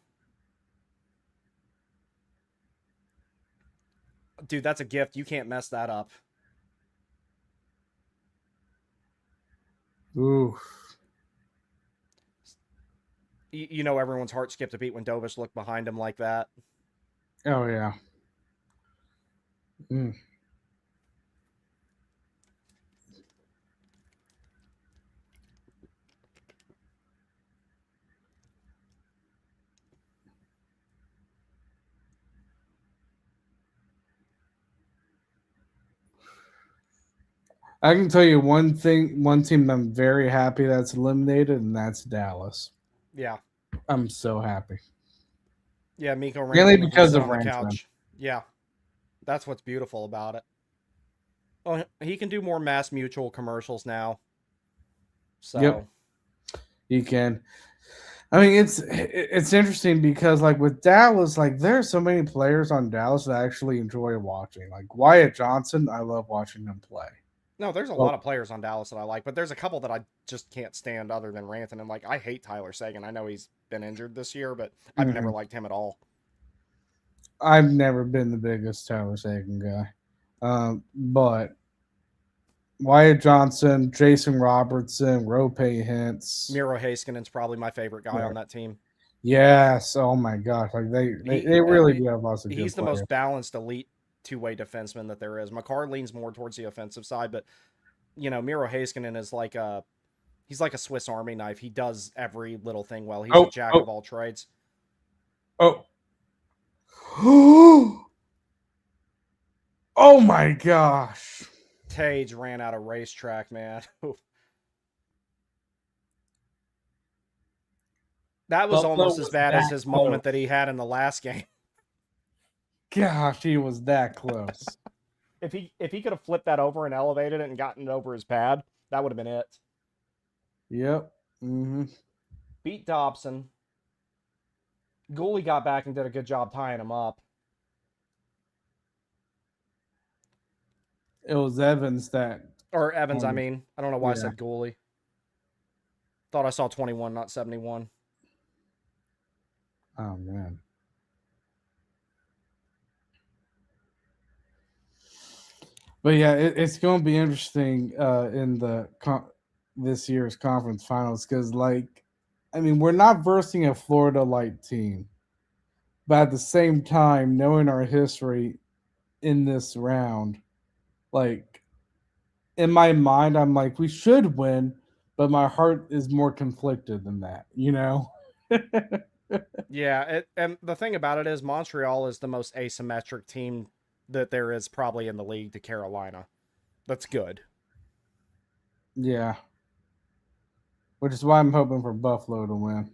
Dude, that's a gift. You can't mess that up. Ooh. You know everyone's heart skipped a beat when Dovish looked behind him like that. Oh, yeah. Mm. I can tell you one team I'm very happy that's eliminated, and that's Dallas. Yeah. I'm so happy. Yeah, Miko Mainly Rantanen because sitting of on the Rantanen. couch. Yeah. That's what's beautiful about it. Well, he can do more Mass Mutual commercials now. So Yep. He can. I mean, it's interesting because like with Dallas, like there's so many players on Dallas that I actually enjoy watching. Like Wyatt Johnson, I love watching him play. No, there's a Well- lot of players on Dallas that I like, but there's a couple that I just can't stand other than Rantanen. Like, I hate Tyler Seguin. I know he's been injured this year, but I've never liked him at all. I've never been the biggest Tyler Seguin guy, but Wyatt Johnson, Jason Robertson, Rope Hintz. Miro Haskinen's probably my favorite guy Yeah. on that team. Yes. Oh my gosh. Like they really do have lots of good He's the players. most balanced elite two-way defenseman that there is. McCarr leans more towards the offensive side, but you know, Miro Heiskanen is like he's like a Swiss Army knife. He does every little thing well. He's a jack of all trades. Oh. Oh my gosh. Tage ran out of racetrack, man. That was Buffalo almost as was bad as that his moment close. that he had in the last game. Gosh, he was that close. If he could have flipped that over and elevated it and gotten it over his pad, that would have been it. Yep. Mm-hmm. Beat Dobson. Gooley got back and did a good job tying him up. It was Evans that. Or Evans, I Um, mean. I don't know why I yeah. said Gooley. Thought I saw 21, not 71. Oh man. But yeah, it's going to be interesting in the this year's conference finals because, like, I mean, we're not versing a Florida light team, but at the same time, knowing our history in this round, like, in my mind, I'm like, we should win, but my heart is more conflicted than that, you know? Yeah, and the thing about it is Montreal is the most asymmetric team that there is probably in the league to Carolina. That's good. Yeah. Which is why I'm hoping for Buffalo to win.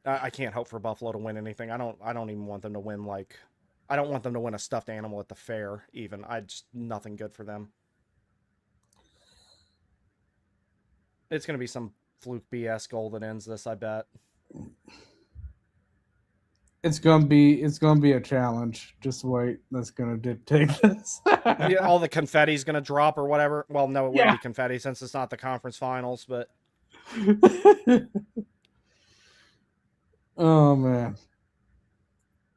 I can't hope for Buffalo to win anything. I don't even want them to win I don't want them to win a stuffed animal at the fair even. I just nothing good for them. It's going to be some fluke BS goal that ends this, I bet. It's gonna be a challenge. Just wait. That's gonna dictate this. Yeah, all the confetti's going to drop or whatever. Well, no, it wouldn't Yeah. be confetti since it's not the conference finals, but Oh man.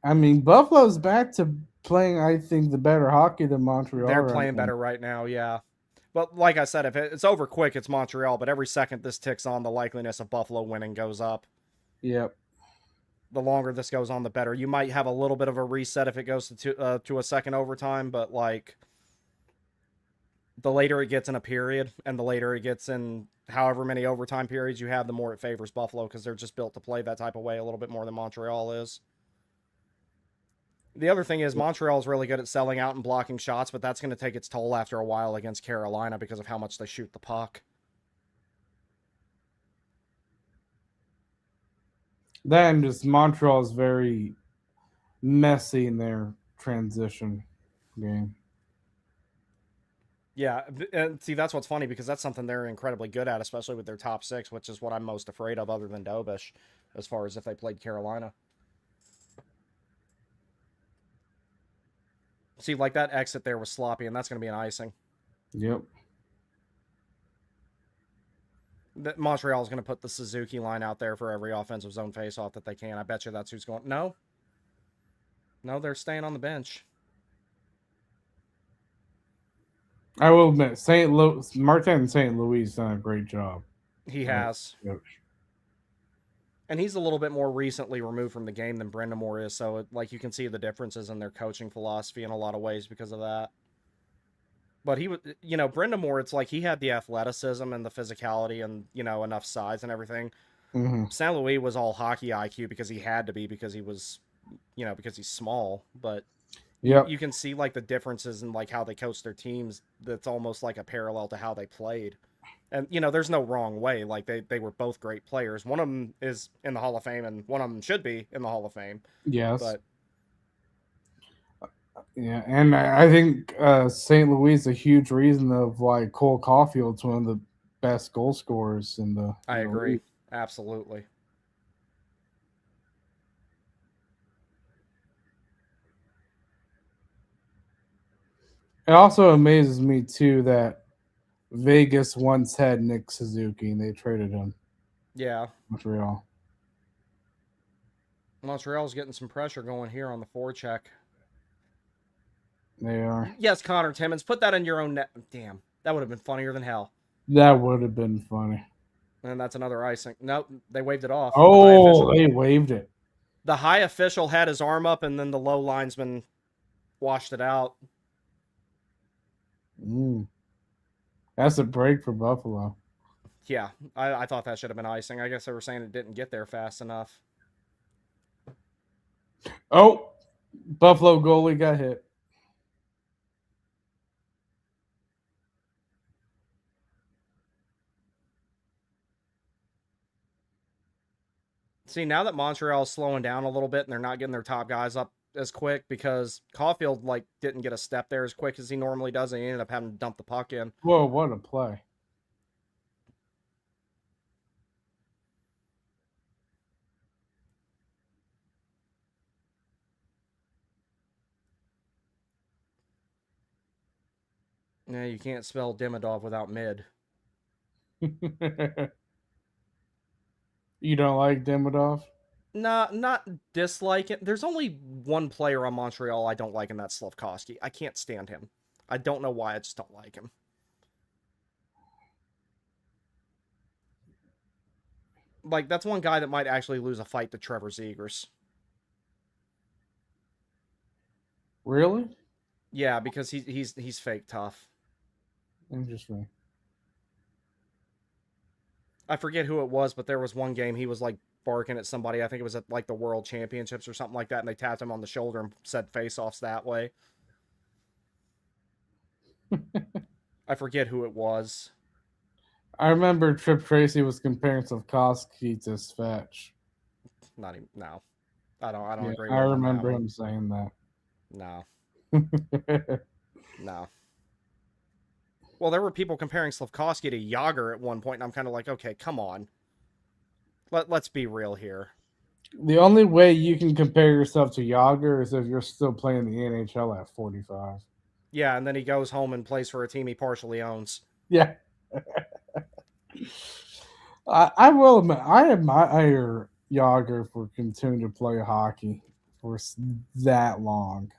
I mean, Buffalo's back to playing, I think, the better hockey than Montreal. they're right playing now. better right now, yeah. But like I said, if it's over quick, it's Montreal. But every second this ticks on, the likeliness of Buffalo winning goes up. Yep. The longer this goes on, the better. You might have a little bit of a reset if it goes to a second overtime, but like the later it gets in a period and the later it gets in however many overtime periods you have, the more it favors Buffalo because they're just built to play that type of way a little bit more than Montreal is. The other thing is Montreal is really good at selling out and blocking shots, but that's going to take its toll after a while against Carolina because of how much they shoot the puck. Then just Montreal is very messy in their transition game. Yeah, and see, that's what's funny because that's something they're incredibly good at, especially with their top six, which is what I'm most afraid of other than Dobish, as far as if they played Carolina. See, like that exit there was sloppy, and that's going to be an icing. Yep. Montreal's going to put the Suzuki line out there for every offensive zone faceoff that they can. I bet you that's who's going. No, they're staying on the bench. I will admit, Martin St. Louis done a great job. He has. And he's a little bit more recently removed from the game than Brind'Amour is, so like you can see the differences in their coaching philosophy in a lot of ways because of that. But he was, Brind'Amour, it's like he had the athleticism and the physicality and, enough size and everything. Mm-hmm. St. Louis was all hockey IQ because he had to be because he was, because he's small. But Yep. you can see like the differences in like how they coach their teams. That's almost like a parallel to how they played. And, there's no wrong way. Like, they were both great players. One of them is in the Hall of Fame, and one of them should be in the Hall of Fame. Yes. But yeah, and I think St. Louis is a huge reason of why Cole Caulfield's one of the best goal scorers in the. I agree. League. Absolutely. It also amazes me, too, that Vegas once had Nick Suzuki and they traded him. Yeah. Montreal. Montreal's getting some pressure going here on the forecheck. They are. Yes, Connor Timmons, put that in your own net. Damn, that would have been funnier than hell. That would have been funny. And that's another icing. Nope, they waved it off. Oh, they waved it. The high official had his arm up, and then the low linesman washed it out. That's a break for Buffalo. Yeah, I thought that should have been icing. I guess they were saying it didn't get there fast enough. Oh, Buffalo goalie got hit. See, now that Montreal's slowing down a little bit and they're not getting their top guys up as quick because Caulfield like didn't get a step there as quick as he normally does, and he ended up having to dump the puck in. Whoa, what a play. Yeah, you can't spell Demidov without mid. You don't like Demidov? Nah, not dislike it. There's only one player on Montreal I don't like, and that's Slavkovsky. I can't stand him. I don't know why, I just don't like him. Like, that's one guy that might actually lose a fight to Trevor Zegers. Really? Yeah, because he's fake tough. Interesting. I forget who it was, but there was one game he was like barking at somebody. I think it was at like the World Championships or something like that, and they tapped him on the shoulder and said face-offs that way. I forget who it was. I remember Trip Tracy was comparing Slavkovsky to Svetch. Not even. No, I don't Yeah, agree. I with remember him him saying that. No, no. Well, there were people comparing Slavkovsky to Yager at one point, and I'm kind of like, okay, come on. Let's be real here. The only way you can compare yourself to Yager is if you're still playing the NHL at 45. Yeah, and then he goes home and plays for a team he partially owns. Yeah. I will admit, I admire Yager for continuing to play hockey for that long.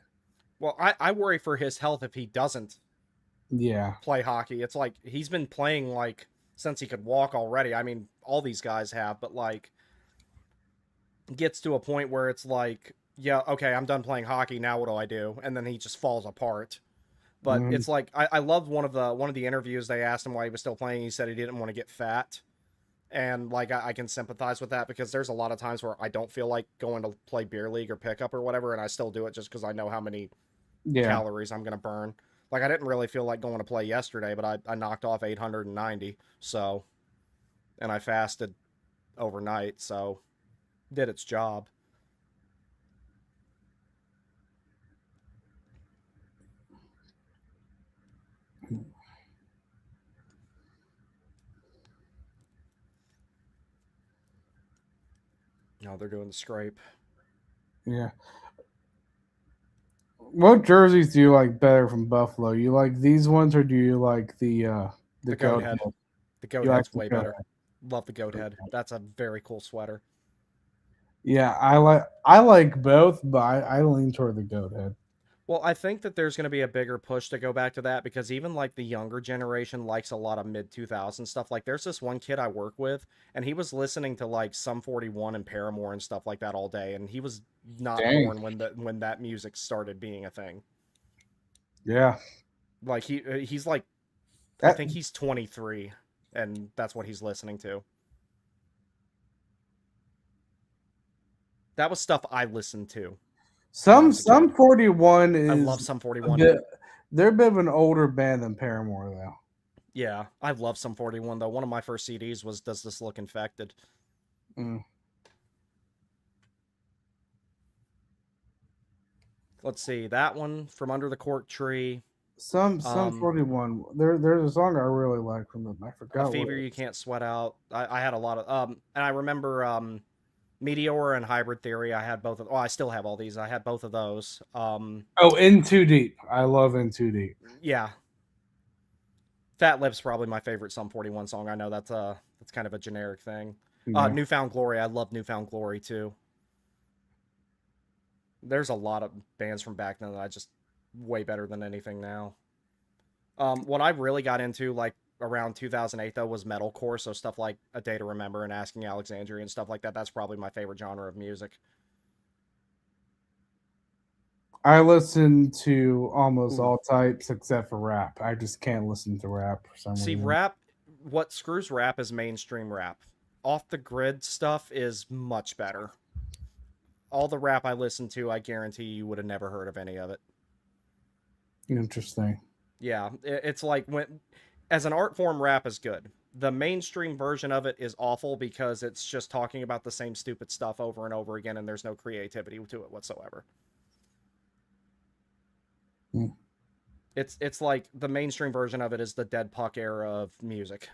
Well, I worry for his health if he doesn't Yeah. play hockey. It's like he's been playing like since he could walk already. I mean, all these guys have, but like gets to a point where it's like, yeah, okay, I'm done playing hockey. Now what do I do? And then he just falls apart. But it's like I loved one of the interviews. They asked him why he was still playing. He said he didn't want to get fat, and like I can sympathize with that because there's a lot of times where I don't feel like going to play beer league or pickup or whatever, and I still do it just because I know how many calories I'm gonna burn. Like I didn't really feel like going to play yesterday, but I knocked off 890. So, and I fasted overnight, so did its job. No, they're doing the scrape. Yeah. What jerseys do you like better from Buffalo? You like these ones, or do you like the goat head? The goat You like head's the way goat better. Love the goat head. That's a very cool sweater. Yeah, I like both, but I lean toward the goat head. Well, I think that there's going to be a bigger push to go back to that because even like the younger generation likes a lot of mid 2000 stuff. Like there's this one kid I work with and he was listening to like Sum 41 and Paramore and stuff like that all day, and he was not born when that music started being a thing. Yeah. Like he's like I think he's 23 and that's what he's listening to. That was stuff I listened to. Sum 41 is. I love Sum 41. They're a bit of an older band than Paramore, though. Yeah, I love Sum 41 though. One of my first CDs was "Does This Look Infected?" Let's see that one, From Under the Cork Tree. Sum 41. There's a song I really like from them. I forgot. A Fever You Can't Sweat Out. I had a lot of and I remember Meteor and Hybrid Theory. I had both of. Oh, I still have all these. I had both of those. In Too Deep. I love In Too Deep. Yeah. Fat Lip's probably my favorite Sum 41 song. I know that's kind of a generic thing. Yeah. Newfound Glory. I love Newfound Glory too. There's a lot of bands from back then that I just way better than anything now. What I really got into like around 2008 though was metalcore, so stuff like A Day to Remember and Asking Alexandria and stuff like that. That's probably my favorite genre of music. I listen to almost all types except for rap. I just can't listen to rap for some reason. See, rap, what screws rap is mainstream rap. Off the grid stuff is much better. all the rap I listened to, I guarantee you would have never heard of any of it. Interesting. Yeah, it's like when, as an art form, rap is good. The mainstream version of it is awful because it's just talking about the same stupid stuff over and over again, and there's no creativity to it whatsoever. Hmm. It's like the mainstream version of it is the Dead Puck era of music.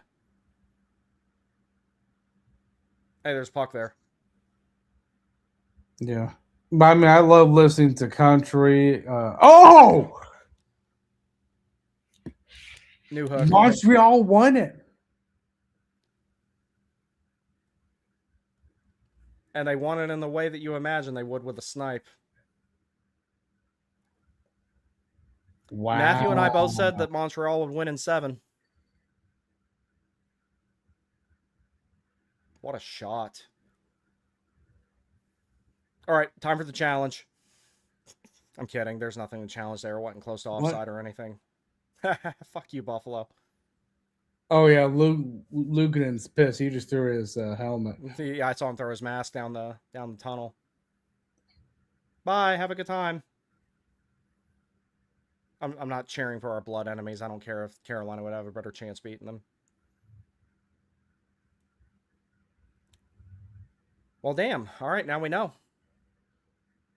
Hey, there's Puck there. Yeah. But I mean, I love listening to country. Oh! New Hook. Montreal won it. And they won it in the way that you imagine they would with a snipe. Wow. Matthew and I both said that Montreal would win in 7. What a shot. All right, time for the challenge. I'm kidding. There's nothing to challenge there. It wasn't close to offside or anything. Fuck you, Buffalo. Oh, yeah. Lukanen's pissed. He just threw his helmet. Yeah, I saw him throw his mask down the tunnel. Bye. Have a good time. I'm not cheering for our blood enemies. I don't care if Carolina would have a better chance beating them. Well, damn. All right, now we know.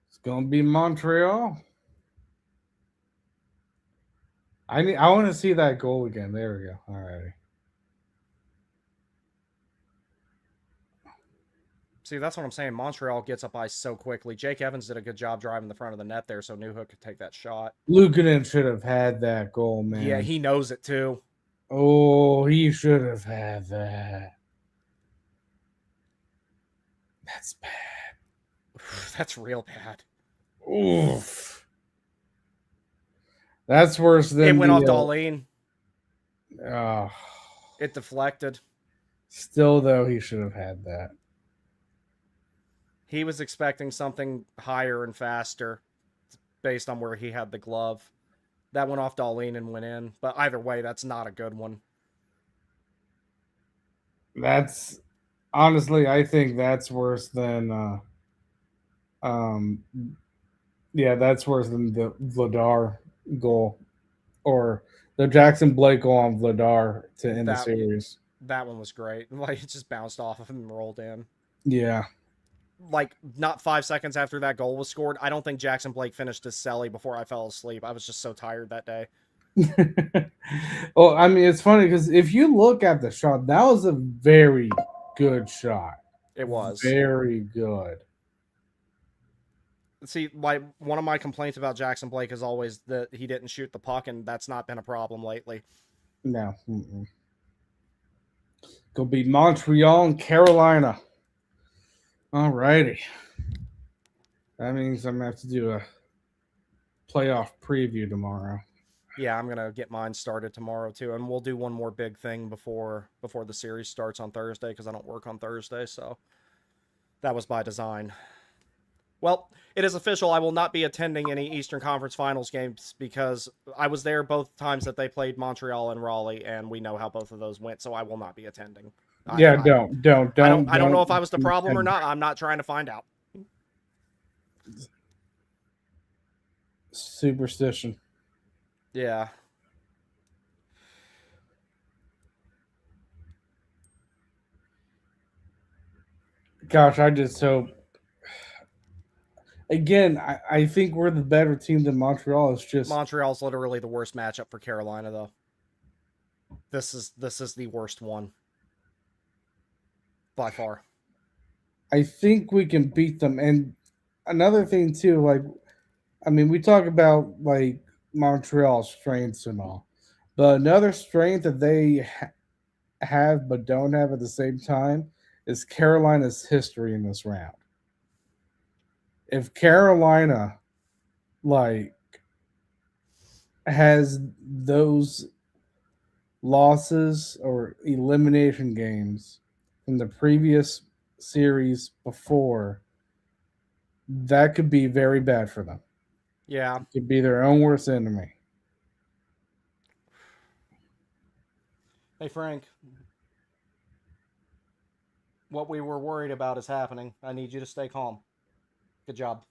It's going to be Montreal. I want to see that goal again. There we go. All righty. See, that's what I'm saying. Montreal gets up ice so quickly. Jake Evans did a good job driving the front of the net there, so Newhook could take that shot. Lukanen should have had that goal, man. Yeah, he knows it too. Oh, he should have had that. That's bad. That's real bad. Oof. That's worse than it went off Darlene. Oh. It deflected. Still, though, he should have had that. He was expecting something higher and faster based on where he had the glove. That went off Darlene and went in. But either way, that's not a good one. That's honestly, I think that's worse than that's worse than the Vladar goal or the Jackson Blake goal on Vladar to end the series. That one was great. Like, it just bounced off of him and rolled in. Yeah. Like, not 5 seconds after that goal was scored, I don't think Jackson Blake finished his celly before I fell asleep. I was just so tired that day. Well, I mean, it's funny because if you look at the shot, that was a very good shot. It was. Very good. See, like, one of my complaints about Jackson Blake is always that he didn't shoot the puck, and that's not been a problem lately. No. Gonna be Montreal and Carolina. All righty. That means I'm going to have to do a playoff preview tomorrow. Yeah, I'm going to get mine started tomorrow, too. And we'll do one more big thing before the series starts on Thursday, because I don't work on Thursday, so that was by design. Well, it is official. I will not be attending any Eastern Conference Finals games because I was there both times that they played Montreal and Raleigh, and we know how both of those went, so I will not be attending. Don't. I don't know if I was the problem or not. I'm not trying to find out. Superstition. Yeah. Gosh, I just hope. Again, I think we're the better team than Montreal. It's just Montreal's literally the worst matchup for Carolina, though. This is the worst one. By far. I think we can beat them. And another thing too, like, I mean, we talk about like Montreal's strengths and all, but another strength that they have but don't have at the same time is Carolina's history in this round. If Carolina like has those losses or elimination games in the previous series before, that could be very bad for them. Yeah. It could be their own worst enemy. Hey, Frank. What we were worried about is happening. I need you to stay calm. Good job.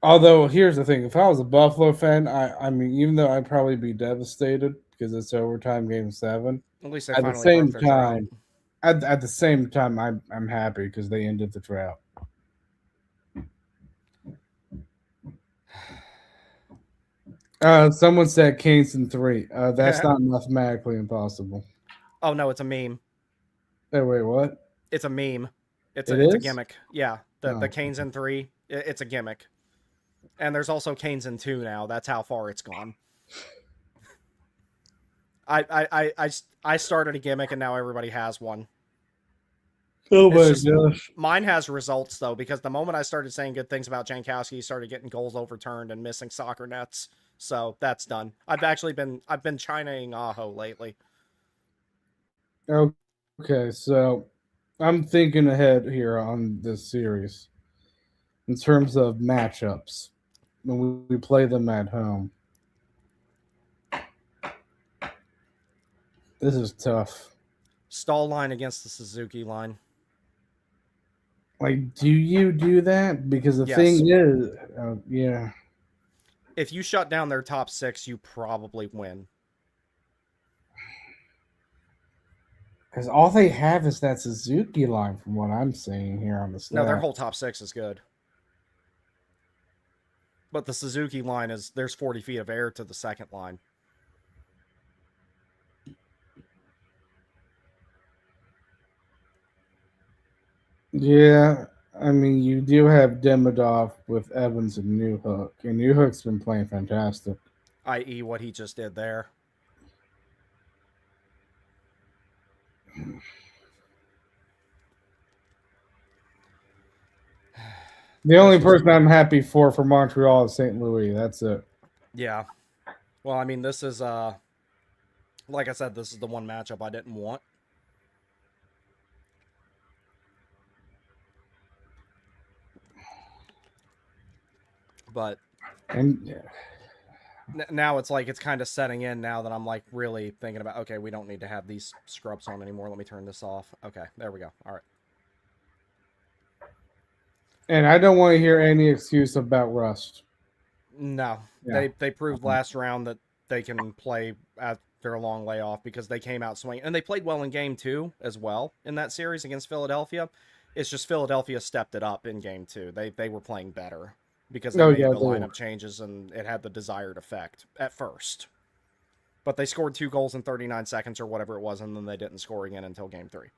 Although here's the thing, if I was a Buffalo fan, I mean, even though I'd probably be devastated because it's overtime game 7. At least they At the finally same broke their drought. time, at the same time, I'm happy because they ended the drought. Someone said Canes in 3. That's not mathematically impossible. Oh no, it's a meme. Hey, wait, what? It's a meme. It's It a is? gimmick. Yeah, the Oh. Canes in 3. It's a gimmick. And there's also Canes in 2 now. That's how far it's gone. I started a gimmick and now everybody has one. Oh It's my just- gosh. Mine has results though, because the moment I started saying good things about Jankowski, he started getting goals overturned and missing soccer nets. So that's done. I've been China-ing Aho lately. Okay, so I'm thinking ahead here on this series in terms of matchups when we play them at home. This is tough. Stall line against the Suzuki line. Like, do you do that? Because the Yes. thing is, yeah. If you shut down their top 6, you probably win. Because all they have is that Suzuki line, from what I'm seeing here on the stat. No, their whole top 6 is good. But the Suzuki line there's 40 feet of air to the second line. Yeah, I mean, you do have Demidov with Evans and Newhook, and Newhook's been playing fantastic. I.e. what he just did there. The only person I'm happy for Montreal is St. Louis. That's it. Yeah. Well, I mean, this is like I said, this is the one matchup I didn't want. But And now it's like it's kind of setting in now that I'm like really thinking about, okay, we don't need to have these scrubs on anymore. Let me turn this off. Okay, there we go. All right. and I don't want to hear any excuse about rust. No, Yeah. they proved last round that they can play after a long layoff because they came out swinging. And they played well in game 2 as well in that series against Philadelphia. It's just Philadelphia stepped it up in game 2. They were playing better because they made the lineup changes and it had the desired effect at first. But they scored 2 goals in 39 seconds or whatever it was, and then they didn't score again until game 3.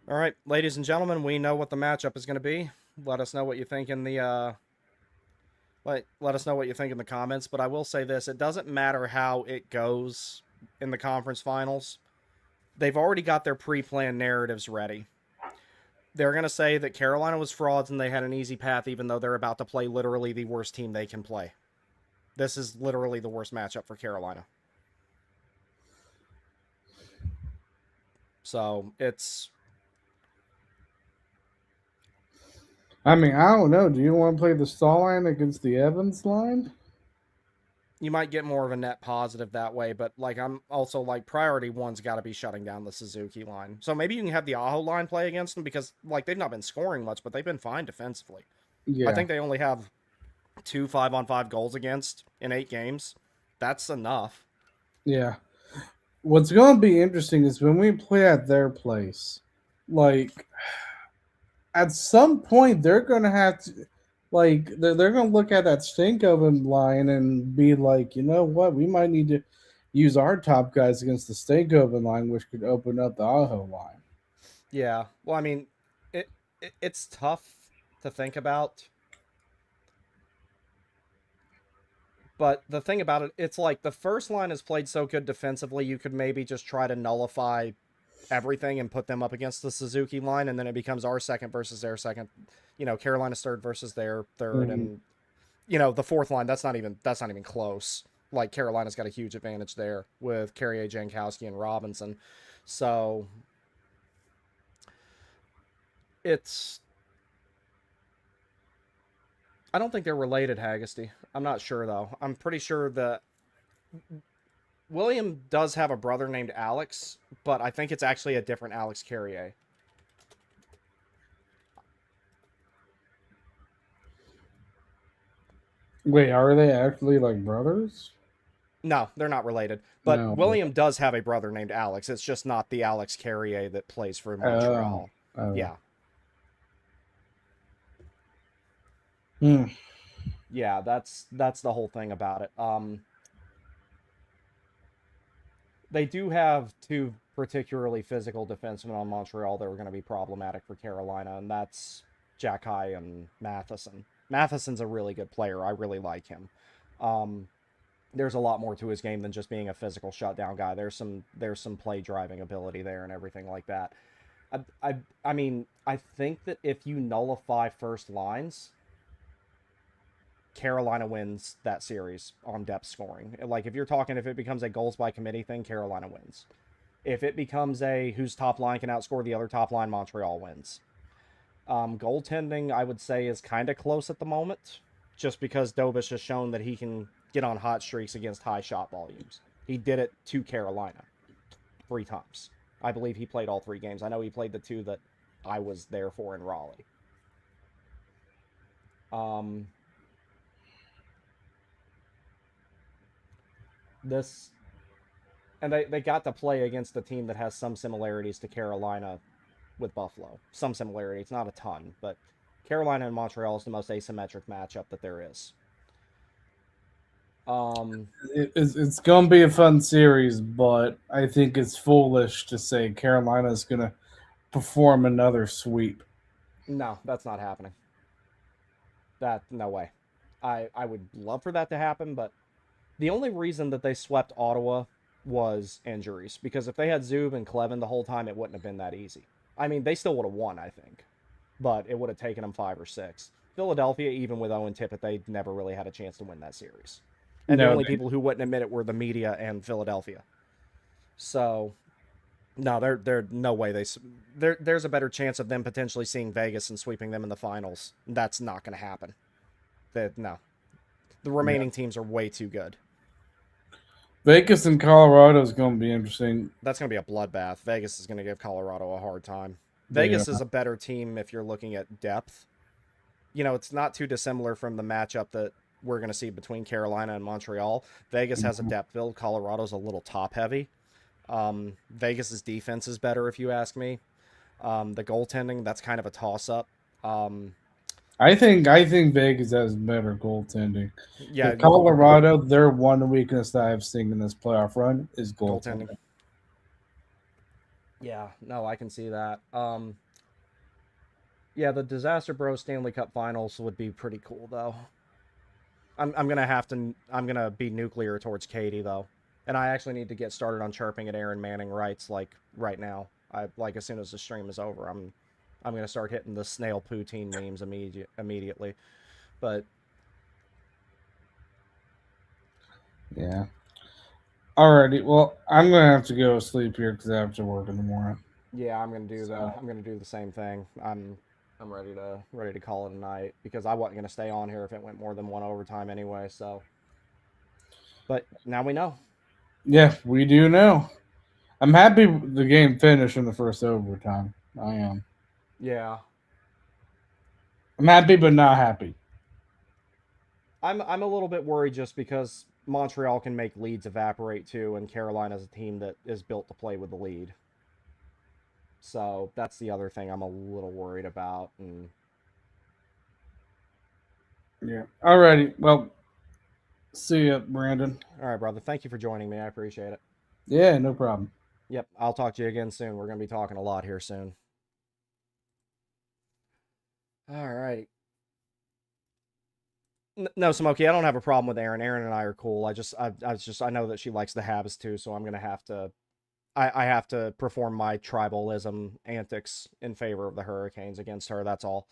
All right, ladies and gentlemen, we know what the matchup is going to be. Let us know what you think in the let us know what you think in the comments. But I will say this: it doesn't matter how it goes in the conference finals. They've already got their pre-planned narratives ready. They're going to say that Carolina was frauds and they had an easy path, even though they're about to play literally the worst team they can play. This is literally the worst matchup for Carolina. So it's. I mean, I don't know. Do you want to play the Stall line against the Evans line? You might get more of a net positive that way, but like I'm also like priority one's got to be shutting down the Suzuki line. So maybe you can have the Aho line play against them because like they've not been scoring much, but they've been fine defensively. Yeah. I think they only have 2 5-on-5 goals against in 8 games. That's enough. Yeah. What's going to be interesting is when we play at their place, like at some point they're going to have to. Like, they're going to look at that stink oven line and be like, you know what? We might need to use our top guys against the stink oven line, which could open up the Aho line. Yeah. Well, I mean, it's tough to think about. But the thing about it, it's like the first line has played so good defensively, you could maybe just try to nullify everything and put them up against the Suzuki line, and then it becomes our second versus their second. You know, Carolina's third versus their third, and you know the fourth line. That's not even close. Like Carolina's got a huge advantage there with Carrier, Jankowski, and Robinson. So it's I don't think they're related, Haggerty. I'm not sure though. I'm pretty sure that William does have a brother named Alex, but I think it's actually a different Alex Carrier. Wait, are they actually like brothers? No, they're not related. But No. William does have a brother named Alex. It's just not the Alex Carrier that plays for Montreal. Oh. Yeah. Hmm. Yeah, that's the whole thing about it. They do have two particularly physical defensemen on Montreal that are going to be problematic for Carolina, and that's Jack High and Matheson. Matheson's a really good player. I really like him. There's a lot more to his game than just being a physical shutdown guy. There's some play driving ability there and everything like that. I mean, I think that if you nullify first lines, Carolina wins that series on depth scoring. Like, if you're talking, if it becomes a goals by committee thing, Carolina wins. If it becomes a whose top line can outscore the other top line, Montreal wins. Goaltending, I would say, is kind of close at the moment, just because Dobish has shown that he can get on hot streaks against high shot volumes. He did it to Carolina 3 times. I believe he played all 3 games. I know he played the 2 that I was there for in Raleigh. And they got to play against a team that has some similarities to Carolina with Buffalo. Some similarities, not a ton, but Carolina and Montreal is the most asymmetric matchup that there is. It's going to be a fun series, but I think it's foolish to say Carolina's going to perform another sweep. No, that's not happening. No way. I would love for that to happen, but the only reason that they swept Ottawa was injuries, because if they had Zub and Clevin the whole time, it wouldn't have been that easy. I mean, they still would have won, I think, but it would have taken them 5 or 6. Philadelphia, even with Owen Tippett, they never really had a chance to win that series. And the only people who wouldn't admit it were the media and Philadelphia. So, no, they're no way there's a better chance of them potentially seeing Vegas and sweeping them in the finals. That's not going to happen. No, the remaining teams are way too good. Vegas and Colorado is going to be interesting. That's going to be a bloodbath. Vegas is going to give Colorado a hard time. Vegas is a better team if you're looking at depth. You know, it's not too dissimilar from the matchup that we're going to see between Carolina and Montreal. Vegas has a depth build. Colorado's a little top heavy. Vegas's defense is better, if you ask me. The goaltending, that's kind of a toss up. I think Vegas has better goaltending. Yeah, Colorado, their one weakness that I've seen in this playoff run is goaltending. Yeah, no, I can see that. Yeah, the Disaster Bros Stanley Cup Finals would be pretty cool, though. I'm gonna be nuclear towards Katie, though, and I actually need to get started on chirping at Aaron Manning rights like right now. As soon as the stream is over, I'm gonna start hitting the snail poutine memes immediately. But yeah. Alrighty, well, I'm gonna have to go to sleep here because I have to work in the morning. Yeah, I'm gonna do the same thing. I'm ready to call it a night, because I wasn't gonna stay on here if it went more than 1 overtime anyway. So, but now we know. Yeah, we do know. I'm happy the game finished in the first overtime. I am. Yeah. I'm happy, but not happy. I'm a little bit worried just because Montreal can make leads evaporate too, and Carolina's a team that is built to play with the lead. So that's the other thing I'm a little worried about. And yeah. Alrighty. Well, see ya, Brandon. all right, brother. Thank you for joining me. I appreciate it. Yeah, no problem. Yep, I'll talk to you again soon. We're gonna be talking a lot here soon. All right. No, Smokey, I don't have a problem with Aaron. Aaron and I are cool. I know that she likes the Habs too, so I'm gonna have to. I have to perform my tribalism antics in favor of the Hurricanes against her. That's all.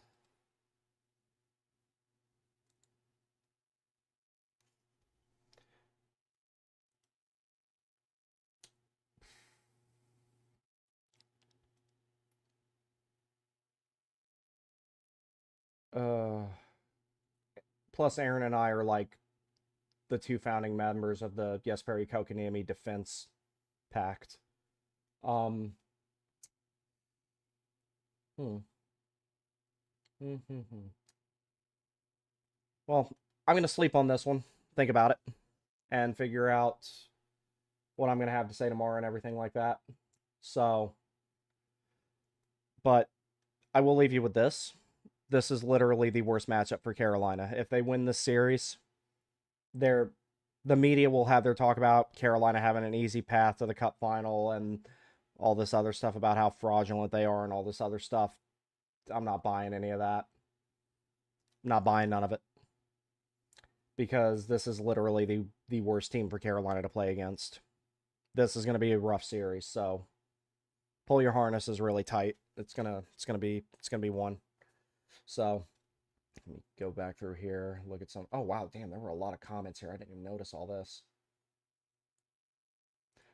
Plus, Aaron and I are like the two founding members of the Jesperi Kotkaniemi Defense Pact. Hmm. Well, I'm going to sleep on this one, think about it, and figure out what I'm going to have to say tomorrow and everything like that. So, but I will leave you with this. This is literally the worst matchup for Carolina. If they win this series, the media will have their talk about Carolina having an easy path to the Cup final and all this other stuff about how fraudulent they are and all this other stuff. I'm not buying any of that. I'm not buying none of it. Because this is literally the worst team for Carolina to play against. This is going to be a rough series, so pull your harnesses really tight. It's gonna be one. So let me go back through here, look at some. Oh wow, damn, there were a lot of comments here. I didn't even notice all this.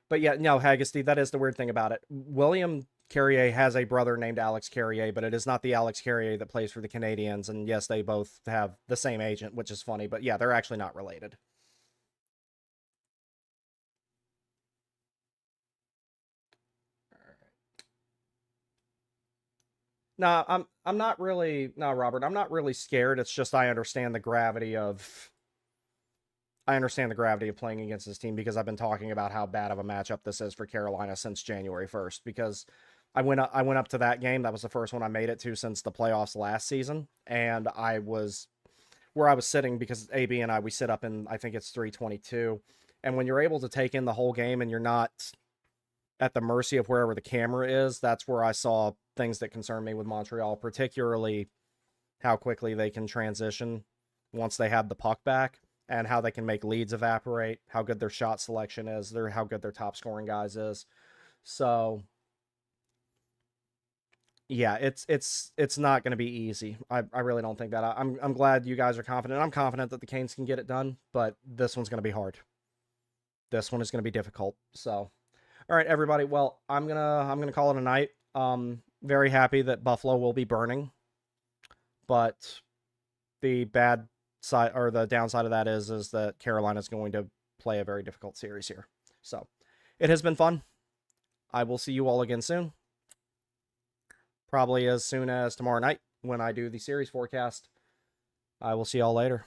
But yeah, no, Haggerty, that is the weird thing about it. William Carrier has a brother named Alex Carrier, but it is not the Alex Carrier that plays for the Canadians. And yes, they both have the same agent, which is funny. But yeah, they're actually not related. No, I'm not really, no, Robert, I'm not really scared. It's just I understand the gravity of playing against this team because I've been talking about how bad of a matchup this is for Carolina since January 1st. Because I went up to that game. That was the first one I made it to since the playoffs last season, and I was where I was sitting because AB and we sit up in, I think it's 322, and when you're able to take in the whole game and you're not at the mercy of wherever the camera is, that's where I saw things that concern me with Montreal, particularly how quickly they can transition once they have the puck back and how they can make leads evaporate, how good their shot selection is, how good their top scoring guys is. So yeah, it's not going to be easy. I really don't think that. I'm glad you guys are confident. I'm confident that the Canes can get it done, but this one's going to be hard. This one is going to be difficult. So all right, everybody. Well, I'm gonna call it a night. Very happy that Buffalo will be burning, but the bad side or the downside of that is that Carolina's going to play a very difficult series here. So, it has been fun. I will see you all again soon. Probably as soon as tomorrow night when I do the series forecast. I will see y'all later.